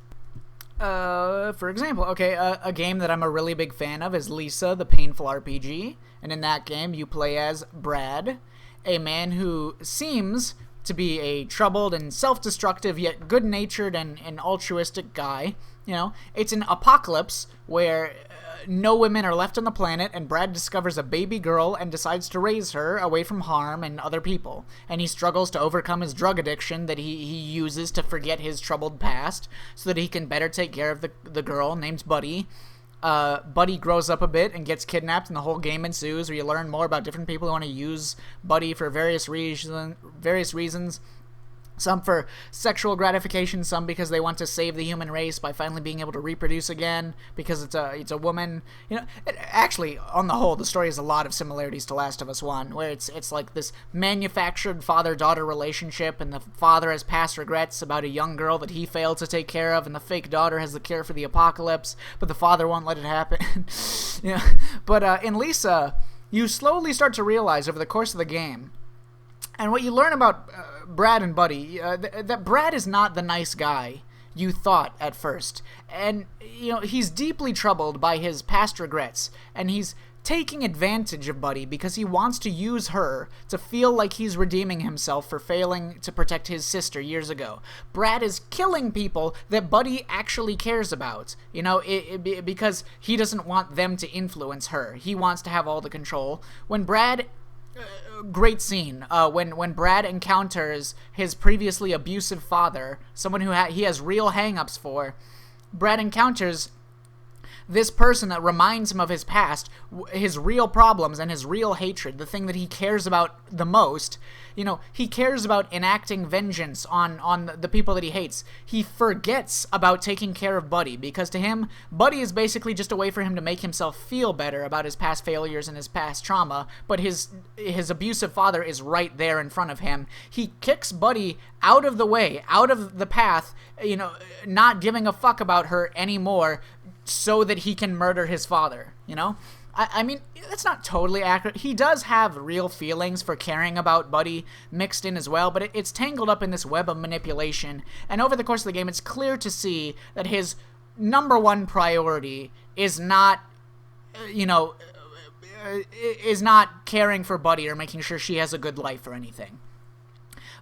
For example, a game that I'm a really big fan of is Lisa, the Painful RPG, and in that game you play as Brad, a man who seems to be a troubled and self-destructive yet good-natured and altruistic guy, You know, it's an apocalypse where no women are left on the planet, and Brad discovers a baby girl and decides to raise her away from harm and other people. And he struggles to overcome his drug addiction that he uses to forget his troubled past so that he can better take care of the girl named Buddy. Buddy grows up a bit and gets kidnapped, and the whole game ensues, where you learn more about different people who want to use Buddy for various reasons. Some for sexual gratification, some because they want to save the human race by finally being able to reproduce again, because it's a woman. You know, actually, on the whole, the story has a lot of similarities to Last of Us 1, where it's like this manufactured father-daughter relationship, and the father has past regrets about a young girl that he failed to take care of, and the fake daughter has the cure for the apocalypse, but the father won't let it happen. Yeah, but in Lisa, you slowly start to realize over the course of the game, and what you learn about Brad and Buddy, that Brad is not the nice guy you thought at first. And, you know, he's deeply troubled by his past regrets, and he's taking advantage of Buddy because he wants to use her to feel like he's redeeming himself for failing to protect his sister years ago. Brad is killing people that Buddy actually cares about, you know, because he doesn't want them to influence her. He wants to have all the control. When Brad... great scene when Brad encounters his previously abusive father, someone who he has real hang-ups for. Brad encounters this person that reminds him of his past, his real problems and his real hatred, the thing that he cares about the most. You know, he cares about enacting vengeance on the people that he hates. He forgets about taking care of Buddy, because to him, Buddy is basically just a way for him to make himself feel better about his past failures and his past trauma, but his abusive father is right there in front of him. He kicks Buddy out of the way, out of the path, you know, not giving a fuck about her anymore, so that he can murder his father, you know? I mean, that's not totally accurate. He does have real feelings for caring about Buddy mixed in as well, but it's tangled up in this web of manipulation. And over the course of the game, it's clear to see that his number one priority is not, you know, is not caring for Buddy or making sure she has a good life or anything.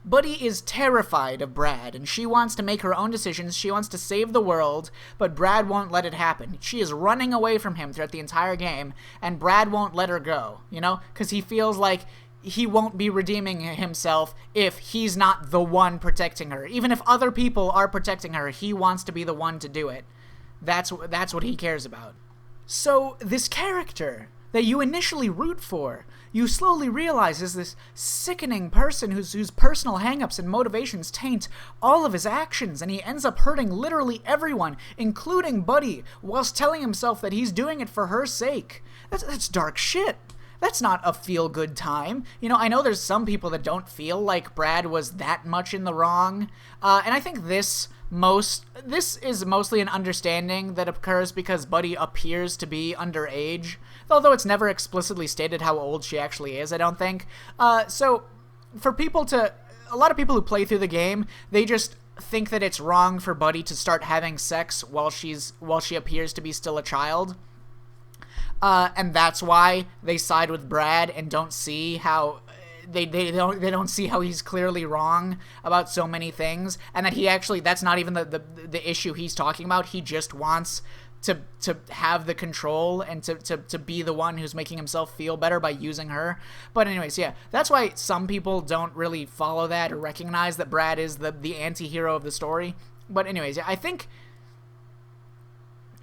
Buddy is terrified of Brad, and she wants to make her own decisions. She wants to save the world, but Brad won't let it happen. She is running away from him throughout the entire game, and Brad won't let her go, you know? Because he feels like he won't be redeeming himself if he's not the one protecting her. Even if other people are protecting her, he wants to be the one to do it. That's what he cares about. So, this character that you initially root for, you slowly realize is this sickening person whose personal hang-ups and motivations taint all of his actions, and he ends up hurting literally everyone, including Buddy, whilst telling himself that he's doing it for her sake. That's dark shit. That's not a feel-good time. You know, I know there's some people that don't feel like Brad was that much in the wrong, and I think this is mostly an understanding that occurs because Buddy appears to be underage, although it's never explicitly stated how old she actually is, I don't think. So, a lot of people who play through the game, they just think that it's wrong for Buddy to start having sex while she appears to be still a child. And that's why they side with Brad and don't see how they don't see how he's clearly wrong about so many things, and that he actually, that's not even the issue he's talking about. He just wants to have the control and to be the one who's making himself feel better by using her. But anyways, yeah, that's why some people don't really follow that or recognize that Brad is the anti-hero of the story. But anyways, I think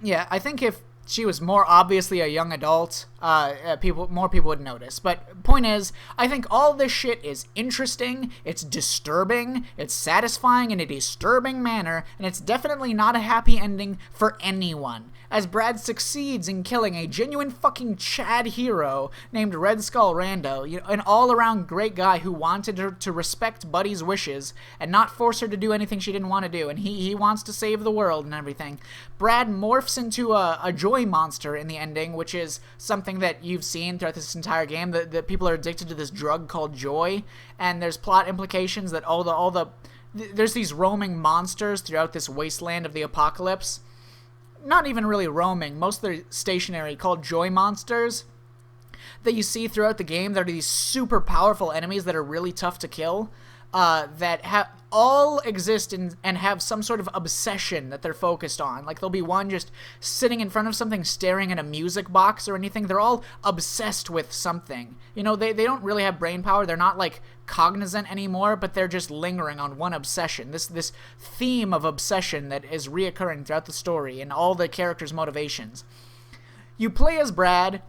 if she was more obviously a young adult, more people would notice. But point is, I think all this shit is interesting, it's disturbing, it's satisfying in a disturbing manner, and it's definitely not a happy ending for anyone, as Brad succeeds in killing a genuine fucking Chad hero named Red Skull Rando, you know, an all-around great guy who wanted her to respect Buddy's wishes and not force her to do anything she didn't want to do, and he wants to save the world and everything. Brad morphs into a joy monster in the ending, which is something that you've seen throughout this entire game, that people are addicted to this drug called joy, and there's plot implications that there's these roaming monsters throughout this wasteland of the apocalypse. Not even really roaming, mostly stationary, called joy monsters that you see throughout the game. That are these super powerful enemies that are really tough to kill. that all exist and have some sort of obsession that they're focused on. Like, there'll be one just sitting in front of something staring at a music box or anything. They're all obsessed with something. You know, they don't really have brain power. They're not, like, cognizant anymore, but they're just lingering on one obsession. This theme of obsession that is reoccurring throughout the story and all the characters' motivations. You play as Brad.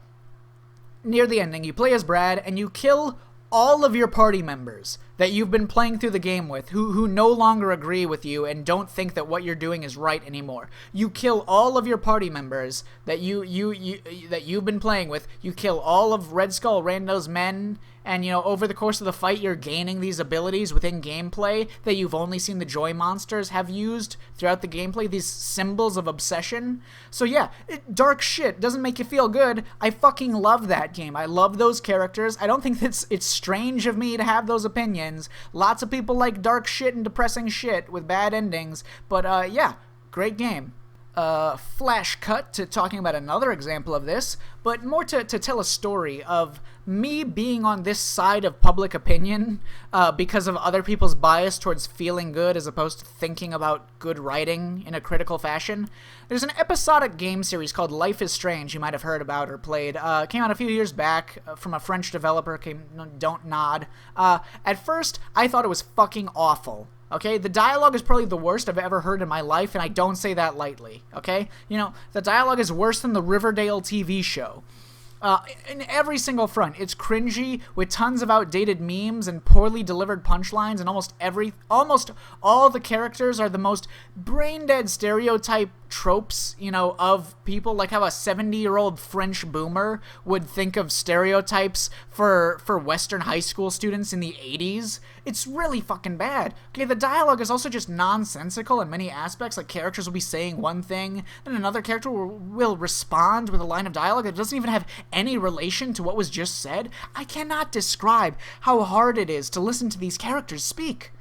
Near the ending, you play as Brad, and you kill all of your party members that you've been playing through the game with, who no longer agree with you and don't think that what you're doing is right anymore. You kill all of your party members that you've been playing with. You kill all of Red Skull Rando's men, and, you know, over the course of the fight, you're gaining these abilities within gameplay that you've only seen the Joy Monsters have used throughout the gameplay, these symbols of obsession. So yeah, dark shit doesn't make you feel good. I fucking love that game. I love those characters. I don't think it's strange of me to have those opinions. Lots of people like dark shit and depressing shit with bad endings, but yeah, great game. Flash cut to talking about another example of this, but more to tell a story of me being on this side of public opinion because of other people's bias towards feeling good as opposed to thinking about good writing in a critical fashion. There's an episodic game series called Life is Strange you might have heard about or played. Came out a few years back from a French developer, Don't Nod. At first, I thought it was fucking awful. Okay, the dialogue is probably the worst I've ever heard in my life, and I don't say that lightly, okay? You know, the dialogue is worse than the Riverdale TV show. In every single front. It's cringy with tons of outdated memes and poorly delivered punchlines, and almost all the characters are the most brain-dead stereotype tropes, you know, of people, like how a 70-year-old French boomer would think of stereotypes for Western high school students in the 80s. It's really fucking bad. Okay, the dialogue is also just nonsensical in many aspects. Like, characters will be saying one thing, then another character will respond with a line of dialogue that doesn't even have any relation to what was just said. I cannot describe how hard it is to listen to these characters speak.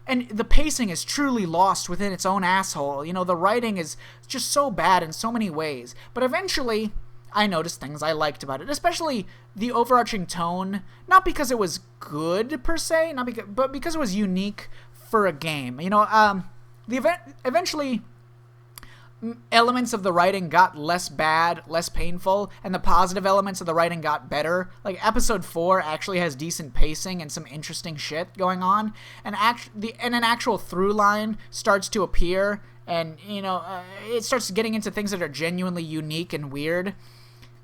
And the pacing is truly lost within its own asshole. You know, the writing is just so bad in so many ways. But eventually, I noticed things I liked about it, especially the overarching tone. Not because it was good, per se, but because it was unique for a game. You know, eventually, elements of the writing got less bad, less painful, and the positive elements of the writing got better. Like, episode 4 actually has decent pacing and some interesting shit going on, and an actual through line starts to appear, and, you know, it starts getting into things that are genuinely unique and weird.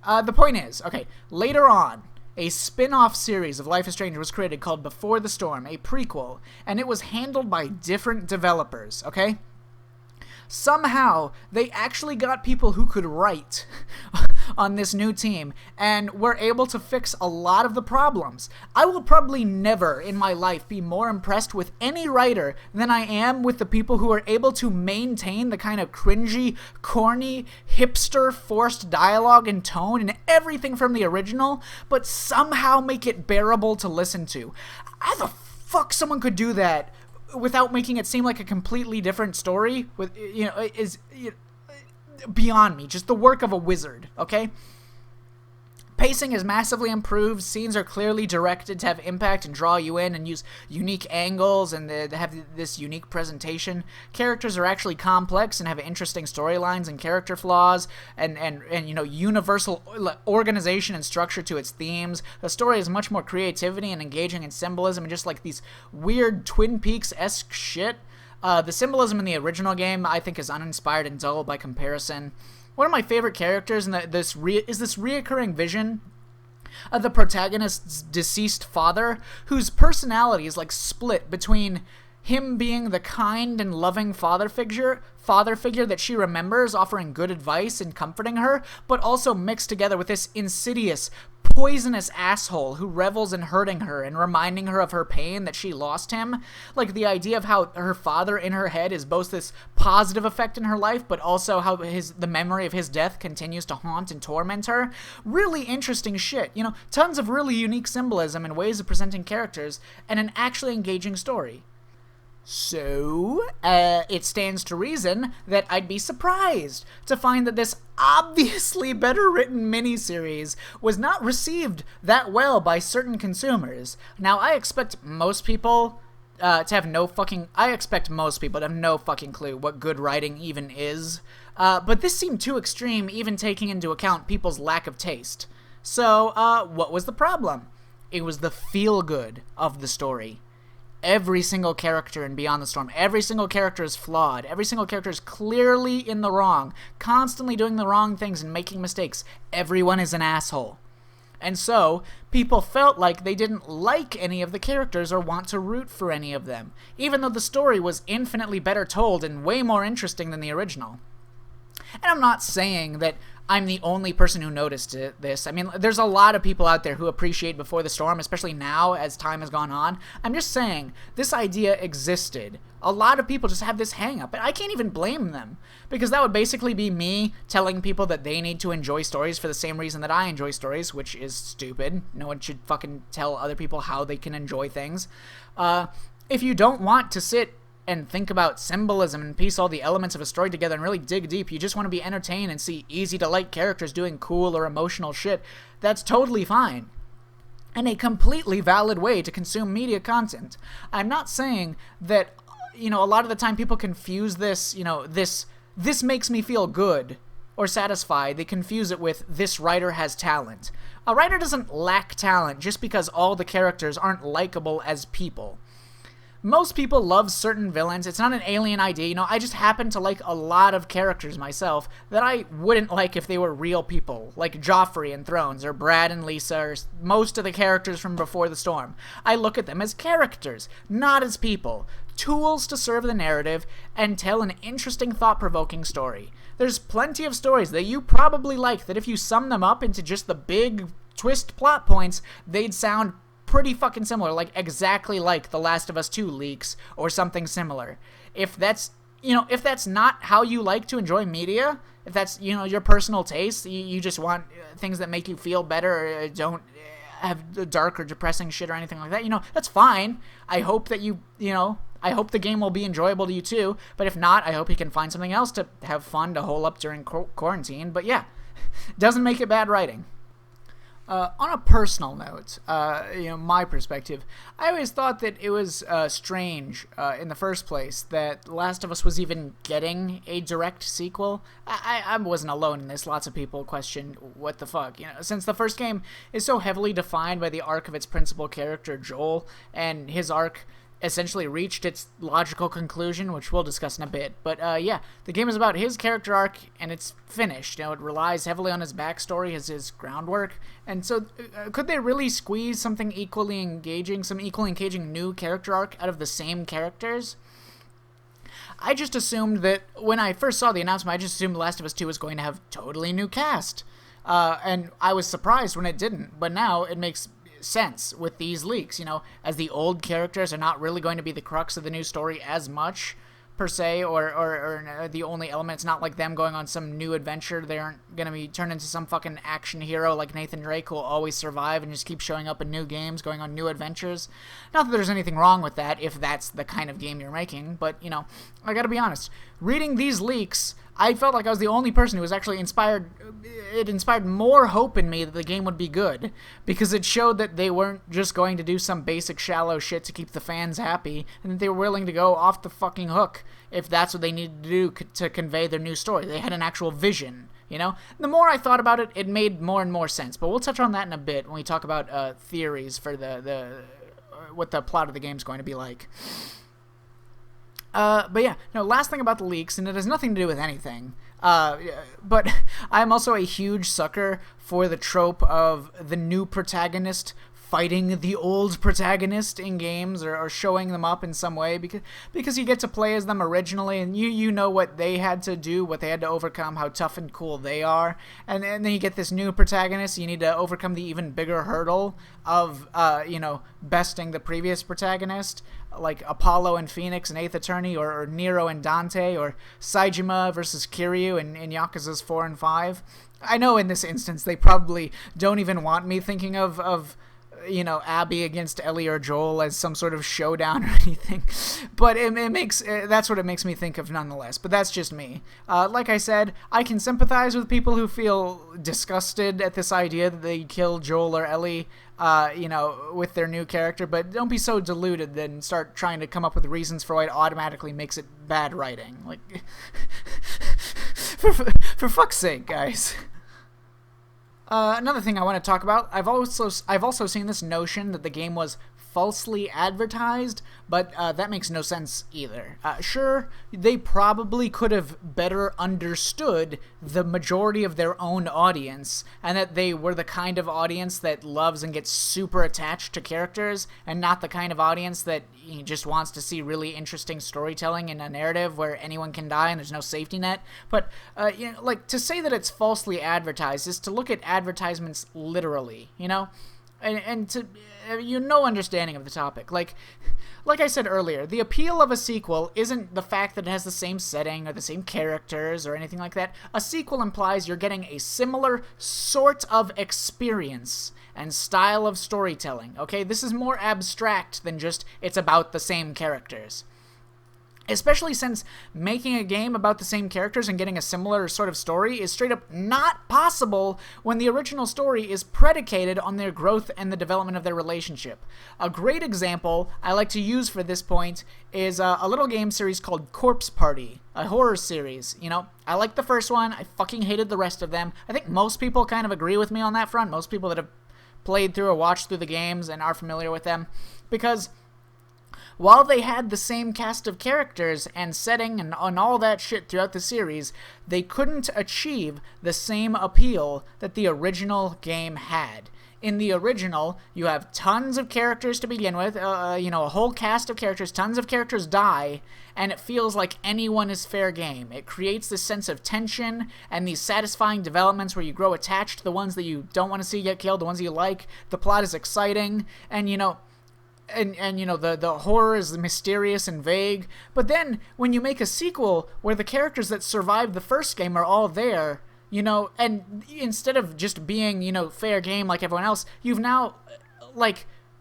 The point is, okay, later on, a spin-off series of Life is Strange was created called Before the Storm, a prequel, and it was handled by different developers, okay? Somehow, they actually got people who could write on this new team, and were able to fix a lot of the problems. I will probably never in my life be more impressed with any writer than I am with the people who are able to maintain the kind of cringy, corny, hipster, forced dialogue and tone and everything from the original, but somehow make it bearable to listen to. How the fuck someone could do that without making it seem like a completely different story, with, you know, is beyond me. Just the work of a wizard, okay? Pacing is massively improved. Scenes are clearly directed to have impact and draw you in and use unique angles, and they have this unique presentation. Characters are actually complex and have interesting storylines and character flaws, and you know, universal organization and structure to its themes. The story has much more creativity and engaging in symbolism and just like these weird Twin Peaks-esque shit. The symbolism in the original game, I think, is uninspired and dull by comparison. One of my favorite characters in this reoccurring vision of the protagonist's deceased father, whose personality is like split between him being the kind and loving father figure that she remembers, offering good advice and comforting her, but also mixed together with this insidious, poisonous asshole who revels in hurting her and reminding her of her pain that she lost him. Like, the idea of how her father in her head is both this positive effect in her life, but also how the memory of his death continues to haunt and torment her. Really interesting shit. You know, tons of really unique symbolism and ways of presenting characters, and an actually engaging story. So, it stands to reason that I'd be surprised to find that this obviously better written miniseries was not received that well by certain consumers. Now, I expect most people to have no fucking... I expect most people to have no fucking clue what good writing even is. But this seemed too extreme, even taking into account people's lack of taste. So, what was the problem? It was the feel-good of the story. Every single character in Beyond the Storm, every single character is flawed. Every single character is clearly in the wrong, constantly doing the wrong things and making mistakes. Everyone is an asshole. And so, people felt like they didn't like any of the characters or want to root for any of them, even though the story was infinitely better told and way more interesting than the original. And I'm not saying that I'm the only person who noticed this. I mean, there's a lot of people out there who appreciate Before the Storm, especially now as time has gone on. I'm just saying, this idea existed. A lot of people just have this hang-up, and I can't even blame them, because that would basically be me telling people that they need to enjoy stories for the same reason that I enjoy stories, which is stupid. No one should fucking tell other people how they can enjoy things. If you don't want to sit and think about symbolism and piece all the elements of a story together and really dig deep, you just want to be entertained and see easy-to-like characters doing cool or emotional shit, that's totally fine. And a completely valid way to consume media content. I'm not saying that, a lot of the time people confuse this, this makes me feel good or satisfied. They confuse it with, this writer has talent. A writer doesn't lack talent just because all the characters aren't likable as people. Most people love certain villains. It's not an alien idea. I just happen to like a lot of characters myself that I wouldn't like if they were real people, like Joffrey in Thrones, or Brad and Lisa, or most of the characters from Before the Storm. I look at them as characters, not as people. Tools to serve the narrative and tell an interesting, thought-provoking story. There's plenty of stories that you probably like that if you sum them up into just the big twist plot points, they'd sound pretty fucking similar, like exactly like The Last of Us 2 leaks or something similar. If that's not how you like to enjoy media, if that's, your personal taste, you just want things that make you feel better or don't have dark or depressing shit or anything like that, that's fine. I hope that I hope the game will be enjoyable to you too, but if not, I hope you can find something else to have fun to hole up during quarantine. But yeah, doesn't make it bad writing. On a personal note, my perspective, I always thought that it was strange in the first place that Last of Us was even getting a direct sequel. I wasn't alone in this. Lots of people question what the fuck. Since the first game is so heavily defined by the arc of its principal character, Joel, and his arc essentially reached its logical conclusion, which we'll discuss in a bit. But yeah, the game is about his character arc, and it's finished. It relies heavily on his backstory as his groundwork. And so, could they really squeeze something equally engaging, some equally engaging new character arc out of the same characters? I just assumed that when I first saw the announcement, I just assumed The Last of Us 2 was going to have totally new cast. And I was surprised when it didn't. But now it makes sense with these leaks, as the old characters are not really going to be the crux of the new story as much, per se, or the only element. It's not like them going on some new adventure. They aren't going to be turned into some fucking action hero like Nathan Drake who will always survive and just keep showing up in new games, going on new adventures. Not that there's anything wrong with that if that's the kind of game you're making, but, I gotta be honest. Reading these leaks, I felt like I was the only person who was actually inspired. It inspired more hope in me that the game would be good, because it showed that they weren't just going to do some basic shallow shit to keep the fans happy, and that they were willing to go off the fucking hook if that's what they needed to do to convey their new story. They had an actual vision, The more I thought about it, it made more and more sense, but we'll touch on that in a bit when we talk about theories for what the plot of the game is going to be like. But yeah, last thing about the leaks, and it has nothing to do with anything, but I'm also a huge sucker for the trope of the new protagonist fighting the old protagonist in games, or showing them up in some way, because you get to play as them originally, and you know what they had to do, what they had to overcome, how tough and cool they are, and then you get this new protagonist. You need to overcome the even bigger hurdle of besting the previous protagonist, like Apollo and Phoenix and Eighth Attorney, or Nero and Dante, or Saejima versus Kiryu in Yakuza's 4 and 5. I know in this instance they probably don't even want me thinking of Abby against Ellie or Joel as some sort of showdown or anything, but it makes that's what it makes me think of nonetheless. But that's just me. Like I said, I can sympathize with people who feel disgusted at this idea that they kill Joel or Ellie, with their new character, but don't be so deluded and start trying to come up with reasons for why it automatically makes it bad writing. Like, for fuck's sake, guys. Another thing I want to talk about, I've also seen this notion that the game was falsely advertised, but that makes no sense either. Sure, they probably could have better understood the majority of their own audience, and that they were the kind of audience that loves and gets super attached to characters, and not the kind of audience that just wants to see really interesting storytelling in a narrative where anyone can die and there's no safety net. But, to say that it's falsely advertised is to look at advertisements literally, and to no understanding of the topic. Like I said earlier, the appeal of a sequel isn't the fact that it has the same setting or the same characters or anything like that. A sequel implies you're getting a similar sort of experience and style of storytelling, okay? This is more abstract than just it's about the same characters. Especially since making a game about the same characters and getting a similar sort of story is straight up not possible when the original story is predicated on their growth and the development of their relationship. A great example I like to use for this point is a little game series called Corpse Party, a horror series. I like the first one. I fucking hated the rest of them. I think most people kind of agree with me on that front. Most people that have played through or watched through the games and are familiar with them. Because while they had the same cast of characters and setting and all that shit throughout the series, they couldn't achieve the same appeal that the original game had. In the original, you have tons of characters to begin with, a whole cast of characters, tons of characters die, and it feels like anyone is fair game. It creates this sense of tension and these satisfying developments where you grow attached to the ones that you don't want to see get killed, the ones you like. The plot is exciting, and the horror is mysterious and vague. But then, when you make a sequel where the characters that survived the first game are all there, and instead of just being, fair game like everyone else, you've now,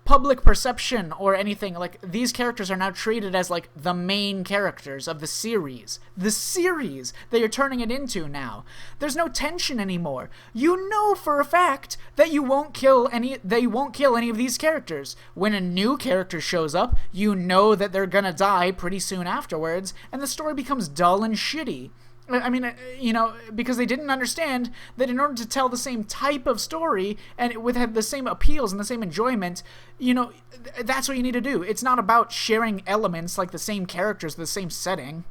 public perception or anything, these characters are now treated as, the main characters of the series. The series that you're turning it into now. There's no tension anymore. You know for a fact that they won't kill any of these characters. When a new character shows up, you know that they're gonna die pretty soon afterwards, and the story becomes dull and shitty. I mean, because they didn't understand that in order to tell the same type of story and it would have the same appeals and the same enjoyment, that's what you need to do. It's not about sharing elements like the same characters, the same setting.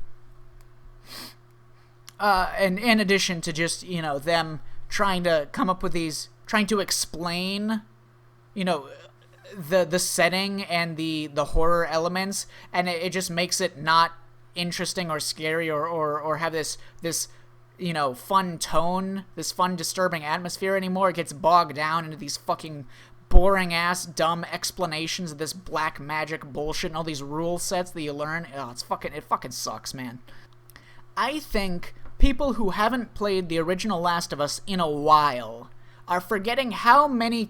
And in addition to just, them trying to come up with trying to explain, the setting and the horror elements, and it just makes it not interesting or scary or have this fun tone, this fun disturbing atmosphere anymore. It gets bogged down into these fucking boring ass dumb explanations of this black magic bullshit and all these rule sets that you learn. It fucking sucks, man. I think people who haven't played the original Last of Us in a while are forgetting how many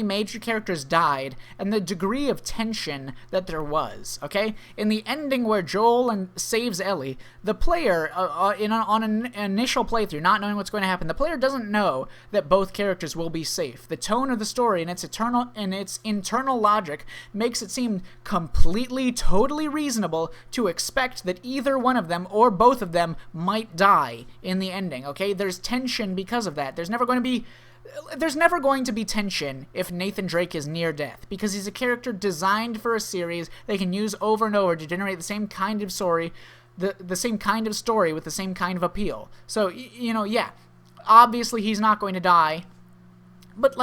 major characters died, and the degree of tension that there was, okay? In the ending where Joel saves Ellie, the player, on an initial playthrough, not knowing what's going to happen, the player doesn't know that both characters will be safe. The tone of the story and its internal logic makes it seem completely, totally reasonable to expect that either one of them or both of them might die in the ending, okay? There's tension because of that. There's never going to be tension if Nathan Drake is near death, because he's a character designed for a series they can use over and over to generate the same kind of story, the same kind of story with the same kind of appeal. So, yeah, obviously he's not going to die, but,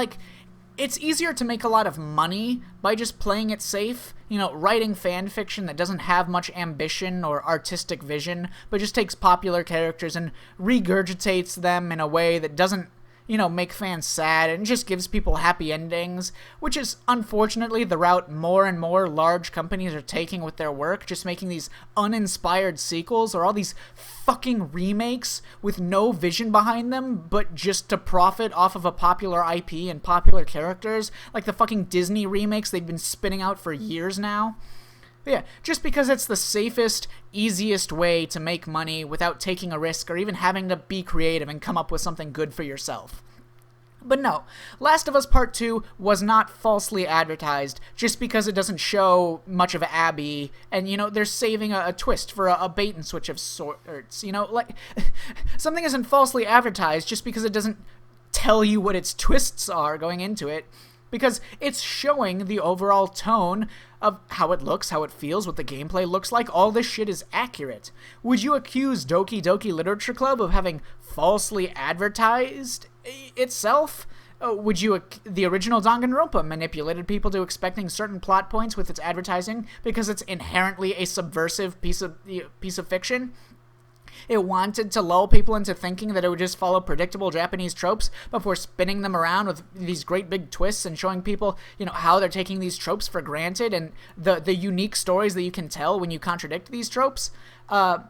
it's easier to make a lot of money by just playing it safe, writing fan fiction that doesn't have much ambition or artistic vision, but just takes popular characters and regurgitates them in a way that doesn't make fans sad and just gives people happy endings, which is unfortunately the route more and more large companies are taking with their work, just making these uninspired sequels or all these fucking remakes with no vision behind them, but just to profit off of a popular IP and popular characters, like the fucking Disney remakes they've been spinning out for years now. But yeah, just because it's the safest, easiest way to make money without taking a risk or even having to be creative and come up with something good for yourself. But no, Last of Us Part 2 was not falsely advertised just because it doesn't show much of Abby, and, they're saving a twist for a bait and switch of sorts, something isn't falsely advertised just because it doesn't tell you what its twists are going into it, because it's showing the overall tone of how it looks, how it feels, what the gameplay looks like. All this shit is accurate. Would you accuse Doki Doki Literature Club of having falsely advertised itself? Would you, the original Danganronpa manipulated people to expecting certain plot points with its advertising because it's inherently a subversive piece of fiction? It wanted to lull people into thinking that it would just follow predictable Japanese tropes before spinning them around with these great big twists and showing people, how they're taking these tropes for granted and the unique stories that you can tell when you contradict these tropes, and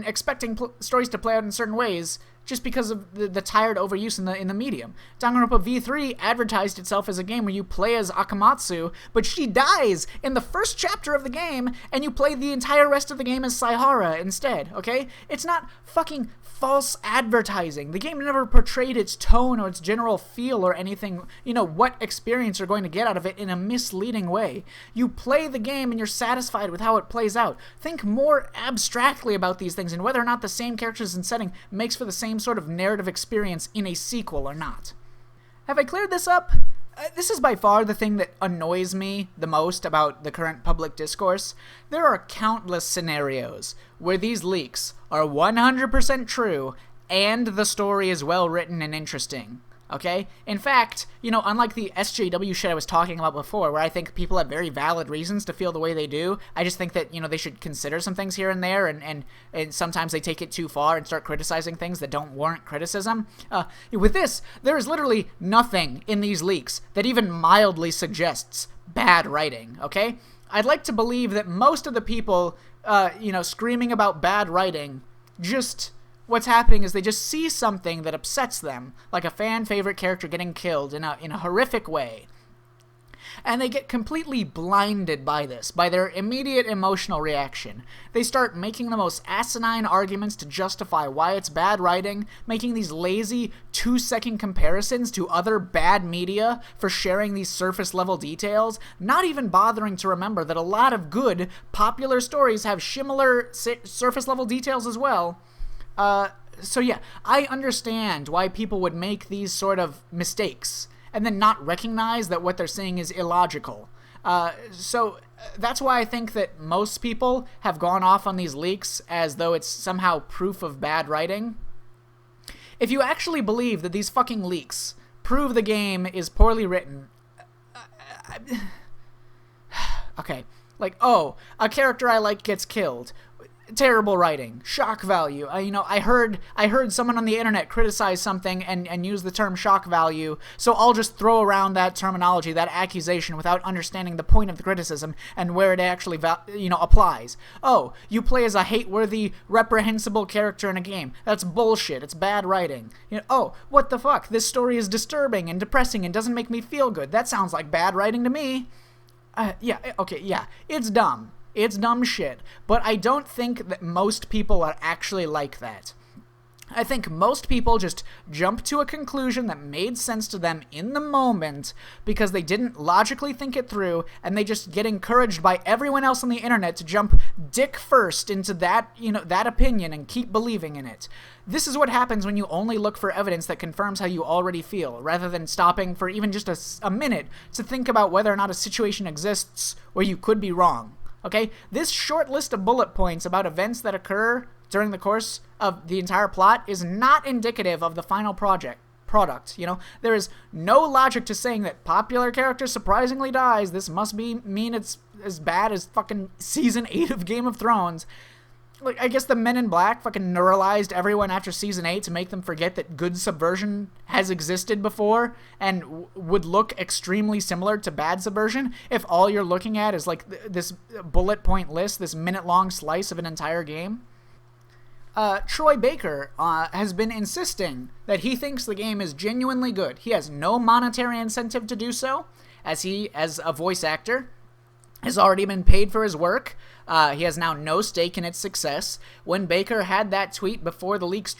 expecting stories to play out in certain ways just because of the tired overuse in the medium. Danganronpa V3 advertised itself as a game where you play as Akamatsu, but she dies in the first chapter of the game, and you play the entire rest of the game as Saihara instead, okay? It's not fucking false advertising. The game never portrayed its tone or its general feel or anything, what experience you're going to get out of it in a misleading way. You play the game and you're satisfied with how it plays out. Think more abstractly about these things and whether or not the same characters and setting makes for the same sort of narrative experience in a sequel or not. Have I cleared this up? This is by far the thing that annoys me the most about the current public discourse. There are countless scenarios where these leaks are 100% true and the story is well written and interesting. Okay? In fact, unlike the SJW shit I was talking about before, where I think people have very valid reasons to feel the way they do, I just think that, they should consider some things here and there, and sometimes they take it too far and start criticizing things that don't warrant criticism. With this, there is literally nothing in these leaks that even mildly suggests bad writing, okay? I'd like to believe that most of the people, screaming about bad writing just... What's happening is they just see something that upsets them, like a fan-favorite character getting killed in a horrific way. And they get completely blinded by this, by their immediate emotional reaction. They start making the most asinine arguments to justify why it's bad writing, making these lazy 2-second comparisons to other bad media for sharing these surface-level details, not even bothering to remember that a lot of good, popular stories have similar surface-level details as well. So yeah, I understand why people would make these sort of mistakes and then not recognize that what they're saying is illogical. So that's why I think that most people have gone off on these leaks as though it's somehow proof of bad writing. If you actually believe that these fucking leaks prove the game is poorly written, okay, like, oh, a character I like gets killed. Terrible writing, shock value. I heard someone on the internet criticize something and use the term shock value, so I'll just throw around that terminology, that accusation, without understanding the point of the criticism and where it actually applies. Oh, you play as a hate-worthy, reprehensible character in a game. That's bullshit. It's bad writing. Oh, what the fuck? This story is disturbing and depressing and doesn't make me feel good. That sounds like bad writing to me. Yeah, it's dumb. It's dumb shit, but I don't think that most people are actually like that. I think most people just jump to a conclusion that made sense to them in the moment because they didn't logically think it through, and they just get encouraged by everyone else on the internet to jump dick first into that, that opinion and keep believing in it. This is what happens when you only look for evidence that confirms how you already feel, rather than stopping for even just a minute to think about whether or not a situation exists where you could be wrong. Okay, this short list of bullet points about events that occur during the course of the entire plot is not indicative of the final product. There is no logic to saying that popular character surprisingly dies. This must mean it's as bad as fucking season 8 of Game of Thrones. like, I guess the Men in Black fucking neuralized everyone after season 8 to make them forget that good subversion has existed before and would look extremely similar to bad subversion if all you're looking at is like this bullet point list, this minute-long slice of an entire game. Troy Baker has been insisting that he thinks the game is genuinely good. He has no monetary incentive to do so, as he, as a voice actor, has already been paid for his work. He has now no stake in its success. When Baker had that tweet before the leaks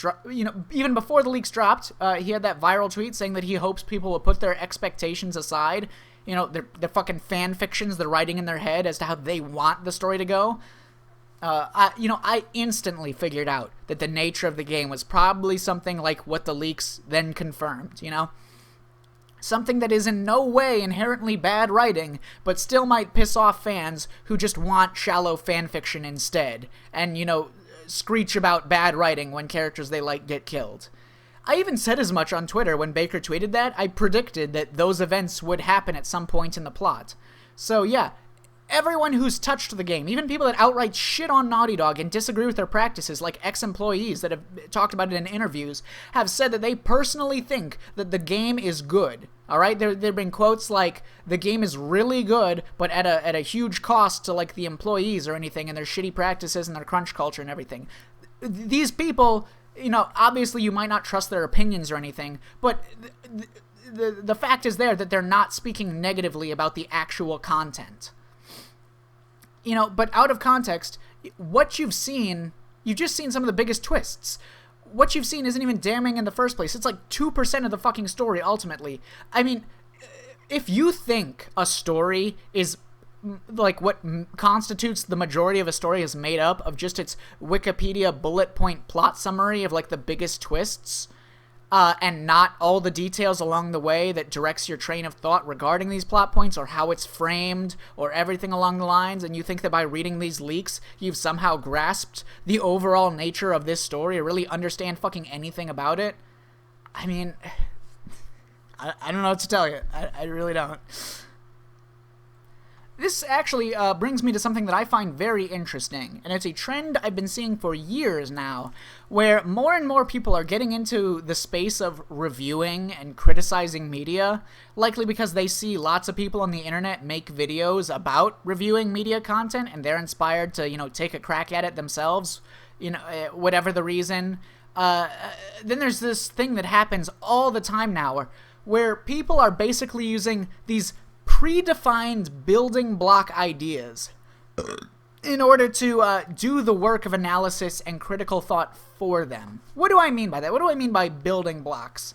even before the leaks dropped, he had that viral tweet saying that he hopes people will put their expectations aside. Their fucking fan fictions they're writing in their head as to how they want the story to go. I instantly figured out that the nature of the game was probably something like what the leaks then confirmed, Something that is in no way inherently bad writing, but still might piss off fans who just want shallow fanfiction instead, and, screech about bad writing when characters they like get killed. I even said as much on Twitter when Baker tweeted that. I predicted that those events would happen at some point in the plot. So yeah, everyone who's touched the game, even people that outright shit on Naughty Dog and disagree with their practices, like ex-employees that have talked about it in interviews, have said that they personally think that the game is good. All right, there have been quotes like, the game is really good, but at a huge cost to, like, the employees or anything, and their shitty practices and their crunch culture and everything. These people, obviously you might not trust their opinions or anything, but the fact is there that they're not speaking negatively about the actual content. But out of context, what you've just seen some of the biggest twists. What you've seen isn't even damning in the first place. It's like 2% of the fucking story, ultimately. I mean, if you think a story is, like, what constitutes the majority of a story is made up of just its Wikipedia bullet point plot summary of, like, the biggest twists, and not all the details along the way that directs your train of thought regarding these plot points or how it's framed or everything along the lines, and you think that by reading these leaks you've somehow grasped the overall nature of this story or really understand fucking anything about it, I mean, I don't know what to tell you. I really don't. This actually brings me to something that I find very interesting, and it's a trend I've been seeing for years now, where more and more people are getting into the space of reviewing and criticizing media, likely because they see lots of people on the internet make videos about reviewing media content, and they're inspired to, take a crack at it themselves, whatever the reason. Then there's this thing that happens all the time now, where people are basically using these predefined building block ideas in order to do the work of analysis and critical thought for them. What do I mean by that? What do I mean by building blocks?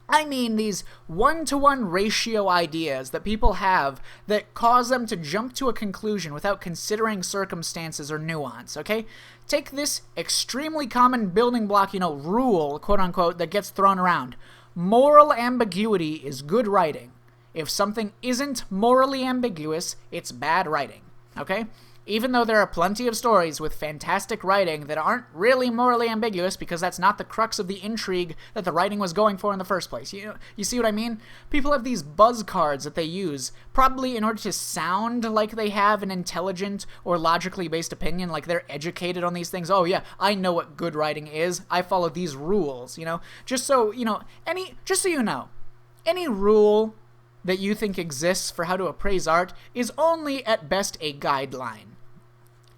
I mean these 1-to-1 ratio ideas that people have that cause them to jump to a conclusion without considering circumstances or nuance, okay? Take this extremely common building block, rule, quote-unquote, that gets thrown around. Moral ambiguity is good writing. If something isn't morally ambiguous, it's bad writing, okay? Even though there are plenty of stories with fantastic writing that aren't really morally ambiguous because that's not the crux of the intrigue that the writing was going for in the first place. You see what I mean? People have these buzz cards that they use, probably in order to sound like they have an intelligent or logically based opinion, like they're educated on these things. Oh yeah, I know what good writing is. I follow these rules, Just so, any rule that you think exists for how to appraise art is only at best a guideline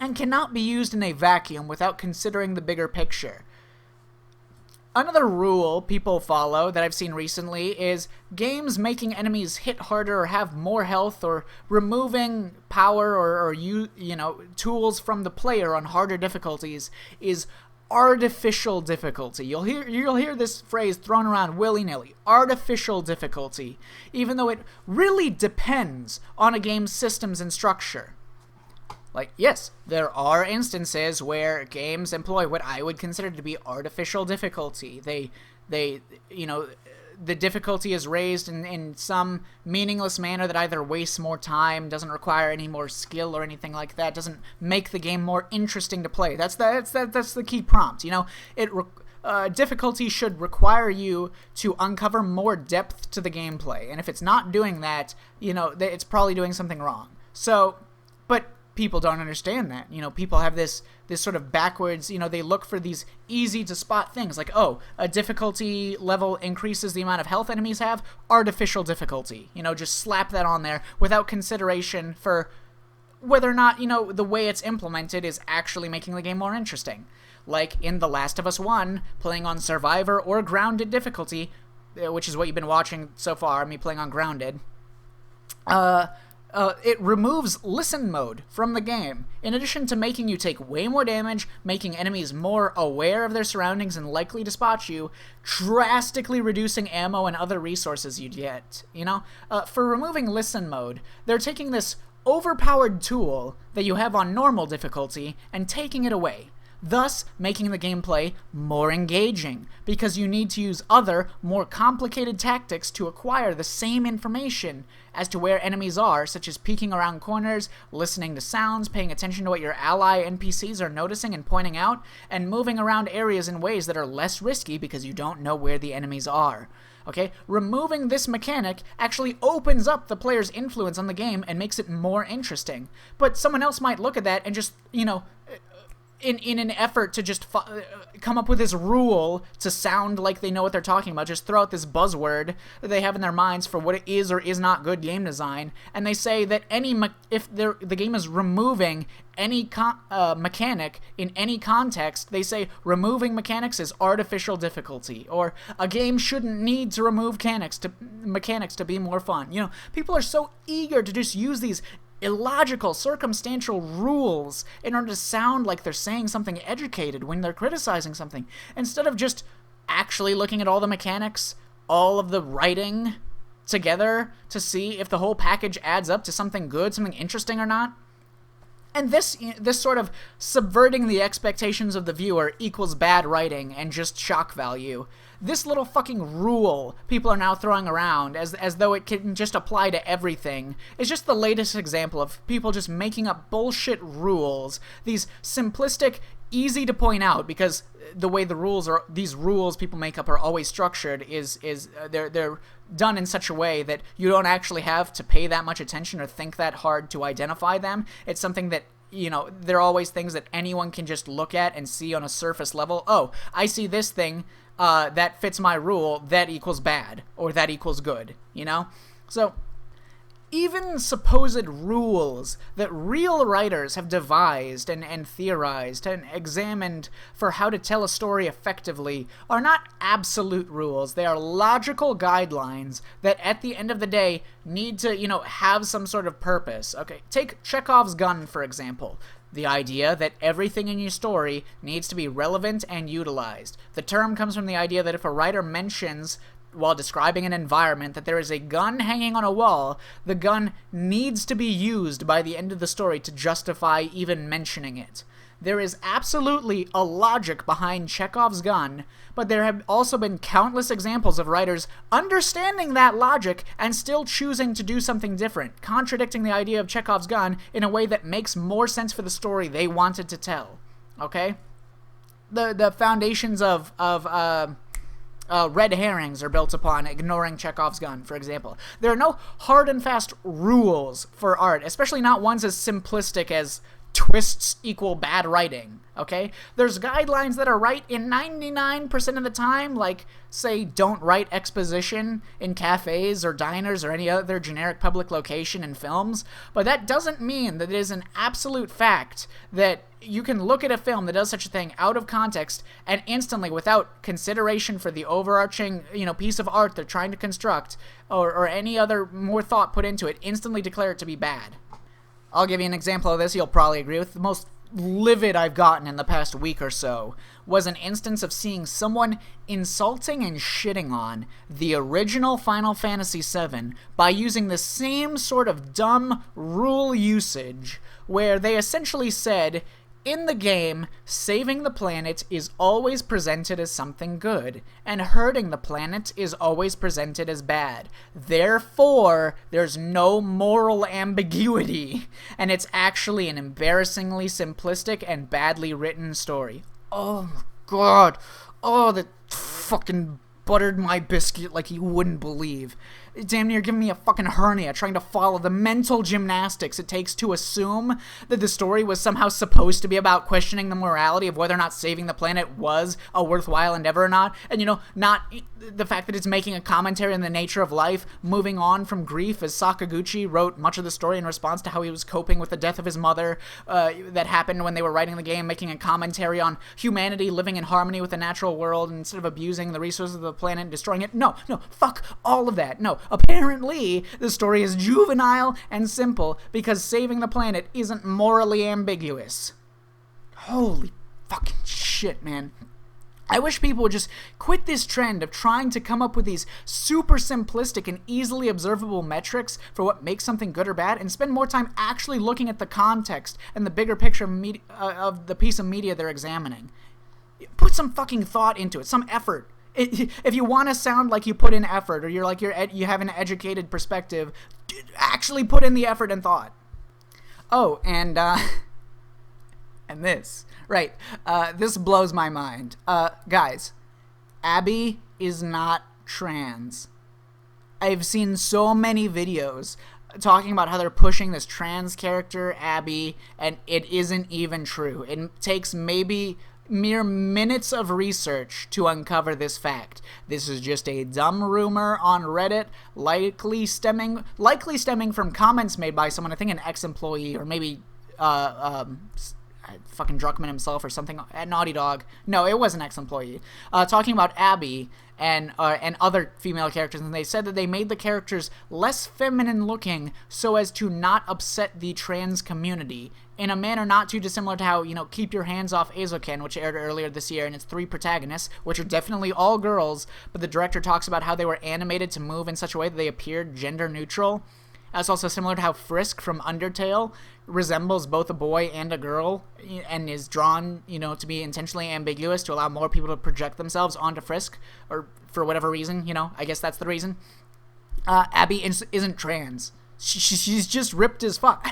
and cannot be used in a vacuum without considering the bigger picture. Another rule people follow that I've seen recently is games making enemies hit harder or have more health or removing power or tools from the player on harder difficulties is artificial difficulty. You'll hear this phrase thrown around willy-nilly. Artificial difficulty. Even though it really depends on a game's systems and structure. Like, yes, there are instances where games employ what I would consider to be artificial difficulty. The difficulty is raised in some meaningless manner that either wastes more time, doesn't require any more skill or anything like that, doesn't make the game more interesting to play. That's the key prompt. Difficulty should require you to uncover more depth to the gameplay, and if it's not doing that, it's probably doing something wrong. So, but people don't understand that. People have this sort of backwards, they look for these easy to spot things like, oh, a difficulty level increases the amount of health enemies have, artificial difficulty. Just slap that on there without consideration for whether or not, the way it's implemented is actually making the game more interesting. Like in The Last of Us 1, playing on Survivor or Grounded difficulty, which is what you've been watching so far, me playing on Grounded, it removes listen mode from the game, in addition to making you take way more damage, making enemies more aware of their surroundings and likely to spot you, drastically reducing ammo and other resources you'd get, For removing listen mode, they're taking this overpowered tool that you have on normal difficulty and taking it away, thus making the gameplay more engaging, because you need to use other, more complicated tactics to acquire the same information as to where enemies are, such as peeking around corners, listening to sounds, paying attention to what your ally NPCs are noticing and pointing out, and moving around areas in ways that are less risky because you don't know where the enemies are. Okay? Removing this mechanic actually opens up the player's influence on the game and makes it more interesting. But someone else might look at that and just, in an effort to just come up with this rule to sound like they know what they're talking about, just throw out this buzzword that they have in their minds for what it is or is not good game design, and they say that if the game is removing any mechanic in any context, they say removing mechanics is artificial difficulty, or a game shouldn't need to remove mechanics to be more fun. People are so eager to just use these illogical, circumstantial rules in order to sound like they're saying something educated when they're criticizing something, instead of just actually looking at all the mechanics, all of the writing together to see if the whole package adds up to something good, something interesting or not. And this sort of subverting the expectations of the viewer equals bad writing and just shock value. This little fucking rule people are now throwing around as though it can just apply to everything is just the latest example of people just making up bullshit rules. These simplistic, easy to point out, because the way these rules people make up are always structured is they're done in such a way that you don't actually have to pay that much attention or think that hard to identify them. It's something that, they're always things that anyone can just look at and see on a surface level. Oh, I see this thing that fits my rule, that equals bad, or that equals good, So even supposed rules that real writers have devised and theorized and examined for how to tell a story effectively are not absolute rules. They are logical guidelines that at the end of the day need to, have some sort of purpose. Okay, take Chekhov's gun, for example. The idea that everything in your story needs to be relevant and utilized. The term comes from the idea that if a writer mentions, while describing an environment, that there is a gun hanging on a wall, the gun needs to be used by the end of the story to justify even mentioning it. There is absolutely a logic behind Chekhov's gun, but there have also been countless examples of writers understanding that logic and still choosing to do something different, contradicting the idea of Chekhov's gun in a way that makes more sense for the story they wanted to tell. Okay? The foundations of red herrings are built upon ignoring Chekhov's gun, for example. There are no hard and fast rules for art, especially not ones as simplistic as twists equal bad writing, okay? There's guidelines that are right in 99% of the time, like, say, don't write exposition in cafes or diners or any other generic public location in films, but that doesn't mean that it is an absolute fact that you can look at a film that does such a thing out of context and instantly, without consideration for the overarching, piece of art they're trying to construct, or any other more thought put into it, instantly declare it to be bad. I'll give you an example of this you'll probably agree with. The most livid I've gotten in the past week or so was an instance of seeing someone insulting and shitting on the original Final Fantasy VII by using the same sort of dumb rule usage where they essentially said, in the game, saving the planet is always presented as something good, and hurting the planet is always presented as bad. Therefore, there's no moral ambiguity, and it's actually an embarrassingly simplistic and badly written story. Oh my god. Oh, that fucking buttered my biscuit like you wouldn't believe. damn near giving me a fucking hernia trying to follow the mental gymnastics it takes to assume that the story was somehow supposed to be about questioning the morality of whether or not saving the planet was a worthwhile endeavor or not. And, you know, not the fact that it's making a commentary on the nature of life, moving on from grief, as Sakaguchi wrote much of the story in response to how he was coping with the death of his mother that happened when they were writing the game, making a commentary on humanity living in harmony with the natural world instead of abusing the resources of the planet and destroying it. No, fuck all of that. No, apparently the story is juvenile and simple because saving the planet isn't morally ambiguous. Holy fucking shit, man. I wish people would just quit this trend of trying to come up with these super simplistic and easily observable metrics for what makes something good or bad and spend more time actually looking at the context and the bigger picture of the piece of media they're examining. Put some fucking thought into it, some effort. If you want to sound like you put in effort or you have an educated perspective, actually put in the effort and thought. Oh, and this. Right. This blows my mind. Guys, Abby is not trans. I've seen so many videos talking about how they're pushing this trans character, Abby, and it isn't even true. It takes maybe mere minutes of research to uncover this fact. This is just a dumb rumor on Reddit, likely stemming from comments made by someone, I think an ex-employee, or maybe fucking Druckman himself or something at Naughty Dog. No, it was an ex-employee. Talking about Abby and other female characters, and they said that they made the characters less feminine looking so as to not upset the trans community in a manner not too dissimilar to how, you know, Keep Your Hands Off Eizouken, which aired earlier this year, and its 3 protagonists, which are definitely all girls, but the director talks about how they were animated to move in such a way that they appeared gender neutral. That's also similar to how Frisk from Undertale resembles both a boy and a girl and is drawn, you know, to be intentionally ambiguous to allow more people to project themselves onto Frisk, or for whatever reason, you know, I guess that's the reason. Abby isn't trans. She's just ripped as fuck.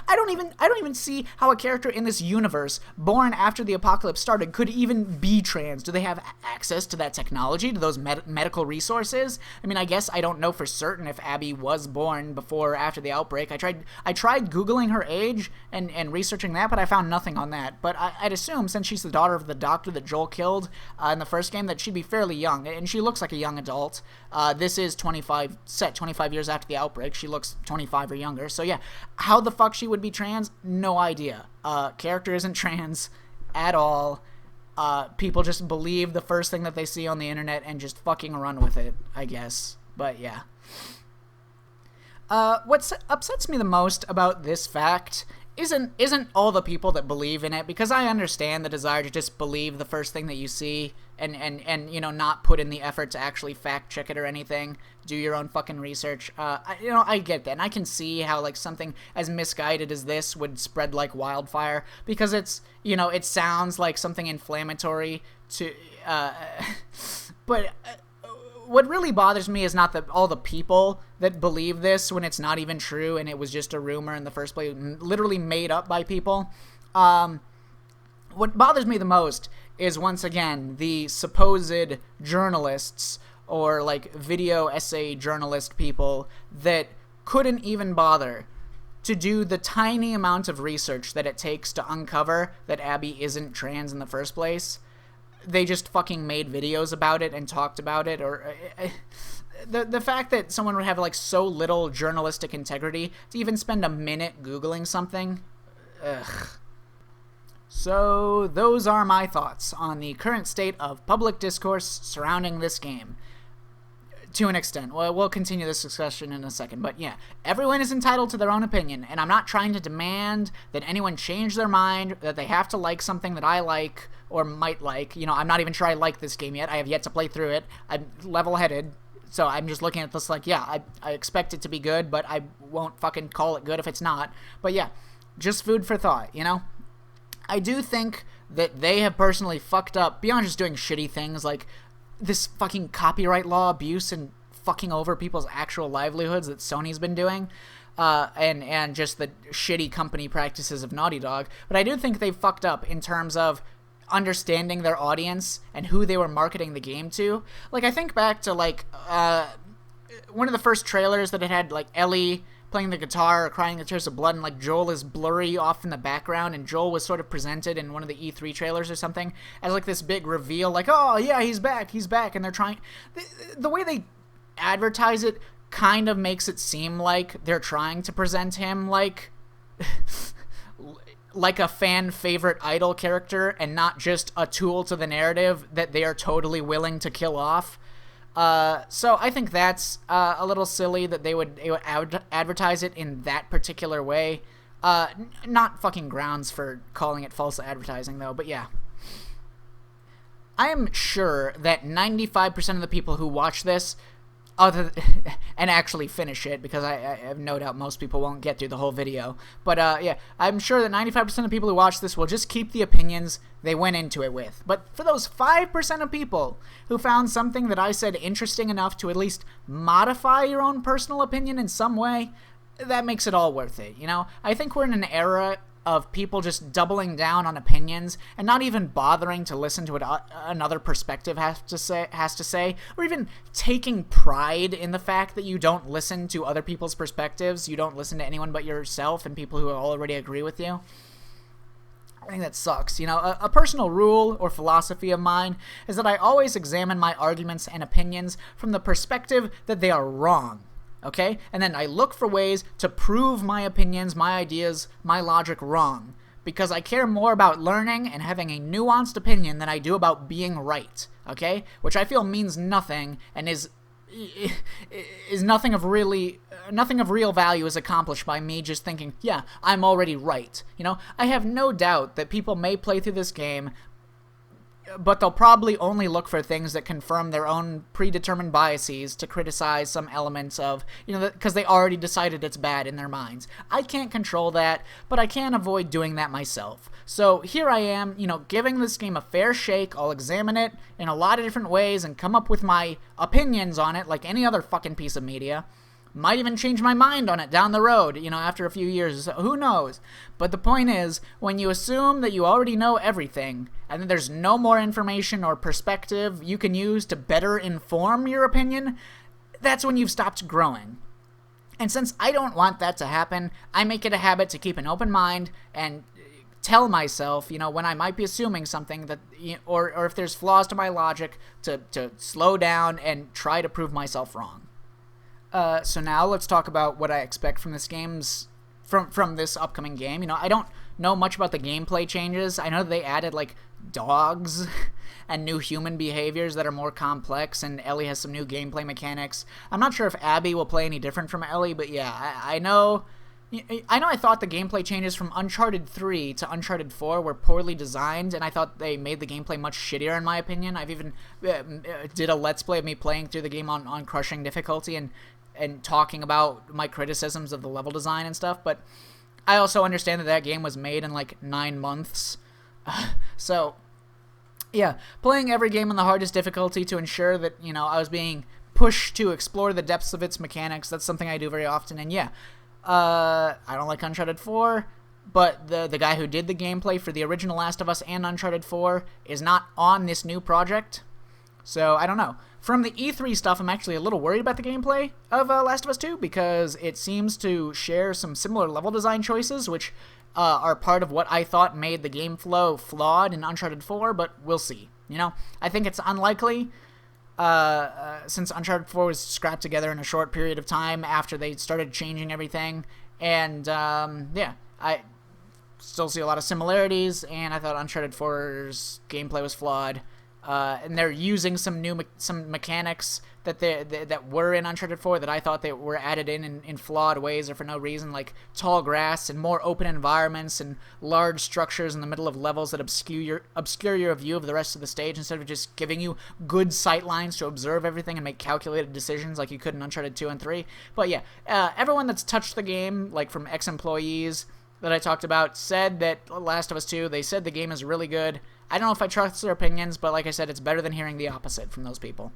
I don't even see how a character in this universe, born after the apocalypse started, could even be trans. Do they have access to that technology, to those medical resources? I mean, I guess I don't know for certain if Abby was born before or after the outbreak. I tried Googling her age and researching that, but I found nothing on that. But I'd assume, since she's the daughter of the doctor that Joel killed in the first game, that she'd be fairly young, and she looks like a young adult. This is 25 years after the outbreak. She looks 25 or younger. So yeah, how the fuck she would be trans? No idea. Character isn't trans at all. People just believe the first thing that they see on the internet and just fucking run with it, I guess. But yeah. What upsets me the most about this fact isn't all the people that believe in it, because I understand the desire to just believe the first thing that you see and you know, not put in the effort to actually fact check it or anything, do your own fucking research. I get that, and I can see how, like, something as misguided as this would spread like wildfire, because it's, you know, it sounds like something inflammatory to but what really bothers me is not all the people that believe this when it's not even true and it was just a rumor in the first place, literally made up by people. What bothers me the most is, once again, the supposed journalists or, like, video essay journalist people that couldn't even bother to do the tiny amount of research that it takes to uncover that Abby isn't trans in the first place. They just fucking made videos about it and talked about it, or the fact that someone would have, like, so little journalistic integrity to even spend a minute Googling something. Ugh. So those are my thoughts on the current state of public discourse surrounding this game. To an extent. Well, we'll continue this discussion in a second, but yeah, everyone is entitled to their own opinion, and I'm not trying to demand that anyone change their mind, that they have to like something that I like or might like. You know, I'm not even sure I like this game yet. I have yet to play through it. I'm level-headed, so I'm just looking at this like, yeah, I expect it to be good, but I won't fucking call it good if it's not. But yeah, just food for thought, you know? I do think that they have personally fucked up beyond just doing shitty things like this fucking copyright law abuse and fucking over people's actual livelihoods that Sony's been doing, and just the shitty company practices of Naughty Dog. But I do think they fucked up in terms of understanding their audience and who they were marketing the game to. Like, I think back to, like, one of the first trailers that it had, like, Ellie playing the guitar or crying the tears of blood, and, like, Joel is blurry off in the background, and Joel was sort of presented in one of the E3 trailers or something as, like, this big reveal, like, oh, yeah, he's back, and they're trying... The way they advertise it kind of makes it seem like they're trying to present him, like... like a fan favorite idol character, and not just a tool to the narrative that they are totally willing to kill off. So I think that's a little silly that they would advertise it in that particular way. Not fucking grounds for calling it false advertising, though, but yeah. I am sure that 95% of the people who watch this, and actually finish it, because I have no doubt most people won't get through the whole video, but yeah, I'm sure that 95% of people who watch this will just keep the opinions they went into it with. But for those 5% of people who found something that I said interesting enough to at least modify your own personal opinion in some way, that makes it all worth it, you know? I think we're in an era of people just doubling down on opinions and not even bothering to listen to what another perspective has to say, or even taking pride in the fact that you don't listen to other people's perspectives, you don't listen to anyone but yourself and people who already agree with you. I think that sucks. You know, a personal rule or philosophy of mine is that I always examine my arguments and opinions from the perspective that they are wrong. Okay? And then I look for ways to prove my opinions, my ideas, my logic wrong. Because I care more about learning and having a nuanced opinion than I do about being right. Okay? Which I feel means nothing and is nothing of real value is accomplished by me just thinking, yeah, I'm already right. You know? I have no doubt that people may play through this game, but they'll probably only look for things that confirm their own predetermined biases to criticize some elements of, you know, because they already decided it's bad in their minds. I can't control that, but I can't avoid doing that myself. So here I am, you know, giving this game a fair shake. I'll examine it in a lot of different ways and come up with my opinions on it like any other fucking piece of media. Might even change my mind on it down the road, you know, after a few years. Who knows? But the point is, when you assume that you already know everything, and that there's no more information or perspective you can use to better inform your opinion, that's when you've stopped growing. And since I don't want that to happen, I make it a habit to keep an open mind and tell myself, you know, when I might be assuming something that, or if there's flaws to my logic, to slow down and try to prove myself wrong. So now let's talk about what I expect from from this upcoming game. You know, I don't know much about the gameplay changes. I know they added, like, dogs and new human behaviors that are more complex, and Ellie has some new gameplay mechanics. I'm not sure if Abby will play any different from Ellie, but yeah, I know I thought the gameplay changes from Uncharted 3 to Uncharted 4 were poorly designed, and I thought they made the gameplay much shittier in my opinion. I've even did a Let's Play of me playing through the game on crushing difficulty and talking about my criticisms of the level design and stuff, but I also understand that game was made in like 9 months. So, yeah, playing every game on the hardest difficulty to ensure that, you know, I was being pushed to explore the depths of its mechanics. That's something I do very often, and yeah, I don't like Uncharted 4, but the guy who did the gameplay for the original Last of Us and Uncharted 4 is not on this new project, so I don't know. From the E3 stuff, I'm actually a little worried about the gameplay of Last of Us 2, because it seems to share some similar level design choices, which are part of what I thought made the game flow flawed in Uncharted 4, but we'll see. You know, I think it's unlikely, since Uncharted 4 was scrapped together in a short period of time after they started changing everything, and yeah, I still see a lot of similarities, and I thought Uncharted 4's gameplay was flawed. And they're using some mechanics that were in Uncharted 4 that I thought they were added in flawed ways or for no reason, like tall grass and more open environments and large structures in the middle of levels that obscure your view of the rest of the stage instead of just giving you good sight lines to observe everything and make calculated decisions like you could in Uncharted 2 and 3. But yeah, everyone that's touched the game, like from ex-employees that I talked about, said that Last of Us 2, they said the game is really good. I don't know if I trust their opinions, but like I said, it's better than hearing the opposite from those people.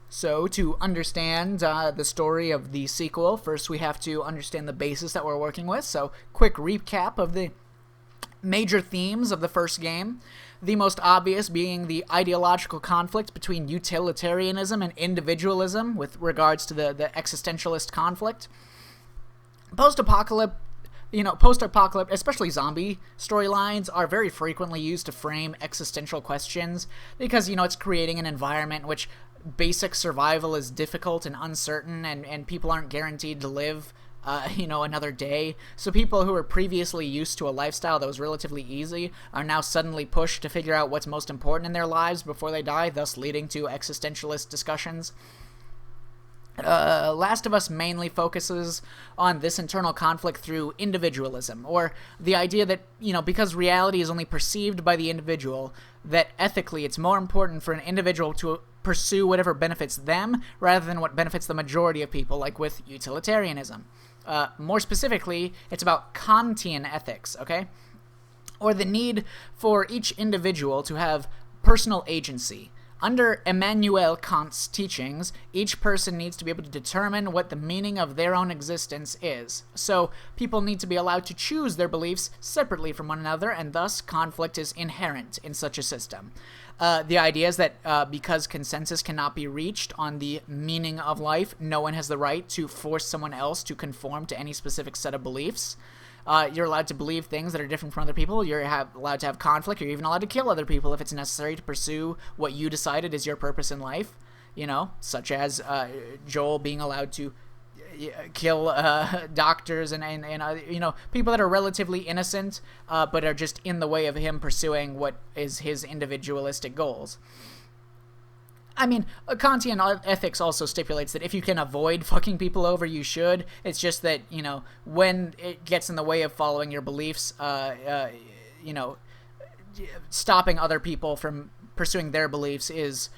So, to understand the story of the sequel, first we have to understand the basis that we're working with. So, quick recap of the major themes of the first game, the most obvious being the ideological conflict between utilitarianism and individualism with regards to the existentialist conflict. Post-apocalypse, especially zombie storylines, are very frequently used to frame existential questions because, it's creating an environment in which basic survival is difficult and uncertain, and people aren't guaranteed to live another day. So people who were previously used to a lifestyle that was relatively easy are now suddenly pushed to figure out what's most important in their lives before they die, thus leading to existentialist discussions. Last of Us mainly focuses on this internal conflict through individualism, or the idea that, because reality is only perceived by the individual, that ethically it's more important for an individual to pursue whatever benefits them rather than what benefits the majority of people, like with utilitarianism. More specifically, it's about Kantian ethics, okay? Or the need for each individual to have personal agency. Under Immanuel Kant's teachings, each person needs to be able to determine what the meaning of their own existence is. So, people need to be allowed to choose their beliefs separately from one another, and thus conflict is inherent in such a system. The idea is that because consensus cannot be reached on the meaning of life, no one has the right to force someone else to conform to any specific set of beliefs. You're allowed to believe things that are different from other people. You're allowed to have conflict. You're even allowed to kill other people if it's necessary to pursue what you decided is your purpose in life. Such as Joel being allowed to kill doctors and people that are relatively innocent, but are just in the way of him pursuing what is his individualistic goals. I mean, Kantian ethics also stipulates that if you can avoid fucking people over, you should. It's just that, when it gets in the way of following your beliefs, stopping other people from pursuing their beliefs is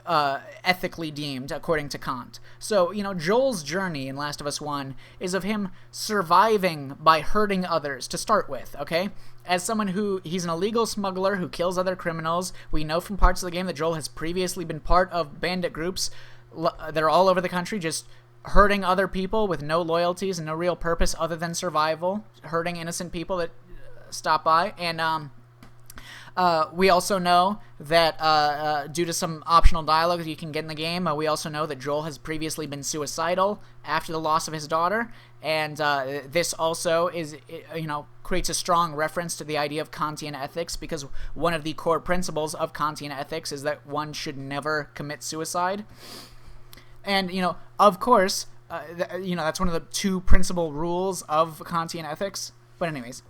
ethically deemed, according to Kant. So, Joel's journey in Last of Us 1 is of him surviving by hurting others to start with, okay? As someone he's an illegal smuggler who kills other criminals. We know from parts of the game that Joel has previously been part of bandit groups that are all over the country, just hurting other people with no loyalties and no real purpose other than survival, hurting innocent people that stop by. And we also know that due to some optional dialogue that you can get in the game, we also know that Joel has previously been suicidal after the loss of his daughter, and this also is, creates a strong reference to the idea of Kantian ethics, because one of the core principles of Kantian ethics is that one should never commit suicide. And, of course, that's one of the two principal rules of Kantian ethics. But anyways,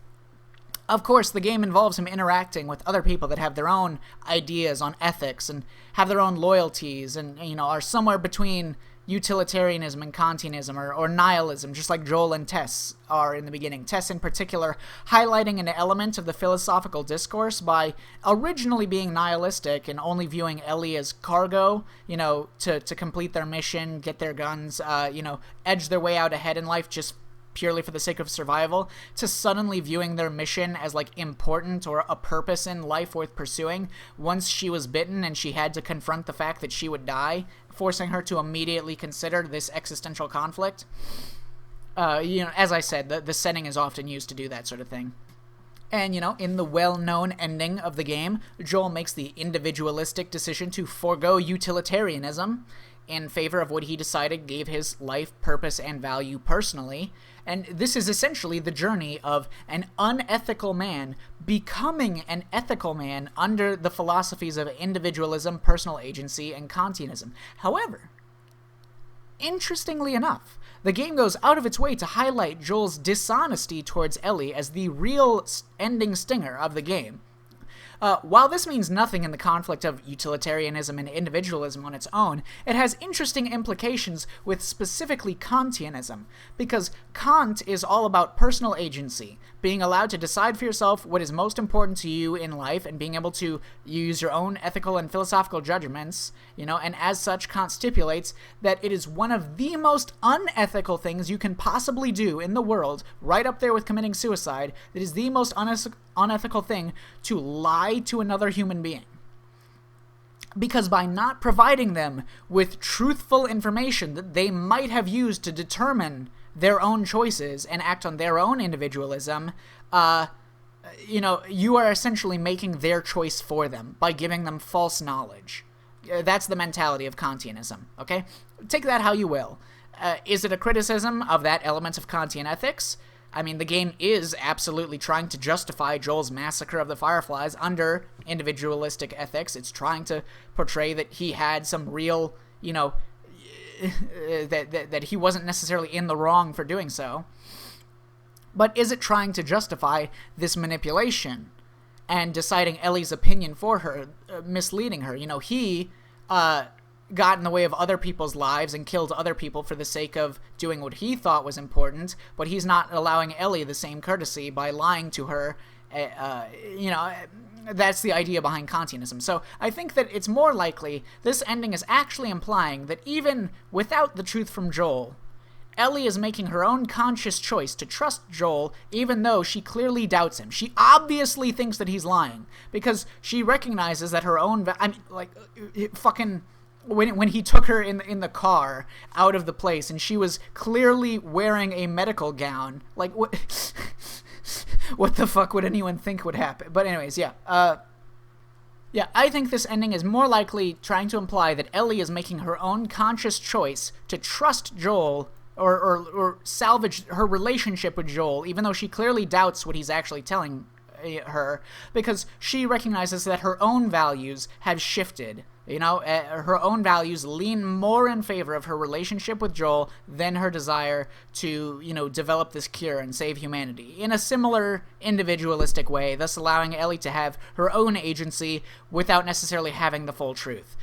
of course, the game involves him interacting with other people that have their own ideas on ethics and have their own loyalties and, are somewhere between utilitarianism and Kantianism or nihilism, just like Joel and Tess are in the beginning. Tess, in particular, highlighting an element of the philosophical discourse by originally being nihilistic and only viewing Ellie as cargo, to complete their mission, get their guns, edge their way out ahead in life just purely for the sake of survival, to suddenly viewing their mission as important or a purpose in life worth pursuing once she was bitten and she had to confront the fact that she would die, forcing her to immediately consider this existential conflict. As I said, the setting is often used to do that sort of thing. And, in the well-known ending of the game, Joel makes the individualistic decision to forego utilitarianism in favor of what he decided gave his life purpose and value personally. And this is essentially the journey of an unethical man becoming an ethical man under the philosophies of individualism, personal agency, and Kantianism. However, interestingly enough, the game goes out of its way to highlight Joel's dishonesty towards Ellie as the real ending stinger of the game. While this means nothing in the conflict of utilitarianism and individualism on its own, it has interesting implications with specifically Kantianism, because Kant is all about personal agency, being allowed to decide for yourself what is most important to you in life and being able to use your own ethical and philosophical judgments, and as such, Kant stipulates that it is one of the most unethical things you can possibly do in the world, right up there with committing suicide. It is the most unethical thing to lie to another human being. Because by not providing them with truthful information that they might have used to determine their own choices and act on their own individualism, you are essentially making their choice for them by giving them false knowledge. That's the mentality of Kantianism, okay? Take that how you will. Is it a criticism of that element of Kantian ethics? I mean, the game is absolutely trying to justify Joel's massacre of the Fireflies under individualistic ethics. It's trying to portray that he had some real, that he wasn't necessarily in the wrong for doing so. But is it trying to justify this manipulation and deciding Ellie's opinion for her, misleading her? He got in the way of other people's lives and killed other people for the sake of doing what he thought was important, but he's not allowing Ellie the same courtesy by lying to her. That's the idea behind Kantianism. So I think that it's more likely this ending is actually implying that even without the truth from Joel, Ellie is making her own conscious choice to trust Joel even though she clearly doubts him. She obviously thinks that he's lying because she recognizes that her own... When he took her in the car out of the place and she was clearly wearing a medical gown, like, what the fuck would anyone think would happen? But anyways, I think this ending is more likely trying to imply that Ellie is making her own conscious choice to trust Joel or salvage her relationship with Joel, even though she clearly doubts what he's actually telling her, because she recognizes that her own values have shifted. Her own values lean more in favor of her relationship with Joel than her desire to, develop this cure and save humanity in a similar individualistic way, thus allowing Ellie to have her own agency without necessarily having the full truth.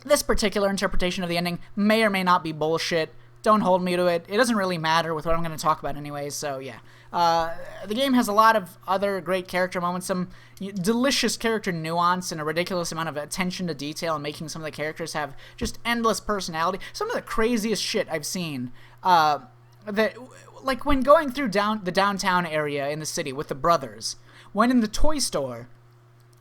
This particular interpretation of the ending may or may not be bullshit. Don't hold me to it. It doesn't really matter with what I'm going to talk about anyways, so yeah. The game has a lot of other great character moments, some delicious character nuance, and a ridiculous amount of attention to detail, and making some of the characters have just endless personality. Some of the craziest shit I've seen, like when going through the downtown area in the city with the brothers, when in the toy store,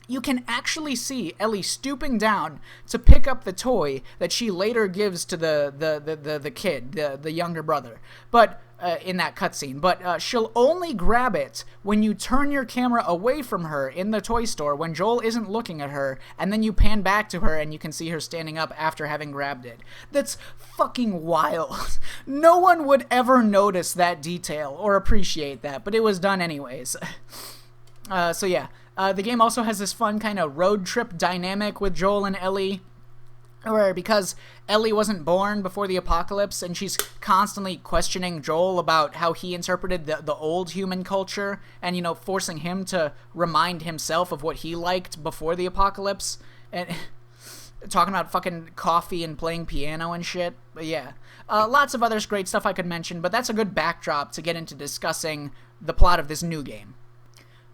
you can actually see Ellie stooping down to pick up the toy that she later gives to the kid, the younger brother, but in that cutscene. But she'll only grab it when you turn your camera away from her in the toy store when Joel isn't looking at her, and then you pan back to her and you can see her standing up after having grabbed it. That's fucking wild. No one would ever notice that detail or appreciate that, but it was done anyways. So yeah. The game also has this fun kind of road trip dynamic with Joel and Ellie, where because Ellie wasn't born before the apocalypse and she's constantly questioning Joel about how he interpreted the old human culture and, forcing him to remind himself of what he liked before the apocalypse, and talking about fucking coffee and playing piano and shit. But yeah, lots of other great stuff I could mention, but that's a good backdrop to get into discussing the plot of this new game.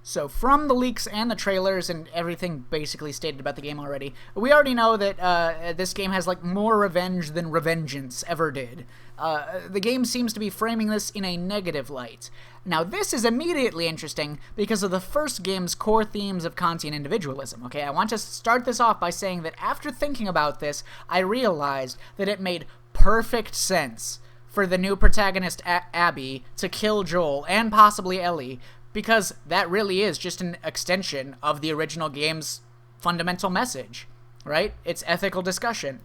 So from the leaks and the trailers and everything basically stated about the game already, we already know that this game has more revenge than Revengeance ever did. The game seems to be framing this in a negative light. Now this is immediately interesting because of the first game's core themes of Kantian individualism. Okay, I want to start this off by saying that after thinking about this, I realized that it made perfect sense for the new protagonist Abby to kill Joel and possibly Ellie, because that really is just an extension of the original game's fundamental message, right? It's ethical discussion.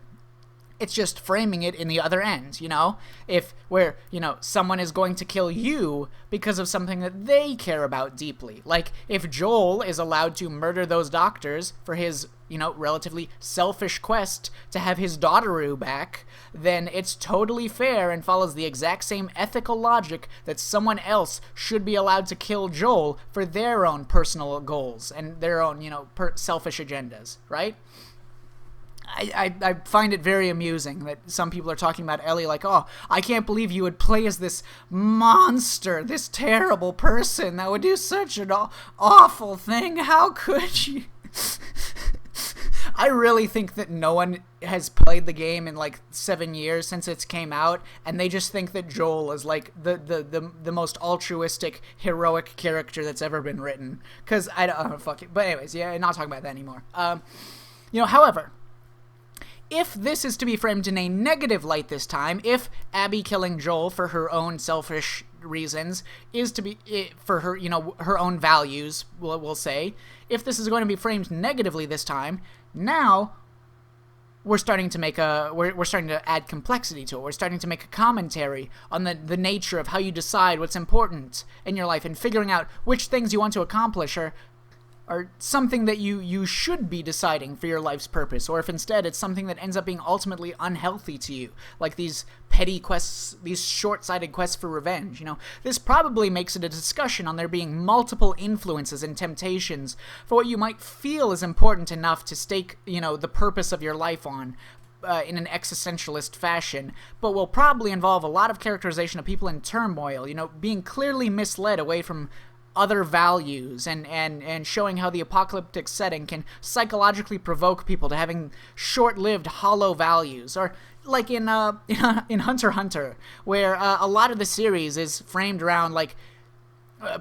It's just framing it in the other end, someone is going to kill you because of something that they care about deeply. Like, if Joel is allowed to murder those doctors for his, relatively selfish quest to have his daughteroo back, then it's totally fair and follows the exact same ethical logic that someone else should be allowed to kill Joel for their own personal goals and their own, selfish agendas, right? I find it very amusing that some people are talking about Ellie like, oh, I can't believe you would play as this monster, this terrible person that would do such an awful thing. How could you? I really think that no one has played the game in 7 years since it came out, and they just think that Joel is the most altruistic, heroic character that's ever been written. Because I don't fuck it. But anyways, yeah, not talking about that anymore. However, if this is to be framed in a negative light this time, if Abby killing Joel for her own selfish reasons is to be for her, her own values, we'll say. If this is going to be framed negatively this time, now we're starting to we're starting to add complexity to it. We're starting to make a commentary on the nature of how you decide what's important in your life and figuring out which things you want to accomplish or something that you should be deciding for your life's purpose, or if instead it's something that ends up being ultimately unhealthy to you, like these petty quests, these short-sighted quests for revenge. This probably makes it a discussion on there being multiple influences and temptations for what you might feel is important enough to stake, the purpose of your life on, in an existentialist fashion, but will probably involve a lot of characterization of people in turmoil, being clearly misled away from other values and showing how the apocalyptic setting can psychologically provoke people to having short-lived hollow values, or like in Hunter x Hunter, where a lot of the series is framed around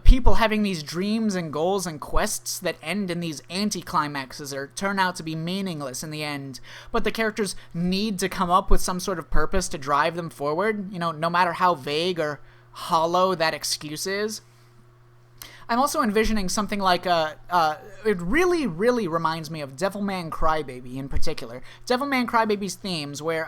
people having these dreams and goals and quests that end in these anticlimaxes or turn out to be meaningless in the end, but the characters need to come up with some sort of purpose to drive them forward, no matter how vague or hollow that excuse is. I'm also envisioning something like it really, really reminds me of Devilman Crybaby in particular. Devilman Crybaby's themes, where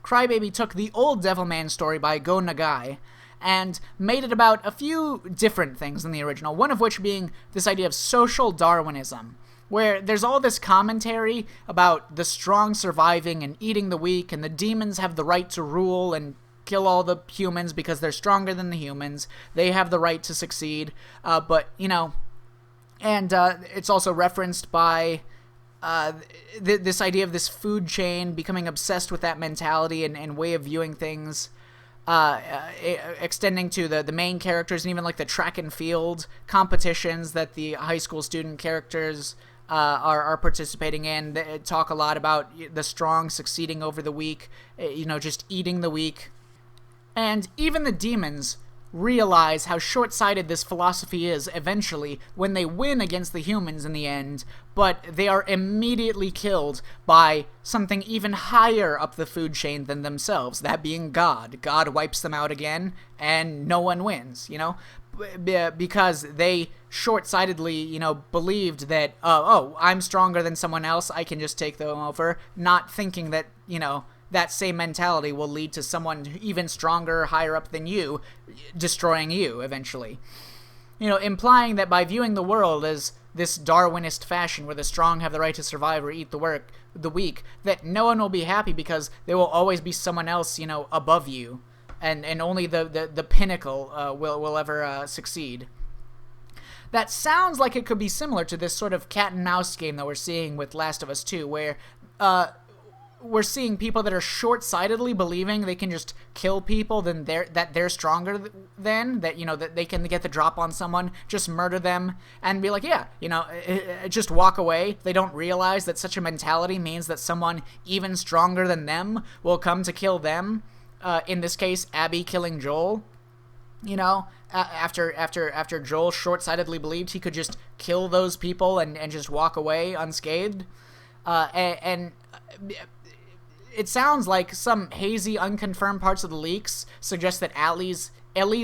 Crybaby took the old Devilman story by Go Nagai and made it about a few different things than the original, one of which being this idea of social Darwinism, where there's all this commentary about the strong surviving and eating the weak, and the demons have the right to rule and kill all the humans because they're stronger than the humans. They have the right to succeed. But it's also referenced by this idea of this food chain becoming obsessed with that mentality and way of viewing things, extending to the main characters, and even like the track and field competitions that the high school student characters are participating in. They talk a lot about the strong succeeding over the weak, just eating the weak. And even the demons realize how short-sighted this philosophy is eventually when they win against the humans in the end, but they are immediately killed by something even higher up the food chain than themselves, that being God. God wipes them out again, and no one wins, because they short-sightedly, believed that, I'm stronger than someone else, I can just take them over, not thinking that, that same mentality will lead to someone even stronger, higher up than you, destroying you eventually. Implying that by viewing the world as this Darwinist fashion where the strong have the right to survive or eat the weak, that no one will be happy because there will always be someone else, above you, and only the pinnacle will ever succeed. That sounds like it could be similar to this sort of cat and mouse game that we're seeing with Last of Us 2, where we're seeing people that are short-sightedly believing they can just kill people, that they're stronger than, that they can get the drop on someone, just murder them, and be like, just walk away. They don't realize that such a mentality means that someone even stronger than them will come to kill them. In this case, Abby killing Joel. After Joel short-sightedly believed he could just kill those people and just walk away unscathed. And it sounds like some hazy, unconfirmed parts of the leaks suggest that Ellie's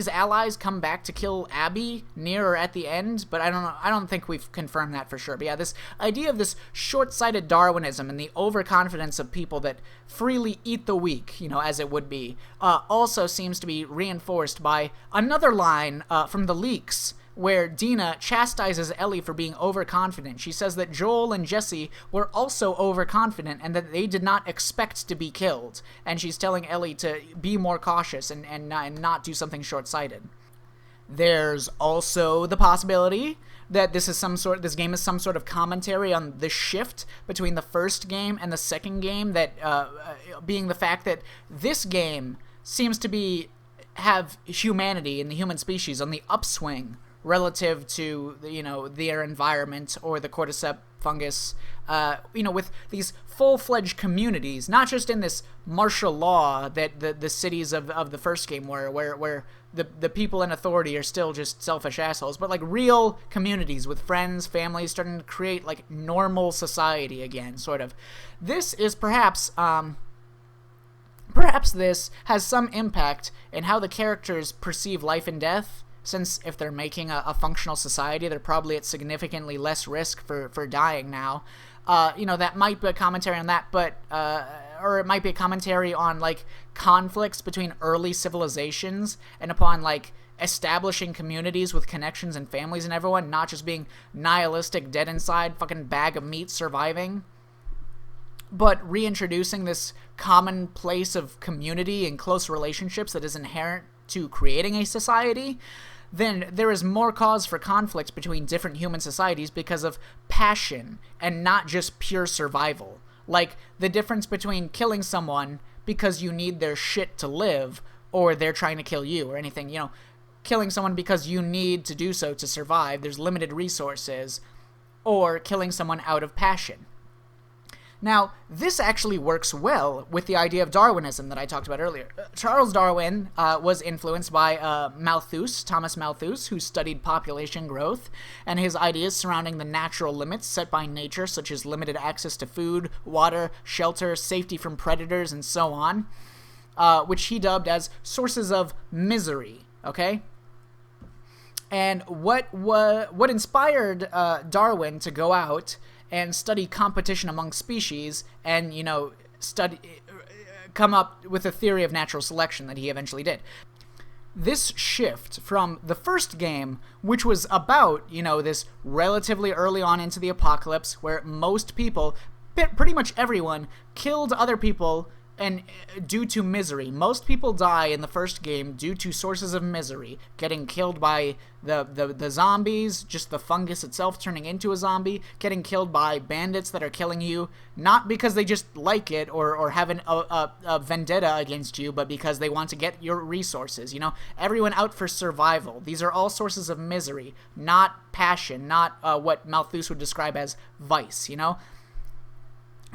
allies come back to kill Abby near or at the end, but I don't know. I don't think we've confirmed that for sure. But yeah, this idea of this short-sighted Darwinism and the overconfidence of people that freely eat the weak, as it would be, also seems to be reinforced by another line from the leaks, where Dina chastises Ellie for being overconfident. She says that Joel and Jesse were also overconfident and that they did not expect to be killed. And she's telling Ellie to be more cautious and not do something short-sighted. There's also the possibility that this game is some sort of commentary on the shift between the first game and the second game, that being the fact that this game seems to have humanity and the human species on the upswing relative to, their environment or the cordyceps fungus, with these full-fledged communities, not just in this martial law that the cities of the first game were, where the people in authority are still just selfish assholes, but like real communities with friends, families, starting to create like normal society again, sort of. This is perhaps Perhaps this has some impact in how the characters perceive life and death, since if they're making a functional society, they're probably at significantly less risk for dying now. That might be a commentary on that, but or it might be a commentary on, like, conflicts between early civilizations and upon, like, establishing communities with connections and families and everyone, not just being nihilistic, dead inside, fucking bag of meat surviving, but reintroducing this common place of community and close relationships that is inherent to creating a society. Then there is more cause for conflict between different human societies because of passion and not just pure survival. Like, the difference between killing someone because you need their shit to live, or they're trying to kill you, or anything, killing someone because you need to do so to survive, there's limited resources, or killing someone out of passion. Now, this actually works well with the idea of Darwinism that I talked about earlier. Charles Darwin was influenced by Thomas Malthus, who studied population growth, and his ideas surrounding the natural limits set by nature, such as limited access to food, water, shelter, safety from predators, and so on, which he dubbed as sources of misery, okay? And what inspired Darwin to go out and study competition among species and, come up with a theory of natural selection that he eventually did. This shift from the first game, which was about, this relatively early on into the apocalypse, where most people, pretty much everyone, killed other people and due to misery. Most people die in the first game due to sources of misery, getting killed by the zombies, just the fungus itself turning into a zombie, getting killed by bandits that are killing you, not because they just like it or have a vendetta against you, but because they want to get your resources. Everyone out for survival. These are all sources of misery, not passion, not what Malthus would describe as vice.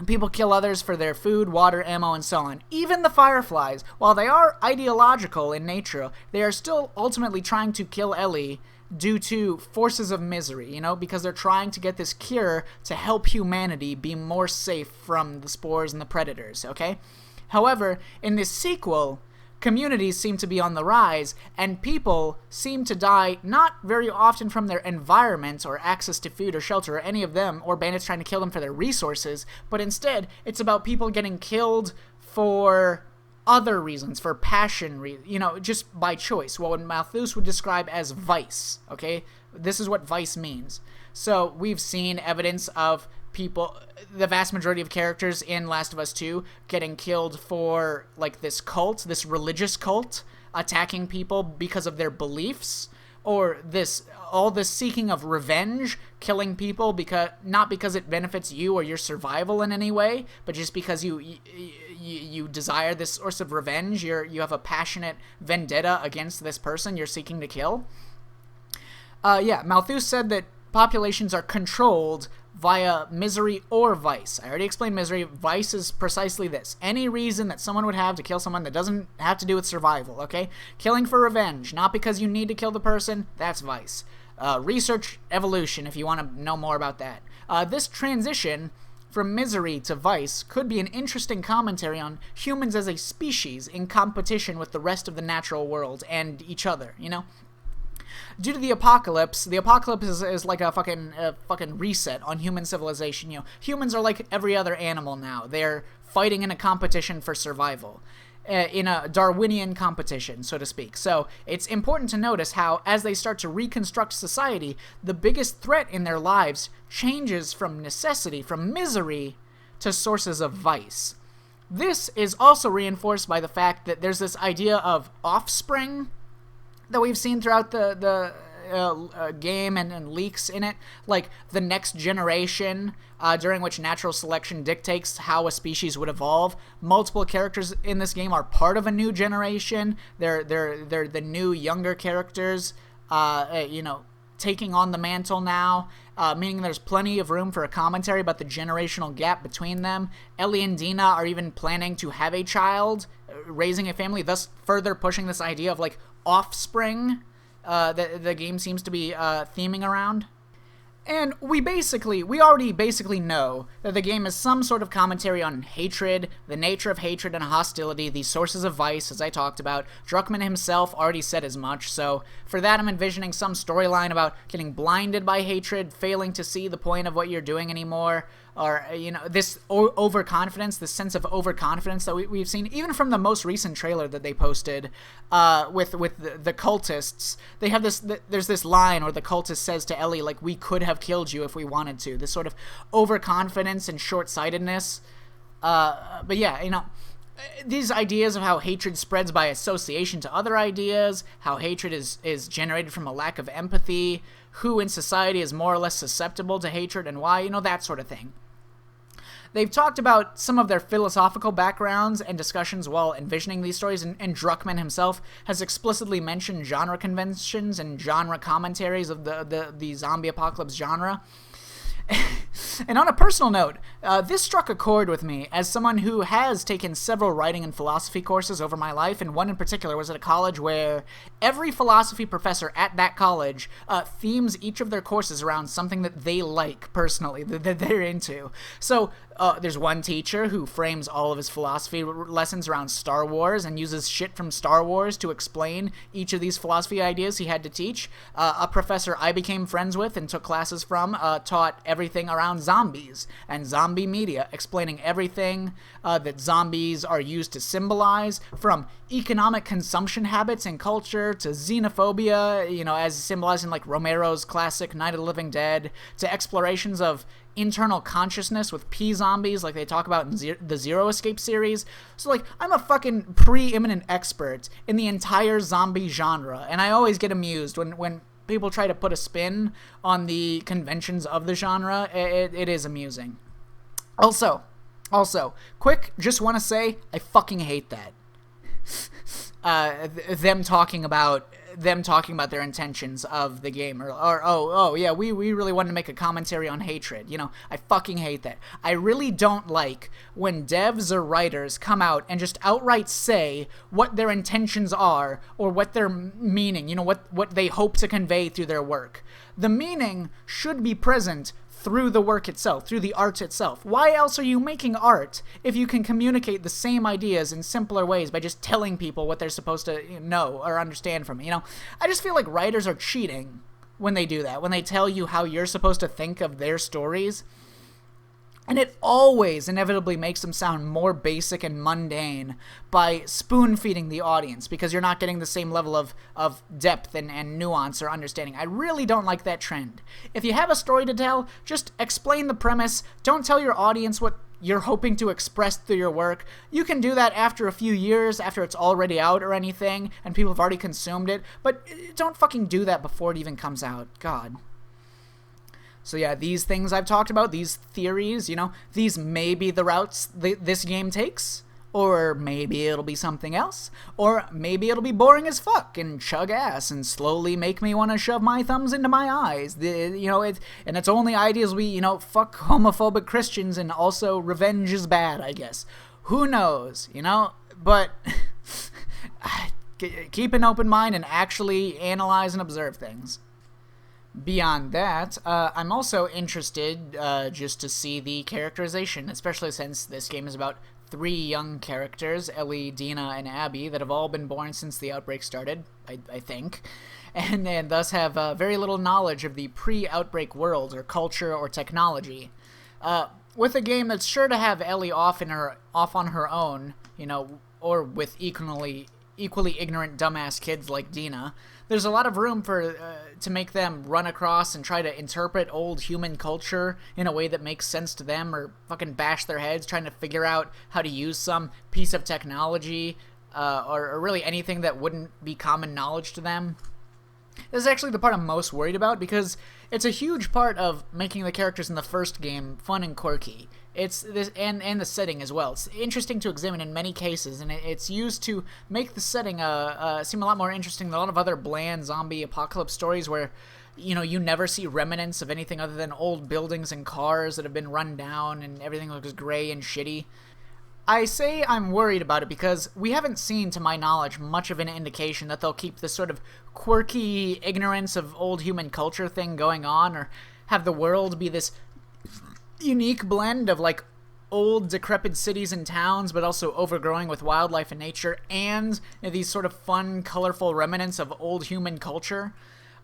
People kill others for their food, water, ammo, and so on. Even the fireflies, while they are ideological in nature, they are still ultimately trying to kill Ellie due to forces of misery, because they're trying to get this cure to help humanity be more safe from the spores and the predators, okay? However, in this sequel, communities seem to be on the rise, and people seem to die not very often from their environment or access to food or shelter or any of them, or bandits trying to kill them for their resources, but instead it's about people getting killed for other reasons, for passion, just by choice, what Malthus would describe as vice, okay? This is what vice means. So we've seen evidence of people, the vast majority of characters in Last of Us 2 getting killed for, like, this cult, this religious cult, attacking people because of their beliefs, or all this seeking of revenge, killing people not because it benefits you or your survival in any way, but just because you desire this source of revenge. You have a passionate vendetta against this person you're seeking to kill. Malthus said that populations are controlled via misery or vice. I already explained misery. Vice is precisely this. Any reason that someone would have to kill someone that doesn't have to do with survival, okay? Killing for revenge, not because you need to kill the person, that's vice. Research evolution, if you want to know more about that. This transition from misery to vice could be an interesting commentary on humans as a species in competition with the rest of the natural world and each other, Due to the apocalypse is like a fucking reset on human civilization. Humans are like every other animal now. They're fighting in a competition for survival, in a Darwinian competition, so to speak. So it's important to notice how, as they start to reconstruct society, the biggest threat in their lives changes from necessity, from misery, to sources of vice. This is also reinforced by the fact that there's this idea of offspring that we've seen throughout the game and leaks in it, like the next generation, during which natural selection dictates how a species would evolve. Multiple characters in this game are part of a new generation. They're the new younger characters, taking on the mantle now, meaning there's plenty of room for a commentary about the generational gap between them. Ellie and Dina are even planning to have a child, raising a family, thus further pushing this idea of, like, offspring that the game seems to be theming around. And we already basically know that the game is some sort of commentary on hatred, the nature of hatred and hostility, the sources of vice, as I talked about. Druckman himself already said as much, so for that I'm envisioning some storyline about getting blinded by hatred, failing to see the point of what you're doing anymore, or, this overconfidence, this sense of overconfidence that we've seen, even from the most recent trailer that they posted with the cultists. They have there's this line where the cultist says to Ellie, like, we could have killed you if we wanted to. This sort of overconfidence and short-sightedness. But yeah, these ideas of how hatred spreads by association to other ideas, how hatred is generated from a lack of empathy, who in society is more or less susceptible to hatred and why, that sort of thing. They've talked about some of their philosophical backgrounds and discussions while envisioning these stories, and Druckman himself has explicitly mentioned genre conventions and genre commentaries of the zombie apocalypse genre. And on a personal note, this struck a chord with me as someone who has taken several writing and philosophy courses over my life, and one in particular was at a college where every philosophy professor at that college themes each of their courses around something that they like personally, that they're into. So there's one teacher who frames all of his philosophy lessons around Star Wars and uses shit from Star Wars to explain each of these philosophy ideas he had to teach. A professor I became friends with and took classes from taught everything around zombies and zombie media, explaining everything that zombies are used to symbolize, from economic consumption habits and culture to xenophobia, as symbolized in like Romero's classic Night of the Living Dead, to explorations of internal consciousness with P-zombies like they talk about in the Zero Escape series. So like, I'm a fucking preeminent expert in the entire zombie genre, and I always get amused when people try to put a spin on the conventions of the genre. It is amusing. Also, quick, just want to say, I fucking hate that. Them talking about their intentions of the game, or yeah, we really wanted to make a commentary on hatred. I fucking hate that. I really don't like when devs or writers come out and just outright say what their intentions are or what their meaning, what they hope to convey through their work. The meaning should be present through the work itself, through the art itself. Why else are you making art if you can communicate the same ideas in simpler ways by just telling people what they're supposed to know or understand from it? I just feel like writers are cheating when they do that, when they tell you how you're supposed to think of their stories. And it always inevitably makes them sound more basic and mundane by spoon-feeding the audience, because you're not getting the same level of depth and nuance or understanding. I really don't like that trend. If you have a story to tell, just explain the premise. Don't tell your audience what you're hoping to express through your work. You can do that after a few years, after it's already out or anything, and people have already consumed it, but don't fucking do that before it even comes out. God. So yeah, these things I've talked about, these theories, these may be the routes this game takes, or maybe it'll be something else, or maybe it'll be boring as fuck and chug ass and slowly make me want to shove my thumbs into my eyes. And it's only ideas fuck homophobic Christians and also revenge is bad, I guess. Who knows, But keep an open mind and actually analyze and observe things. Beyond that, I'm also interested just to see the characterization, especially since this game is about 3 young characters, Ellie, Dina, and Abby, that have all been born since the outbreak started, I think, and thus have very little knowledge of the pre-outbreak world or culture or technology. With a game that's sure to have Ellie off on her own, or with equally ignorant dumbass kids like Dina, there's a lot of room to make them run across and try to interpret old human culture in a way that makes sense to them, or fucking bash their heads trying to figure out how to use some piece of technology, or really anything that wouldn't be common knowledge to them. This is actually the part I'm most worried about, because it's a huge part of making the characters in the first game fun and quirky. It's this, and the setting as well. It's interesting to examine in many cases, and it's used to make the setting seem a lot more interesting than a lot of other bland zombie apocalypse stories where, you never see remnants of anything other than old buildings and cars that have been run down and everything looks gray and shitty. I say I'm worried about it because we haven't seen, to my knowledge, much of an indication that they'll keep this sort of quirky ignorance of old human culture thing going on, or have the world be this unique blend of, like, old decrepit cities and towns, but also overgrowing with wildlife and nature, and these sort of fun, colorful remnants of old human culture.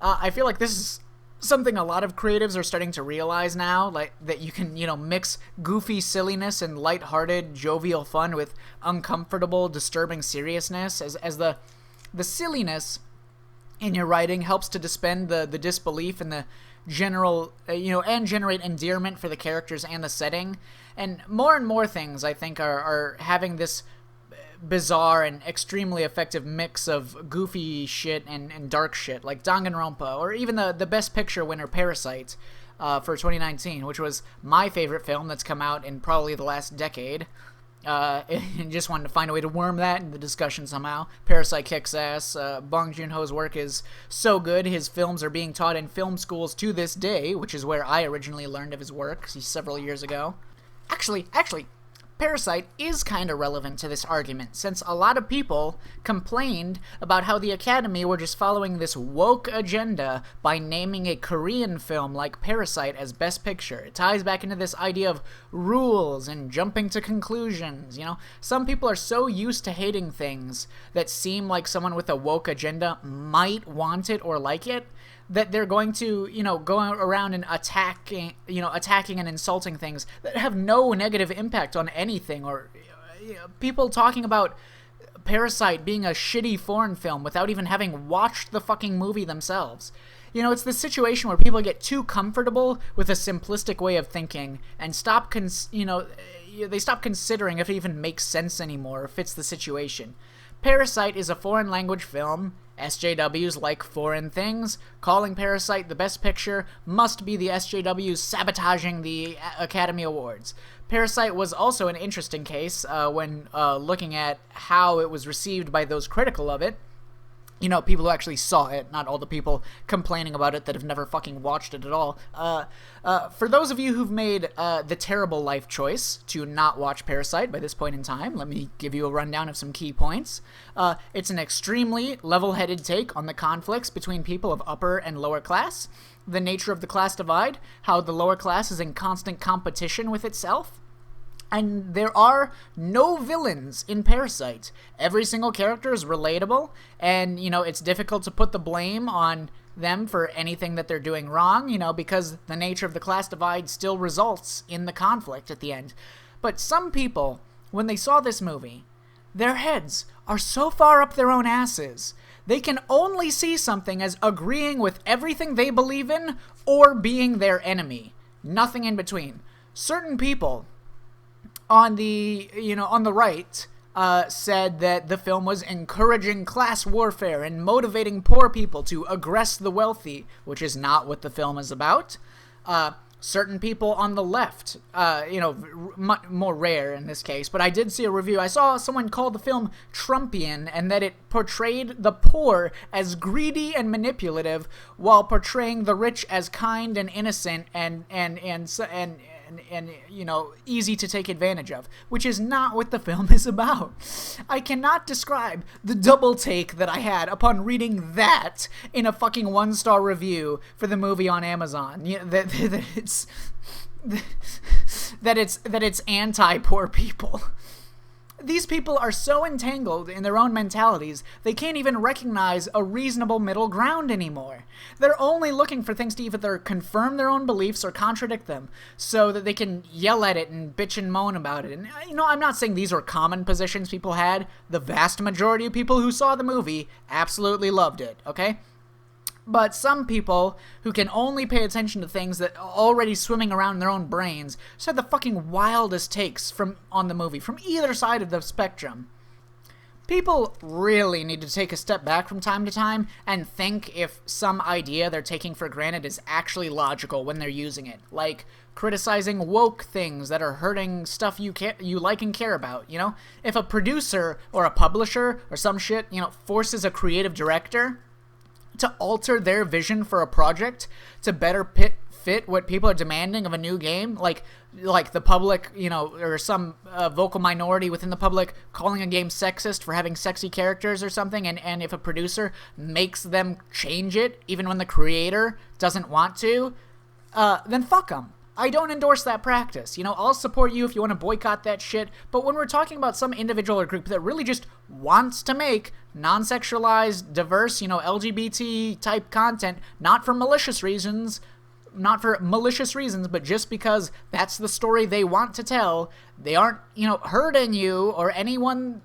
I feel like this is something a lot of creatives are starting to realize now, like that you can, mix goofy silliness and lighthearted, jovial fun with uncomfortable, disturbing seriousness, as the silliness in your writing helps to dispel the disbelief and the general, and generate endearment for the characters and the setting. And more things, I think, are having this bizarre and extremely effective mix of goofy shit and dark shit, like Danganronpa, or even the Best Picture winner Parasite for 2019, which was my favorite film that's come out in probably the last decade. And just wanted to find a way to worm that in the discussion somehow. Parasite kicks ass. Bong Joon-ho's work is so good. His films are being taught in film schools to this day, which is where I originally learned of his work several years ago. Actually, Parasite is kind of relevant to this argument, since a lot of people complained about how the Academy were just following this woke agenda by naming a Korean film like Parasite as Best Picture. It ties back into this idea of rules and jumping to conclusions, Some people are so used to hating things that seem like someone with a woke agenda might want it or like it, that they're going to, go around and attacking and insulting things that have no negative impact on anything, or people talking about Parasite being a shitty foreign film without even having watched the fucking movie themselves. It's this situation where people get too comfortable with a simplistic way of thinking and they stop considering if it even makes sense anymore or fits the situation. Parasite is a foreign language film. SJWs like foreign things. Calling Parasite the Best Picture must be the SJWs sabotaging the Academy Awards. Parasite was also an interesting case when looking at how it was received by those critical of it. People who actually saw it, not all the people complaining about it that have never fucking watched it at all. For those of you who've made the terrible life choice to not watch Parasite by this point in time, let me give you a rundown of some key points. It's an extremely level-headed take on the conflicts between people of upper and lower class, the nature of the class divide, how the lower class is in constant competition with itself. And there are no villains in Parasite. Every single character is relatable, and, it's difficult to put the blame on them for anything that they're doing wrong, because the nature of the class divide still results in the conflict at the end. But some people, when they saw this movie, their heads are so far up their own asses, they can only see something as agreeing with everything they believe in or being their enemy. Nothing in between. Certain people on the right said that the film was encouraging class warfare and motivating poor people to aggress the wealthy, which is not what the film is about. Certain people on the left, more rare in this case, but I did see a review. I saw someone call the film Trumpian, and that it portrayed the poor as greedy and manipulative, while portraying the rich as kind and innocent and easy to take advantage of, which is not what the film is about. I cannot describe the double take that I had upon reading that in a fucking 1-star review for the movie on Amazon. That it's anti-poor people. These people are so entangled in their own mentalities, they can't even recognize a reasonable middle ground anymore. They're only looking for things to either confirm their own beliefs or contradict them, so that they can yell at it and bitch and moan about it. And, I'm not saying these were common positions people had. The vast majority of people who saw the movie absolutely loved it, okay? But some people who can only pay attention to things that are already swimming around in their own brains said the fucking wildest takes on the movie, from either side of the spectrum. People really need to take a step back from time to time and think if some idea they're taking for granted is actually logical when they're using it. Like criticizing woke things that are hurting stuff you like and care about, If a producer or a publisher or some shit, forces a creative director to alter their vision for a project to better fit what people are demanding of a new game, like the public, or some vocal minority within the public calling a game sexist for having sexy characters or something, and if a producer makes them change it even when the creator doesn't want to, then fuck them. I don't endorse that practice. You know, I'll support you if you want to boycott that shit, but when we're talking about some individual or group that really just wants to make non-sexualized, diverse, you know, LGBT-type content, not for malicious reasons, but just because that's the story they want to tell, they aren't, you know, hurting you or anyone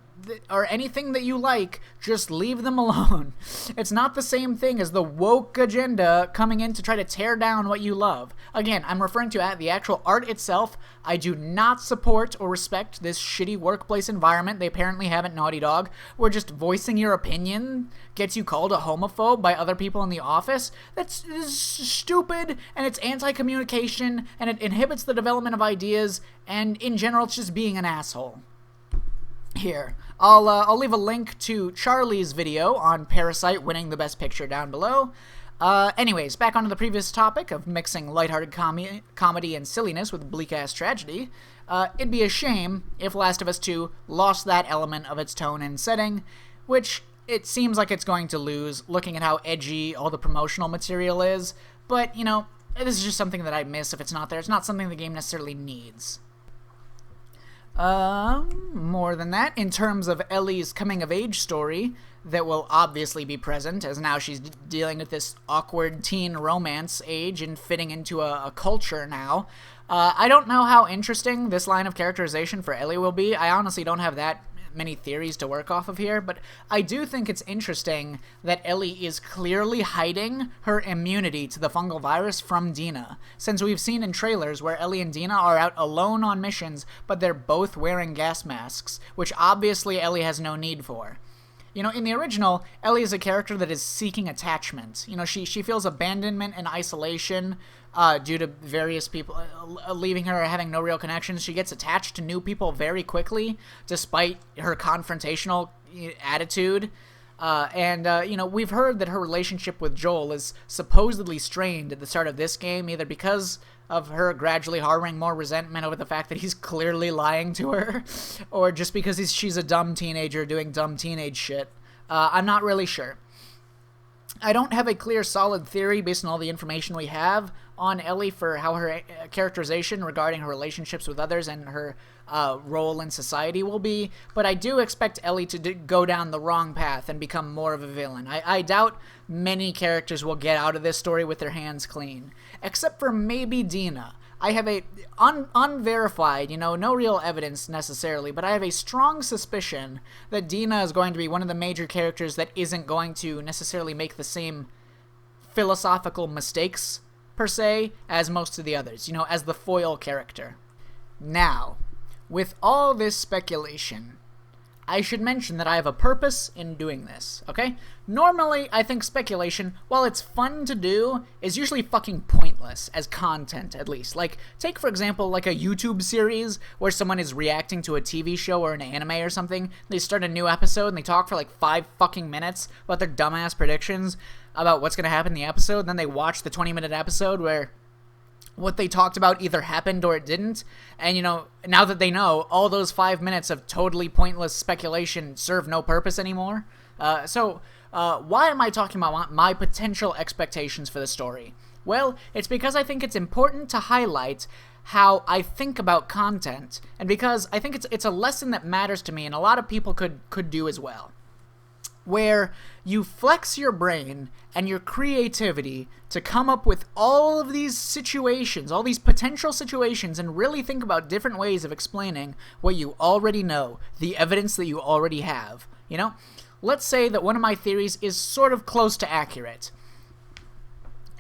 or anything that you like, just leave them alone. It's not the same thing as the woke agenda coming in to try to tear down what you love. Again, I'm referring to the actual art itself. I do not support or respect this shitty workplace environment they apparently have at Naughty Dog, where just voicing your opinion gets you called a homophobe by other people in the office. That's stupid, and it's anti-communication, and it inhibits the development of ideas, and in general, it's just being an asshole. Here, I'll leave a link to Charlie's video on Parasite winning the Best Picture down below. Anyways, back onto the previous topic of mixing lighthearted comedy and silliness with bleak-ass tragedy. It'd be a shame if Last of Us 2 lost that element of its tone and setting, which it seems like it's going to lose, looking at how edgy all the promotional material is. But, you know, this is just something that I miss if it's not there. It's not something the game necessarily needs. More than that, in terms of Ellie's coming-of-age story, that will obviously be present, as now she's dealing with this awkward teen romance age and fitting into a culture now. I don't know how interesting this line of characterization for Ellie will be. I honestly don't have that many theories to work off of here, but I do think it's interesting that Ellie is clearly hiding her immunity to the fungal virus from Dina, since we've seen in trailers where Ellie and Dina are out alone on missions, but they're both wearing gas masks, which obviously Ellie has no need for. You know, in the original, Ellie is a character that is seeking attachment. You know, she feels abandonment and isolation due to various people leaving her or having no real connections. She gets attached to new people very quickly, despite her confrontational attitude. You know, we've heard that her relationship with Joel is supposedly strained at the start of this game, either because of her gradually harboring more resentment over the fact that he's clearly lying to her, or just because she's a dumb teenager doing dumb teenage shit. I'm not really sure. I don't have a clear, solid theory based on all the information we have on Ellie for how her characterization regarding her relationships with others and her role in society will be, but I do expect Ellie to go down the wrong path and become more of a villain. I doubt many characters will get out of this story with their hands clean, except for maybe Dina. I have a unverified, you know, no real evidence necessarily, but I have a strong suspicion that Dina is going to be one of the major characters that isn't going to necessarily make the same philosophical mistakes, per se, as most of the others, you know, as the foil character. Now, with all this speculation, I should mention that I have a purpose in doing this, okay? Normally, I think speculation, while it's fun to do, is usually fucking pointless, as content, at least. Like, take, for example, like a YouTube series where someone is reacting to a TV show or an anime or something. They start a new episode and they talk for like 5 fucking minutes about their dumbass predictions about what's gonna happen in the episode, and then they watch the 20-minute episode where what they talked about either happened or it didn't, and, you know, now that they know, all those 5 minutes of totally pointless speculation serve no purpose anymore. Why am I talking about my potential expectations for the story? Well, it's because I think it's important to highlight how I think about content, and because I think it's a lesson that matters to me, and a lot of people could do as well, where you flex your brain and your creativity to come up with all of these situations, all these potential situations, and really think about different ways of explaining what you already know, the evidence that you already have. You know, let's say that one of my theories is sort of close to accurate,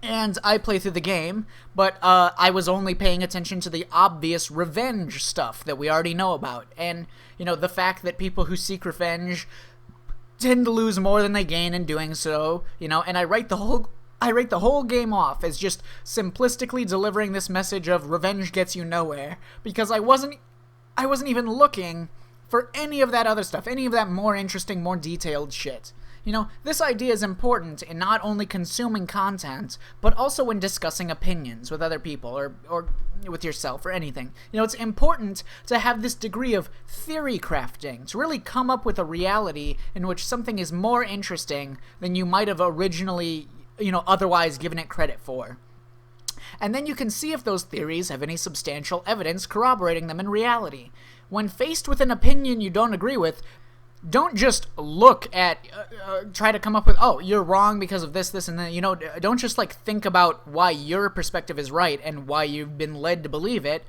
and I play through the game, but I was only paying attention to the obvious revenge stuff that we already know about, and, you know, the fact that people who seek revenge tend to lose more than they gain in doing so, you know, and I rate the whole game off as just simplistically delivering this message of revenge gets you nowhere, because I wasn't even looking for any of that other stuff, any of that more interesting, more detailed shit. You know, this idea is important in not only consuming content, but also when discussing opinions with other people, or with yourself, or anything. You know, it's important to have this degree of theory crafting, to really come up with a reality in which something is more interesting than you might have originally, you know, otherwise given it credit for. and then you can see if those theories have any substantial evidence corroborating them in reality. When faced with an opinion you don't agree with, don't just look at, try to come up with, oh, you're wrong because of this, and then, don't just, think about why your perspective is right and why you've been led to believe it.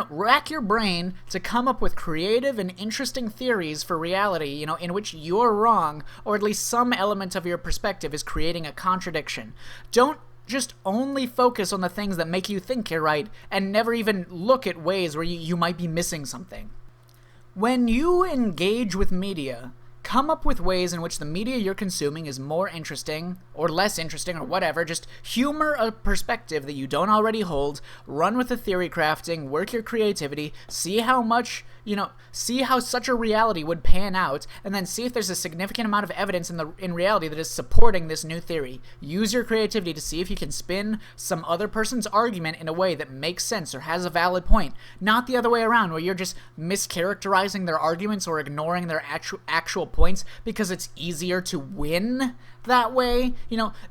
Rack your brain to come up with creative and interesting theories for reality, in which you're wrong, or at least some element of your perspective is creating a contradiction. Don't just only focus on the things that make you think you're right, and never even look at ways where you might be missing something. When you engage with media, come up with ways in which the media you're consuming is more interesting, or less interesting, or whatever. Just humor a perspective that you don't already hold, run with the theory crafting, work your creativity, see how much, see how such a reality would pan out, and then see if there's a significant amount of evidence in reality that is supporting this new theory. Use your creativity to see if you can spin some other person's argument in a way that makes sense or has a valid point, not the other way around where you're just mischaracterizing their arguments or ignoring their actual points because it's easier to win that way.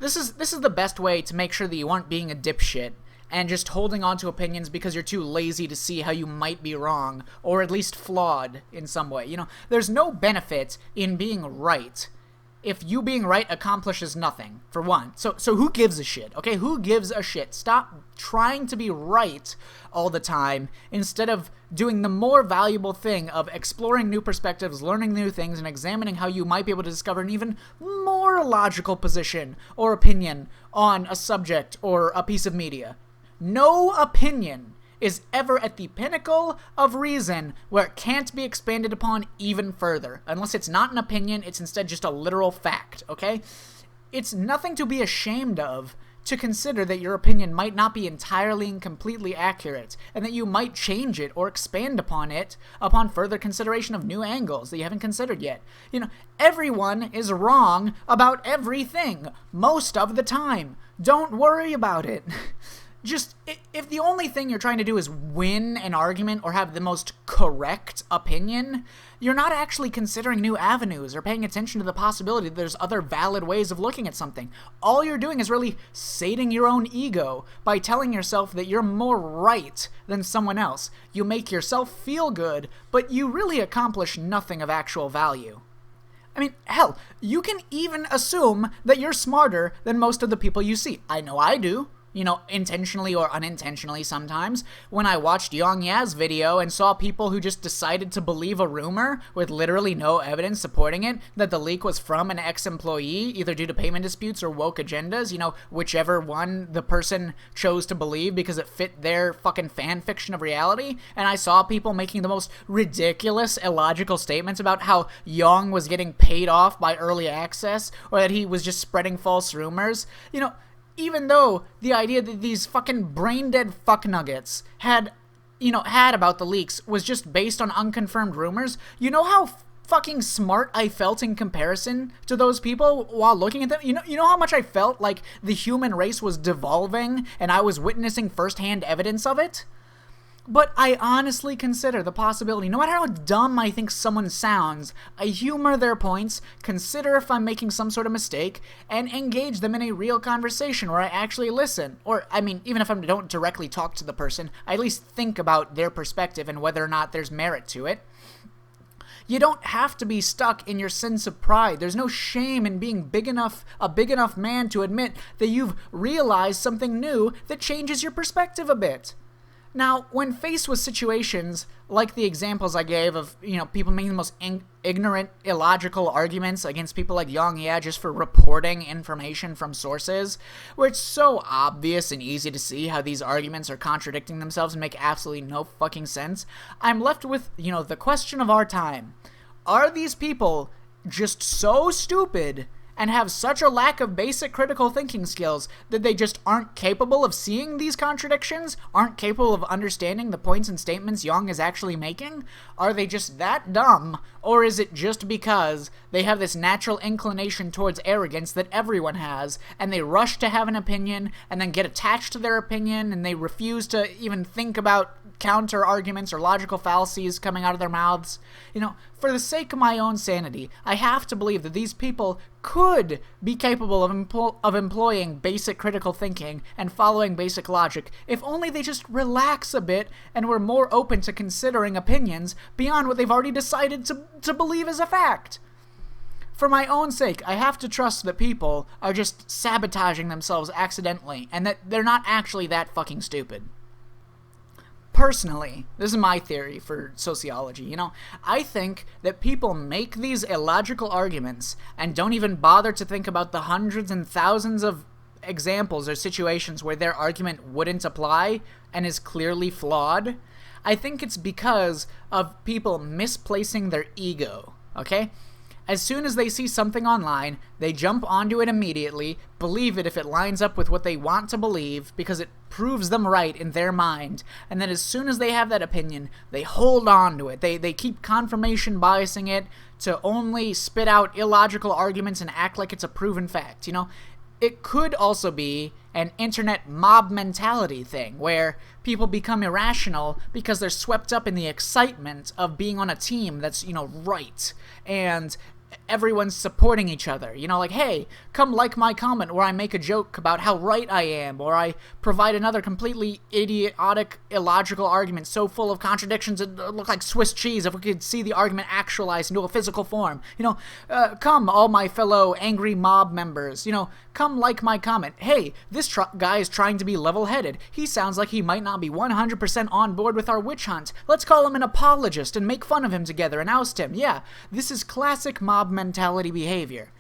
This is the best way to make sure that you aren't being a dipshit and just holding on to opinions because you're too lazy to see how you might be wrong, or at least flawed in some way. There's no benefit in being right if you being right accomplishes nothing, for one. So who gives a shit, okay? Who gives a shit? Stop trying to be right all the time instead of doing the more valuable thing of exploring new perspectives, learning new things, and examining how you might be able to discover an even more logical position or opinion on a subject or a piece of media. No opinion is ever at the pinnacle of reason where it can't be expanded upon even further. Unless it's not an opinion, it's instead just a literal fact, okay? It's nothing to be ashamed of to consider that your opinion might not be entirely and completely accurate, and that you might change it or expand upon it upon further consideration of new angles that you haven't considered yet. Everyone is wrong about everything, most of the time. Don't worry about it. Just, if the only thing you're trying to do is win an argument or have the most correct opinion, you're not actually considering new avenues or paying attention to the possibility that there's other valid ways of looking at something. All you're doing is really sating your own ego by telling yourself that you're more right than someone else. You make yourself feel good, but you really accomplish nothing of actual value. I mean, hell, you can even assume that you're smarter than most of the people you see. I know I do. Intentionally or unintentionally sometimes, when I watched Yang Ya's video and saw people who just decided to believe a rumor with literally no evidence supporting it, that the leak was from an ex-employee, either due to payment disputes or woke agendas, whichever one the person chose to believe because it fit their fucking fan fiction of reality, and I saw people making the most ridiculous, illogical statements about how Yang was getting paid off by early access, or that he was just spreading false rumors, even though the idea that these fucking brain-dead fucknuggets had about the leaks was just based on unconfirmed rumors, you know how fucking smart I felt in comparison to those people while looking at them? You know how much I felt like the human race was devolving and I was witnessing firsthand evidence of it? But I honestly consider the possibility, no matter how dumb I think someone sounds, I humor their points, consider if I'm making some sort of mistake, and engage them in a real conversation where I actually listen. Or, even if I don't directly talk to the person, I at least think about their perspective and whether or not there's merit to it. You don't have to be stuck in your sense of pride. There's no shame in being a big enough man to admit that you've realized something new that changes your perspective a bit. Now, when faced with situations like the examples I gave of, people making the most ignorant, illogical arguments against people like Yang Ya just for reporting information from sources, where it's so obvious and easy to see how these arguments are contradicting themselves and make absolutely no fucking sense, I'm left with, the question of our time. Are these people just so stupid and have such a lack of basic critical thinking skills that they just aren't capable of seeing these contradictions, aren't capable of understanding the points and statements Yang is actually making? Are they just that dumb, or is it just because they have this natural inclination towards arrogance that everyone has, and they rush to have an opinion, and then get attached to their opinion, and they refuse to even think about counter arguments or logical fallacies coming out of their mouths? For the sake of my own sanity, I have to believe that these people could be capable of employing basic critical thinking and following basic logic if only they just relax a bit and were more open to considering opinions beyond what they've already decided to believe as a fact. For my own sake, I have to trust that people are just sabotaging themselves accidentally and that they're not actually that fucking stupid. Personally, this is my theory for sociology, I think that people make these illogical arguments and don't even bother to think about the hundreds and thousands of examples or situations where their argument wouldn't apply and is clearly flawed. I think it's because of people misplacing their ego, okay? As soon as they see something online, they jump onto it immediately, believe it if it lines up with what they want to believe because it proves them right in their mind, and then as soon as they have that opinion, they hold on to it. They keep confirmation biasing it to only spit out illogical arguments and act like it's a proven fact, It could also be an internet mob mentality thing, where people become irrational because they're swept up in the excitement of being on a team that's, right, and everyone's supporting each other. Like, hey, come like my comment where I make a joke about how right I am, or I provide another completely idiotic, illogical argument so full of contradictions it look like Swiss cheese if we could see the argument actualized into a physical form. Come, all my fellow angry mob members, come like my comment. Hey, this guy is trying to be level-headed. He sounds like he might not be 100% on board with our witch hunt. Let's call him an apologist and make fun of him together and oust him. Yeah, this is classic mob mentality behavior.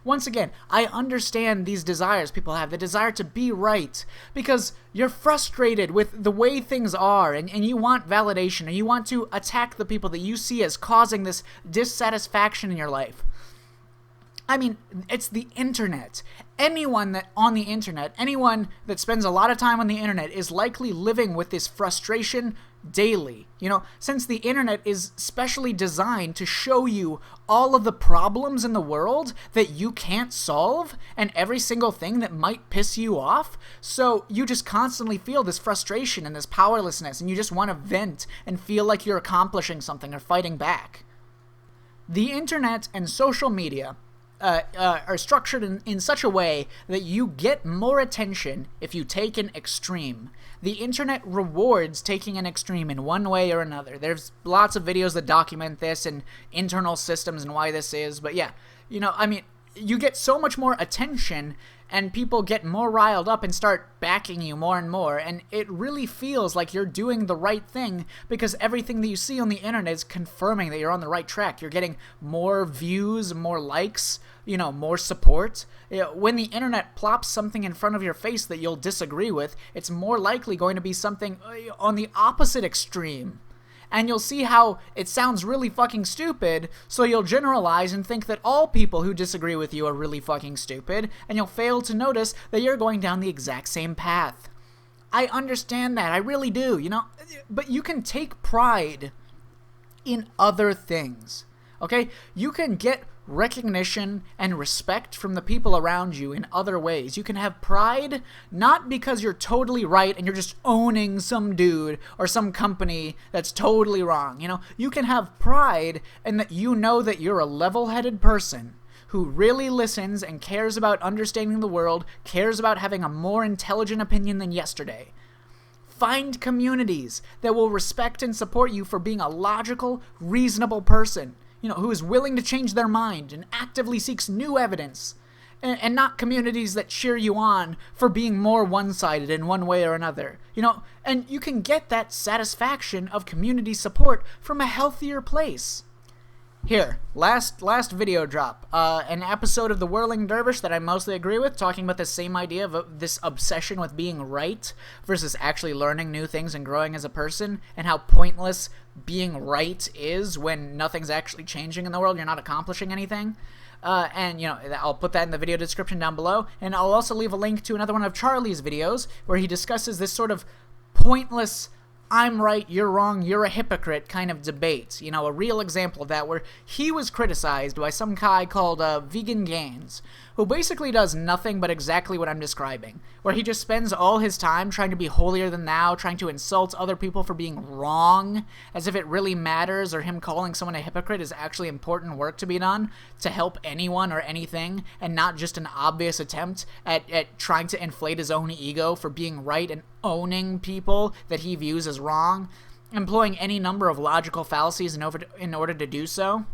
Once again, I understand these desires people have, the desire to be right, because you're frustrated with the way things are, and you want validation, and you want to attack the people that you see as causing this dissatisfaction in your life. I mean, it's the internet. Anyone that spends a lot of time on the internet is likely living with this frustration daily. Since the internet is specially designed to show you all of the problems in the world that you can't solve and every single thing that might piss you off, so you just constantly feel this frustration and this powerlessness, and you just want to vent and feel like you're accomplishing something or fighting back. The internet and social media are structured in such a way that you get more attention if you take an extreme. The internet rewards taking an extreme in one way or another. There's lots of videos that document this and internal systems and why this is, but yeah, you get so much more attention and people get more riled up and start backing you more and more, and it really feels like you're doing the right thing because everything that you see on the internet is confirming that you're on the right track. You're getting more views, more likes, more support. When the internet plops something in front of your face that you'll disagree with, it's more likely going to be something on the opposite extreme. And you'll see how it sounds really fucking stupid, so you'll generalize and think that all people who disagree with you are really fucking stupid, and you'll fail to notice that you're going down the exact same path. I understand that, I really do, but you can take pride in other things, okay? You can get recognition and respect from the people around you in other ways. You can have pride not because you're totally right and you're just owning some dude or some company that's totally wrong. You can have pride in that that you're a level-headed person who really listens and cares about understanding the world, cares about having a more intelligent opinion than yesterday. Find communities that will respect and support you for being a logical, reasonable person, who is willing to change their mind and actively seeks new evidence, and not communities that cheer you on for being more one-sided in one way or another. And you can get that satisfaction of community support from a healthier place. Here, last video drop, an episode of the Whirling Dervish that I mostly agree with, talking about the same idea of this obsession with being right versus actually learning new things and growing as a person, and how pointless being right is when nothing's actually changing in the world, you're not accomplishing anything. I'll put that in the video description down below, and I'll also leave a link to another one of Charlie's videos where he discusses this sort of pointless I'm right, you're wrong, you're a hypocrite kind of debate. A real example of that where he was criticized by some guy called VeganGains who basically does nothing but exactly what I'm describing, where he just spends all his time trying to be holier than thou, trying to insult other people for being wrong, as if it really matters, or him calling someone a hypocrite is actually important work to be done to help anyone or anything, and not just an obvious attempt at trying to inflate his own ego for being right and owning people that he views as wrong, employing any number of logical fallacies in order to do so.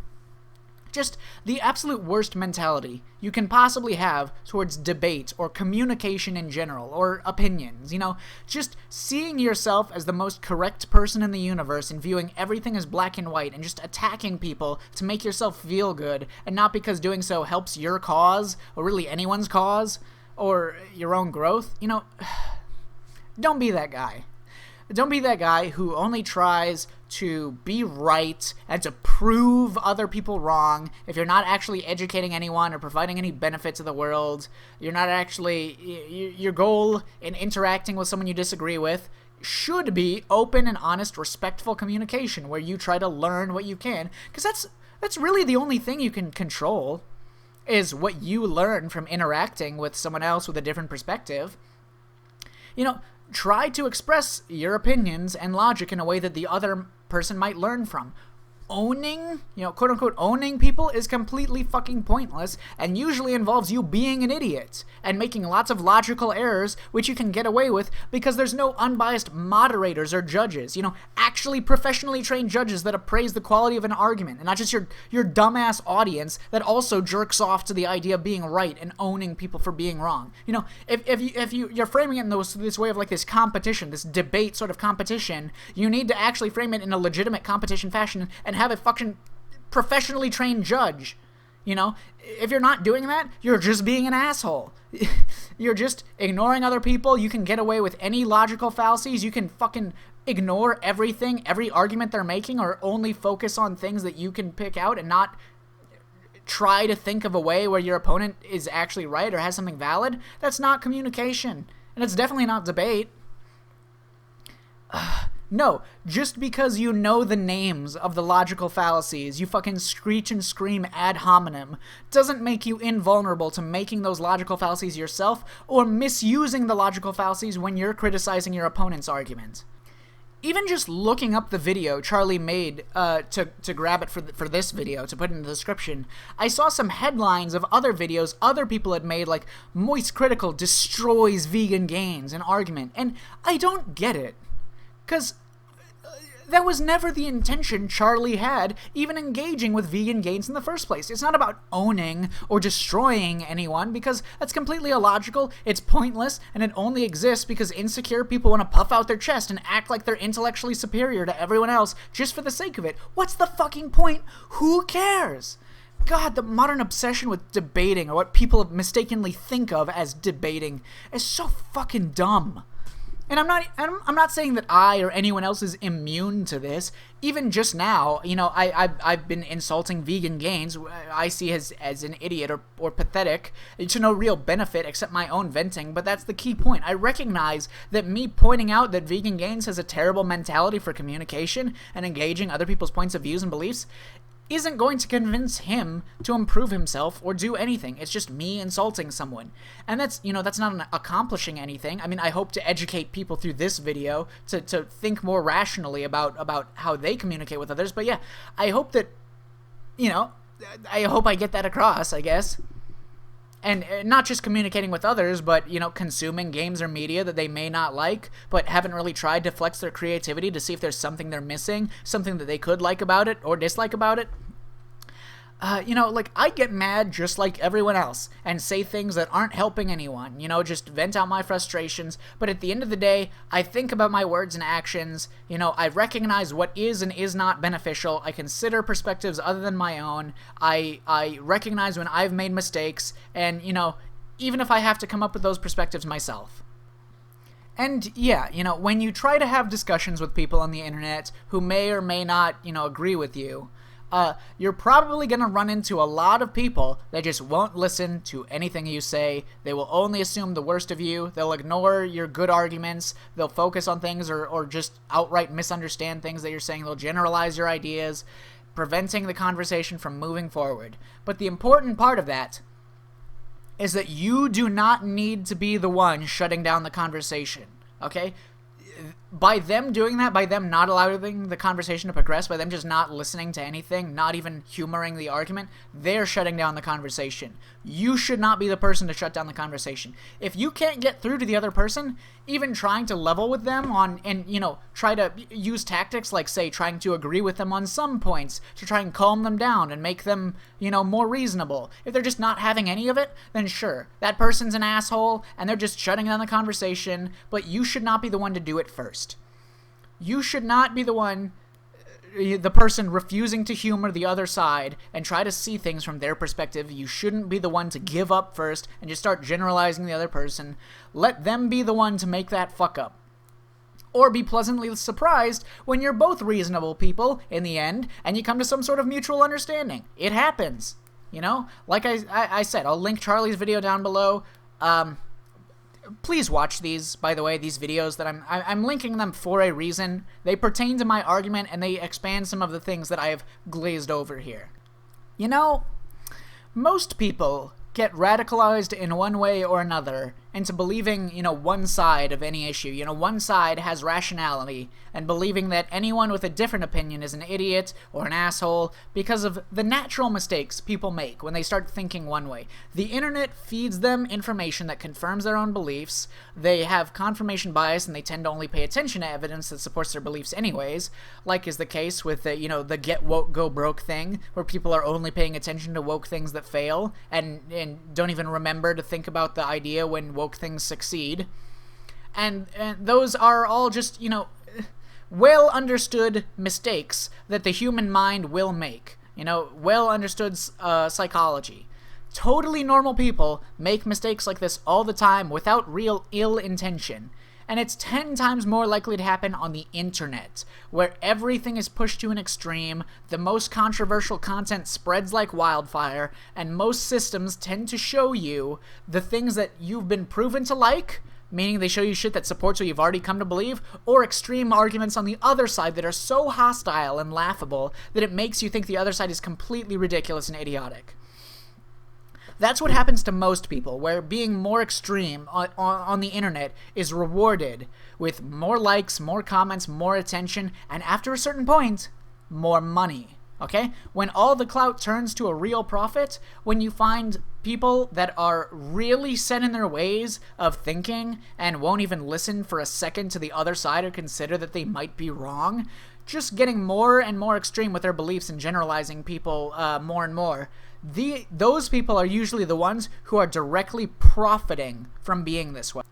Just the absolute worst mentality you can possibly have towards debate or communication in general, or opinions, just seeing yourself as the most correct person in the universe and viewing everything as black and white and just attacking people to make yourself feel good, and not because doing so helps your cause, or really anyone's cause, or your own growth. Don't be that guy. Don't be that guy who only tries to be right and to prove other people wrong. If you're not actually educating anyone or providing any benefit to the world, you're not actually... Your goal in interacting with someone you disagree with should be open and honest, respectful communication where you try to learn what you can. Because that's really the only thing you can control, is what you learn from interacting with someone else with a different perspective. Try to express your opinions and logic in a way that the other person might learn from. Owning, quote-unquote owning people is completely fucking pointless, and usually involves you being an idiot and making lots of logical errors, which you can get away with because there's no unbiased moderators or judges, actually professionally trained judges that appraise the quality of an argument, and not just your dumbass audience that also jerks off to the idea of being right and owning people for being wrong. If you're framing it in this way of like this competition, this debate sort of competition, you need to actually frame it in a legitimate competition fashion and have a fucking professionally trained judge. If you're not doing that, you're just being an asshole. You're just ignoring other people. You can get away with any logical fallacies. You can fucking ignore everything, every argument they're making, or only focus on things that you can pick out and not try to think of a way where your opponent is actually right or has something valid. That's not communication, and it's definitely not debate. No, just because you know the names of the logical fallacies you fucking screech and scream ad hominem doesn't make you invulnerable to making those logical fallacies yourself or misusing the logical fallacies when you're criticizing your opponent's argument. Even just looking up the video Charlie made to grab it for this video, to put in the description, I saw some headlines of other videos other people had made, like Moist Critical destroys VeganGains, an argument, and I don't get it. Because that was never the intention Charlie had, even engaging with VeganGains in the first place. It's not about owning or destroying anyone, because that's completely illogical, it's pointless, and it only exists because insecure people want to puff out their chest and act like they're intellectually superior to everyone else just for the sake of it. What's the fucking point? Who cares? God, the modern obsession with debating, or what people mistakenly think of as debating, is so fucking dumb. And I'm not saying that I or anyone else is immune to this. Even just now, I've been insulting VeganGains. I see as an idiot or pathetic, to no real benefit except my own venting, but that's the key point. I recognize that me pointing out that VeganGains has a terrible mentality for communication and engaging other people's points of views and beliefs isn't going to convince him to improve himself or do anything. It's just me insulting someone. And that's not accomplishing anything. I mean, I hope to educate people through this video to think more rationally about how they communicate with others. But yeah, I hope that, I hope I get that across, I guess. And not just communicating with others, but, consuming games or media that they may not like, but haven't really tried to flex their creativity to see if there's something they're missing, something that they could like about it or dislike about it. I get mad just like everyone else and say things that aren't helping anyone, just vent out my frustrations. But at the end of the day, I think about my words and actions. I recognize what is and is not beneficial. I consider perspectives other than my own. I recognize when I've made mistakes, and, even if I have to come up with those perspectives myself. And yeah, when you try to have discussions with people on the internet who may or may not, agree with you, you're probably going to run into a lot of people that just won't listen to anything you say. They will only assume the worst of you. They'll ignore your good arguments. They'll focus on things or just outright misunderstand things that you're saying. They'll generalize your ideas, preventing the conversation from moving forward. But the important part of that is that you do not need to be the one shutting down the conversation, okay? By them doing that, by them not allowing the conversation to progress, by them just not listening to anything, not even humoring the argument, they're shutting down the conversation. You should not be the person to shut down the conversation. If you can't get through to the other person, even trying to level with them on, and, you know, try to use tactics like, say, trying to agree with them on some points to try and calm them down and make them, you know, more reasonable. If they're just not having any of it, then sure, that person's an asshole and they're just shutting down the conversation, but you should not be the one to do it first. You should not be the person refusing to humor the other side and try to see things from their perspective. You shouldn't be the one to give up first and just start generalizing the other person. Let them be the one to make that fuck up. Or be pleasantly surprised when you're both reasonable people in the end and you come to some sort of mutual understanding. It happens, you know? Like I said, I'll link Charlie's video down below. Please watch these, by the way, these videos that I'm linking them for a reason. They pertain to my argument and they expand some of the things that I have glazed over here. You know, most people get radicalized in one way or another into believing, you know, one side of any issue. You know, one side has rationality and believing that anyone with a different opinion is an idiot or an asshole because of the natural mistakes people make when they start thinking one way. The internet feeds them information that confirms their own beliefs. They have confirmation bias and they tend to only pay attention to evidence that supports their beliefs anyways, like is the case with the, you know, the get woke, go broke thing, where people are only paying attention to woke things that fail and don't even remember to think about the idea when woke things succeed. And those are all just, you know, well understood mistakes that the human mind will make. You know, well understood psychology. Totally normal people make mistakes like this all the time without real ill intention. And it's 10 times more likely to happen on the internet, where everything is pushed to an extreme, the most controversial content spreads like wildfire, and most systems tend to show you the things that you've been proven to like, meaning they show you shit that supports what you've already come to believe, or extreme arguments on the other side that are so hostile and laughable that it makes you think the other side is completely ridiculous and idiotic. That's what happens to most people, where being more extreme on the internet is rewarded with more likes, more comments, more attention, and after a certain point, more money. Okay? When all the clout turns to a real profit, when you find people that are really set in their ways of thinking and won't even listen for a second to the other side or consider that they might be wrong, just getting more and more extreme with their beliefs and generalizing people more and more, those people are usually the ones who are directly profiting from being this way.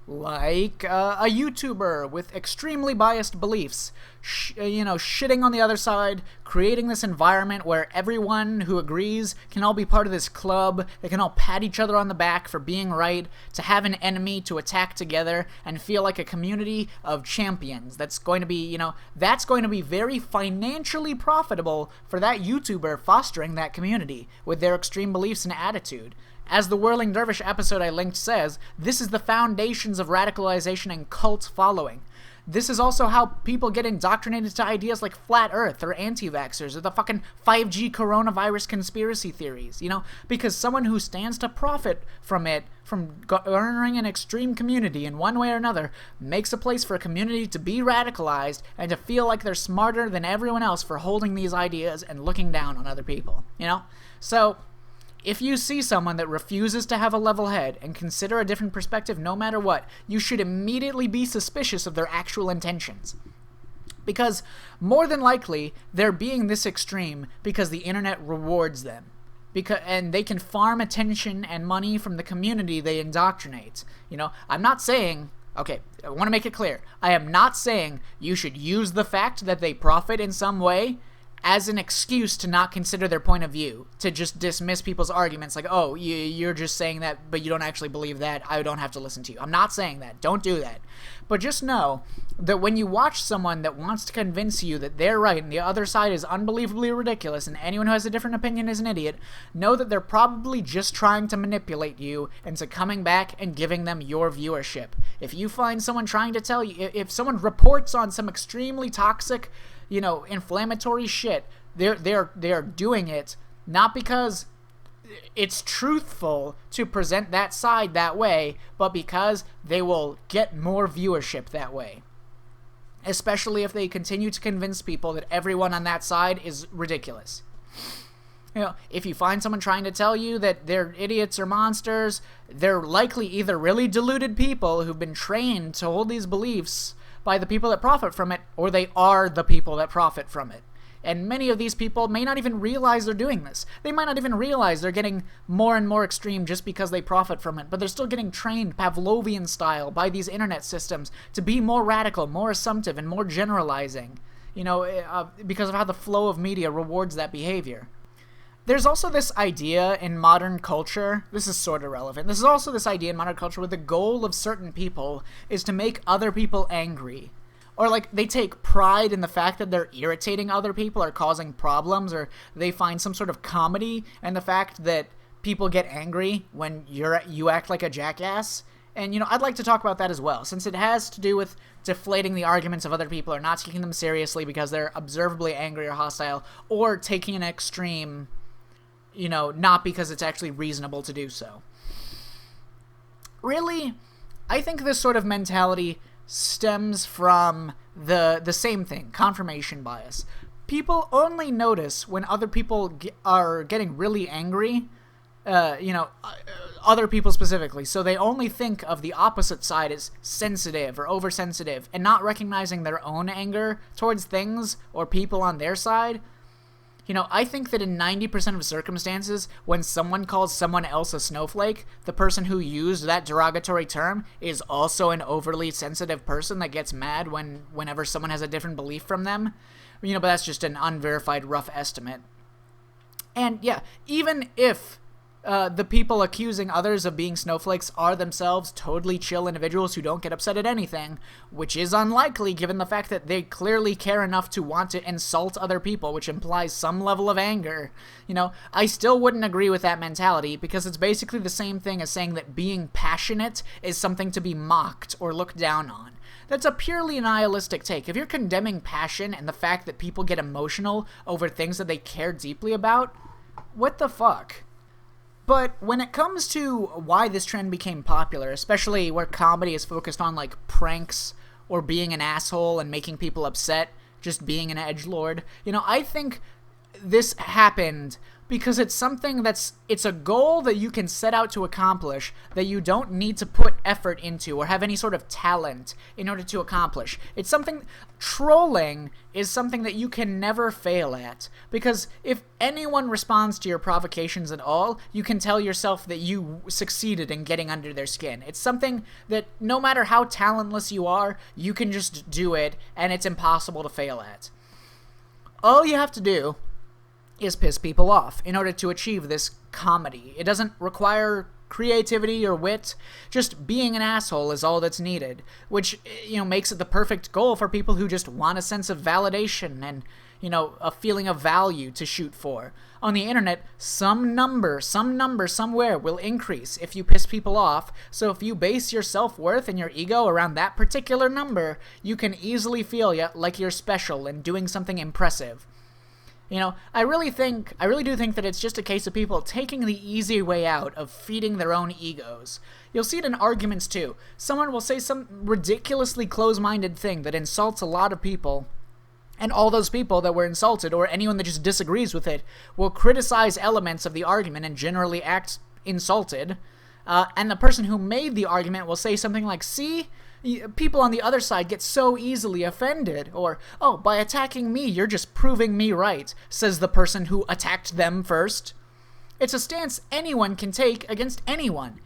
Like a YouTuber with extremely biased beliefs, you know, shitting on the other side, creating this environment where everyone who agrees can all be part of this club, they can all pat each other on the back for being right, to have an enemy to attack together, and feel like a community of champions. That's going to be, you know, that's going to be very financially profitable for that YouTuber fostering that community with their extreme beliefs and attitude. As the Whirling Dervish episode I linked says, this is the foundations of radicalization and cult following. This is also how people get indoctrinated to ideas like flat earth or anti-vaxxers or the fucking 5G coronavirus conspiracy theories, you know? Because someone who stands to profit from it, from garnering an extreme community in one way or another, makes a place for a community to be radicalized and to feel like they're smarter than everyone else for holding these ideas and looking down on other people, you know? So if you see someone that refuses to have a level head and consider a different perspective no matter what, you should immediately be suspicious of their actual intentions. Because more than likely, they're being this extreme because the internet rewards them. And they can farm attention and money from the community they indoctrinate. You know, I'm not saying, okay, I want to make it clear. I am not saying you should use the fact that they profit in some way as an excuse to not consider their point of view, to just dismiss people's arguments like, oh, you're just saying that, but you don't actually believe that, I don't have to listen to you. I'm not saying that. Don't do that. But just know that when you watch someone that wants to convince you that they're right and the other side is unbelievably ridiculous and anyone who has a different opinion is an idiot, know that they're probably just trying to manipulate you into coming back and giving them your viewership. If you find someone trying to tell you, if someone reports on some extremely toxic, you know, inflammatory shit, they're doing it not because it's truthful to present that side that way, but because they will get more viewership that way. Especially if they continue to convince people that everyone on that side is ridiculous. You know, if you find someone trying to tell you that they're idiots or monsters, they're likely either really deluded people who've been trained to hold these beliefs by the people that profit from it, or they are the people that profit from it. And many of these people may not even realize they're doing this. They might not even realize they're getting more and more extreme just because they profit from it, but they're still getting trained Pavlovian style by these internet systems to be more radical, more assumptive, and more generalizing, you know, because of how the flow of media rewards that behavior. There's also this idea in modern culture, this is sort of relevant, this is also this idea in modern culture where the goal of certain people is to make other people angry. Or, like, they take pride in the fact that they're irritating other people or causing problems, or they find some sort of comedy in the fact that people get angry when you act like a jackass. And, you know, I'd like to talk about that as well, since it has to do with deflating the arguments of other people or not taking them seriously because they're observably angry or hostile, or taking an extreme, you know, not because it's actually reasonable to do so. Really, I think this sort of mentality stems from the same thing, confirmation bias. People only notice when other people are getting really angry, other people specifically, so they only think of the opposite side as sensitive or oversensitive, and not recognizing their own anger towards things or people on their side. You know, I think that in 90% of circumstances, when someone calls someone else a snowflake, the person who used that derogatory term is also an overly sensitive person that gets mad whenever someone has a different belief from them. You know, but that's just an unverified rough estimate. And yeah, even if the people accusing others of being snowflakes are themselves totally chill individuals who don't get upset at anything, which is unlikely given the fact that they clearly care enough to want to insult other people, which implies some level of anger, you know, I still wouldn't agree with that mentality, because it's basically the same thing as saying that being passionate is something to be mocked or looked down on. That's a purely nihilistic take. If you're condemning passion and the fact that people get emotional over things that they care deeply about, what the fuck? But when it comes to why this trend became popular, especially where comedy is focused on, like, pranks or being an asshole and making people upset, just being an edgelord, you know, I think this happened because it's something it's a goal that you can set out to accomplish that you don't need to put effort into or have any sort of talent in order to accomplish. It's something, trolling is something that you can never fail at, because if anyone responds to your provocations at all, you can tell yourself that you succeeded in getting under their skin. It's something that no matter how talentless you are, you can just do it, and it's impossible to fail at. All you have to do is piss people off in order to achieve this comedy. It doesn't require creativity or wit. Just being an asshole is all that's needed, which, you know, makes it the perfect goal for people who just want a sense of validation and, you know, a feeling of value to shoot for. On the internet, some number somewhere will increase if you piss people off, so if you base your self-worth and your ego around that particular number, you can easily feel like you're special and doing something impressive. You know, I really do think that it's just a case of people taking the easy way out of feeding their own egos. You'll see it in arguments too. Someone will say some ridiculously close-minded thing that insults a lot of people, and all those people that were insulted, or anyone that just disagrees with it, will criticize elements of the argument and generally act insulted. And the person who made the argument will say something like, "See? People on the other side get so easily offended," or, "Oh, by attacking me, you're just proving me right," says the person who attacked them first. It's a stance anyone can take against anyone.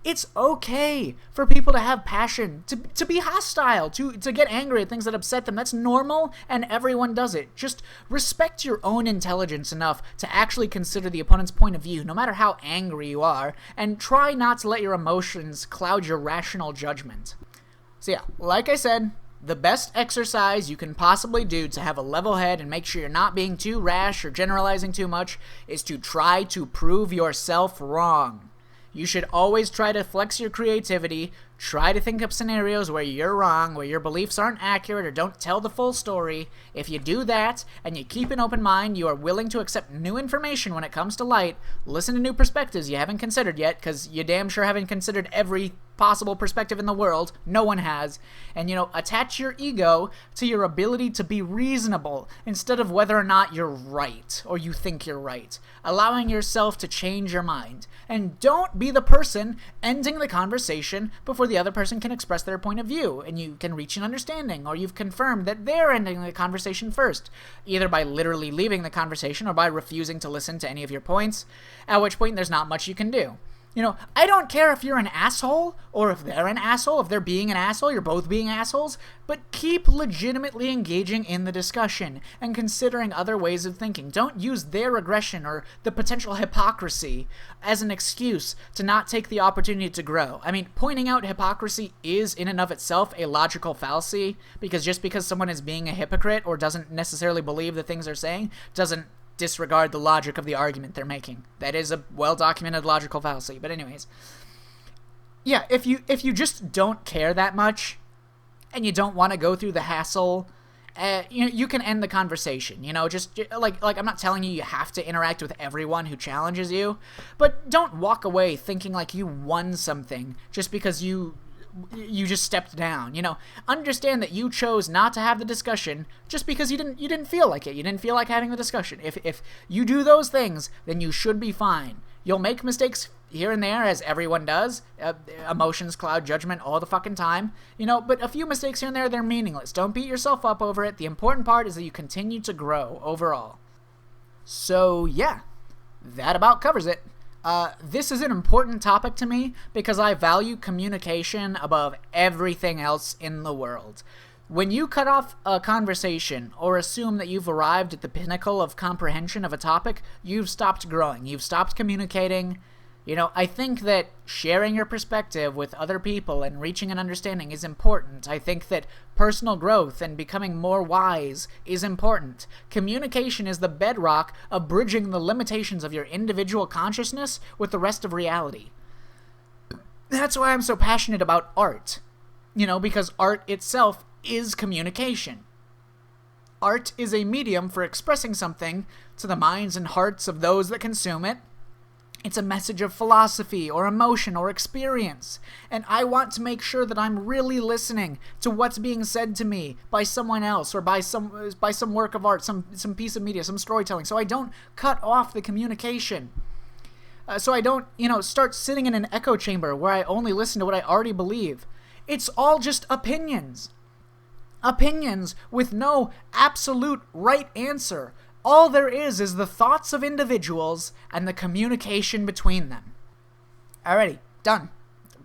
It's okay for people to have passion, to be hostile, to get angry at things that upset them. That's normal, and everyone does it. Just respect your own intelligence enough to actually consider the opponent's point of view, no matter how angry you are, and try not to let your emotions cloud your rational judgment. So yeah, like I said, the best exercise you can possibly do to have a level head and make sure you're not being too rash or generalizing too much is to try to prove yourself wrong. You should always try to flex your creativity, try to think up scenarios where you're wrong, where your beliefs aren't accurate or don't tell the full story. If you do that, and you keep an open mind, you are willing to accept new information when it comes to light, listen to new perspectives you haven't considered yet, because you damn sure haven't considered every possible perspective in the world. No one has. And, attach your ego to your ability to be reasonable instead of whether or not you're right or you think you're right. Allowing yourself to change your mind. And don't be the person ending the conversation before the other person can express their point of view and you can reach an understanding, or you've confirmed that they're ending the conversation first, either by literally leaving the conversation or by refusing to listen to any of your points, at which point there's not much you can do. I don't care if you're an asshole or if they're an asshole, if they're being an asshole, you're both being assholes, but keep legitimately engaging in the discussion and considering other ways of thinking. Don't use their aggression or the potential hypocrisy as an excuse to not take the opportunity to grow. I mean, pointing out hypocrisy is in and of itself a logical fallacy, because just because someone is being a hypocrite or doesn't necessarily believe the things they're saying doesn't disregard the logic of the argument they're making. That is a well-documented logical fallacy. But anyways, yeah, if you just don't care that much and you don't want to go through the hassle, you can end the conversation. Just like I'm not telling you have to interact with everyone who challenges you, but don't walk away thinking like you won something just because you just stepped down. Understand that you chose not to have the discussion just because you didn't feel like it. You didn't feel like having the discussion. If you do those things, then you should be fine. You'll make mistakes here and there, as everyone does. Emotions cloud judgment all the fucking time. But a few mistakes here and there, they're meaningless. Don't beat yourself up over it. The important part is that you continue to grow overall. So yeah, that about covers it. This is an important topic to me because I value communication above everything else in the world. When you cut off a conversation or assume that you've arrived at the pinnacle of comprehension of a topic, you've stopped growing. You've stopped communicating. I think that sharing your perspective with other people and reaching an understanding is important. I think that personal growth and becoming more wise is important. Communication is the bedrock of bridging the limitations of your individual consciousness with the rest of reality. That's why I'm so passionate about art. Because art itself is communication. Art is a medium for expressing something to the minds and hearts of those that consume it. It's a message of philosophy or emotion or experience, and I want to make sure that I'm really listening to what's being said to me by someone else or by some work of art, some piece of media, some storytelling, so I don't cut off the communication. So I don't, start sitting in an echo chamber where I only listen to what I already believe. It's all just opinions. Opinions with no absolute right answer. All there is the thoughts of individuals and the communication between them. Alrighty, done.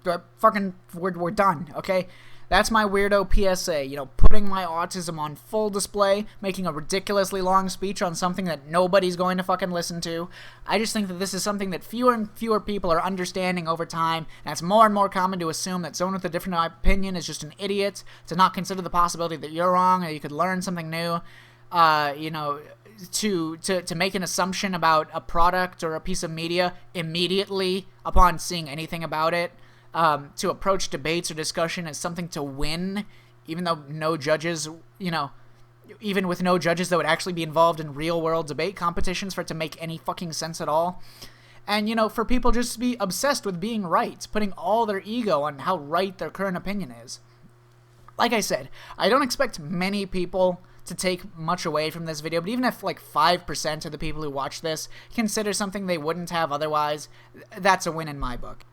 We're done, okay? That's my weirdo PSA, putting my autism on full display, making a ridiculously long speech on something that nobody's going to fucking listen to. I just think that this is something that fewer and fewer people are understanding over time, and it's more and more common to assume that someone with a different opinion is just an idiot, to not consider the possibility that you're wrong or you could learn something new, to make an assumption about a product or a piece of media immediately upon seeing anything about it, to approach debates or discussion as something to win, even though no judges, even with no judges that would actually be involved in real world debate competitions for it to make any fucking sense at all. And, for people just to be obsessed with being right, putting all their ego on how right their current opinion is. Like I said, I don't expect many people to take much away from this video, but even if 5% of the people who watch this consider something they wouldn't have otherwise, that's a win in my book.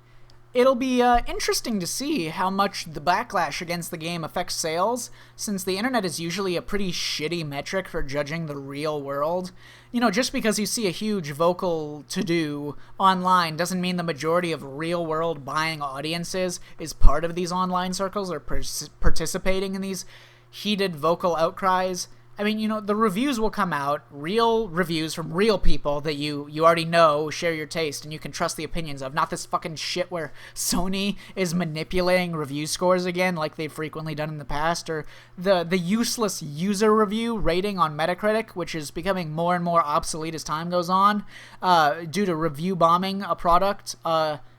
It'll be interesting to see how much the backlash against the game affects sales, since the internet is usually a pretty shitty metric for judging the real world. Just because you see a huge vocal to-do online doesn't mean the majority of real-world buying audiences is part of these online circles or participating in these heated vocal outcries. I mean, the reviews will come out, real reviews from real people that you already know, share your taste, and you can trust the opinions of, not this fucking shit where Sony is manipulating review scores again like they've frequently done in the past, or the useless user review rating on Metacritic, which is becoming more and more obsolete as time goes on, due to review bombing a product,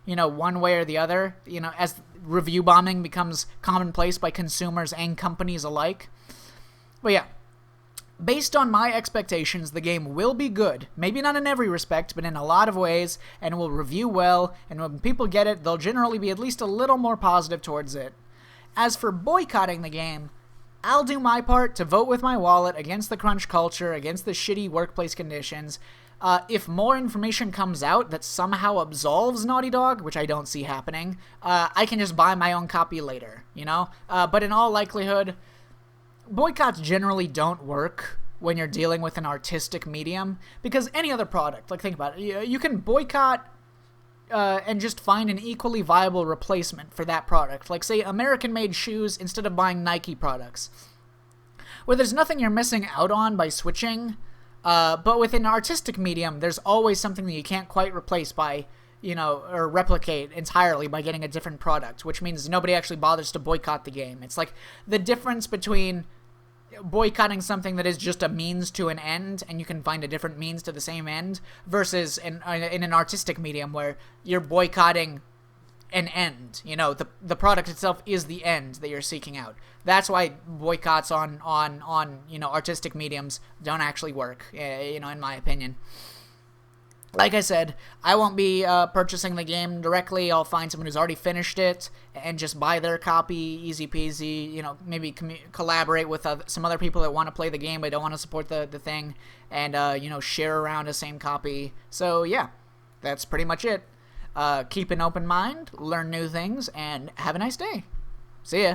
one way or the other, as review bombing becomes commonplace by consumers and companies alike. But yeah, based on my expectations, the game will be good. Maybe not in every respect, but in a lot of ways, and will review well, and when people get it, they'll generally be at least a little more positive towards it. As for boycotting the game, I'll do my part to vote with my wallet against the crunch culture, against the shitty workplace conditions. If more information comes out that somehow absolves Naughty Dog, which I don't see happening, I can just buy my own copy later, But in all likelihood, boycotts generally don't work when you're dealing with an artistic medium, because any other product, like think about it, you can boycott and just find an equally viable replacement for that product. Like, say, American-made shoes instead of buying Nike products, where there's nothing you're missing out on by switching. But with an artistic medium, there's always something that you can't quite replace by, or replicate entirely by getting a different product, which means nobody actually bothers to boycott the game. It's like the difference between boycotting something that is just a means to an end, and you can find a different means to the same end, versus in an artistic medium where you're boycotting an end. The product itself is the end that you're seeking out. That's why boycotts on artistic mediums don't actually work, in my opinion. Like I said, I won't be purchasing the game directly. I'll find someone who's already finished it and just buy their copy, easy peasy. Maybe collaborate with some other people that want to play the game but don't want to support the thing, and share around a same copy. So yeah, that's pretty much it. Keep an open mind, learn new things, and have a nice day. See ya.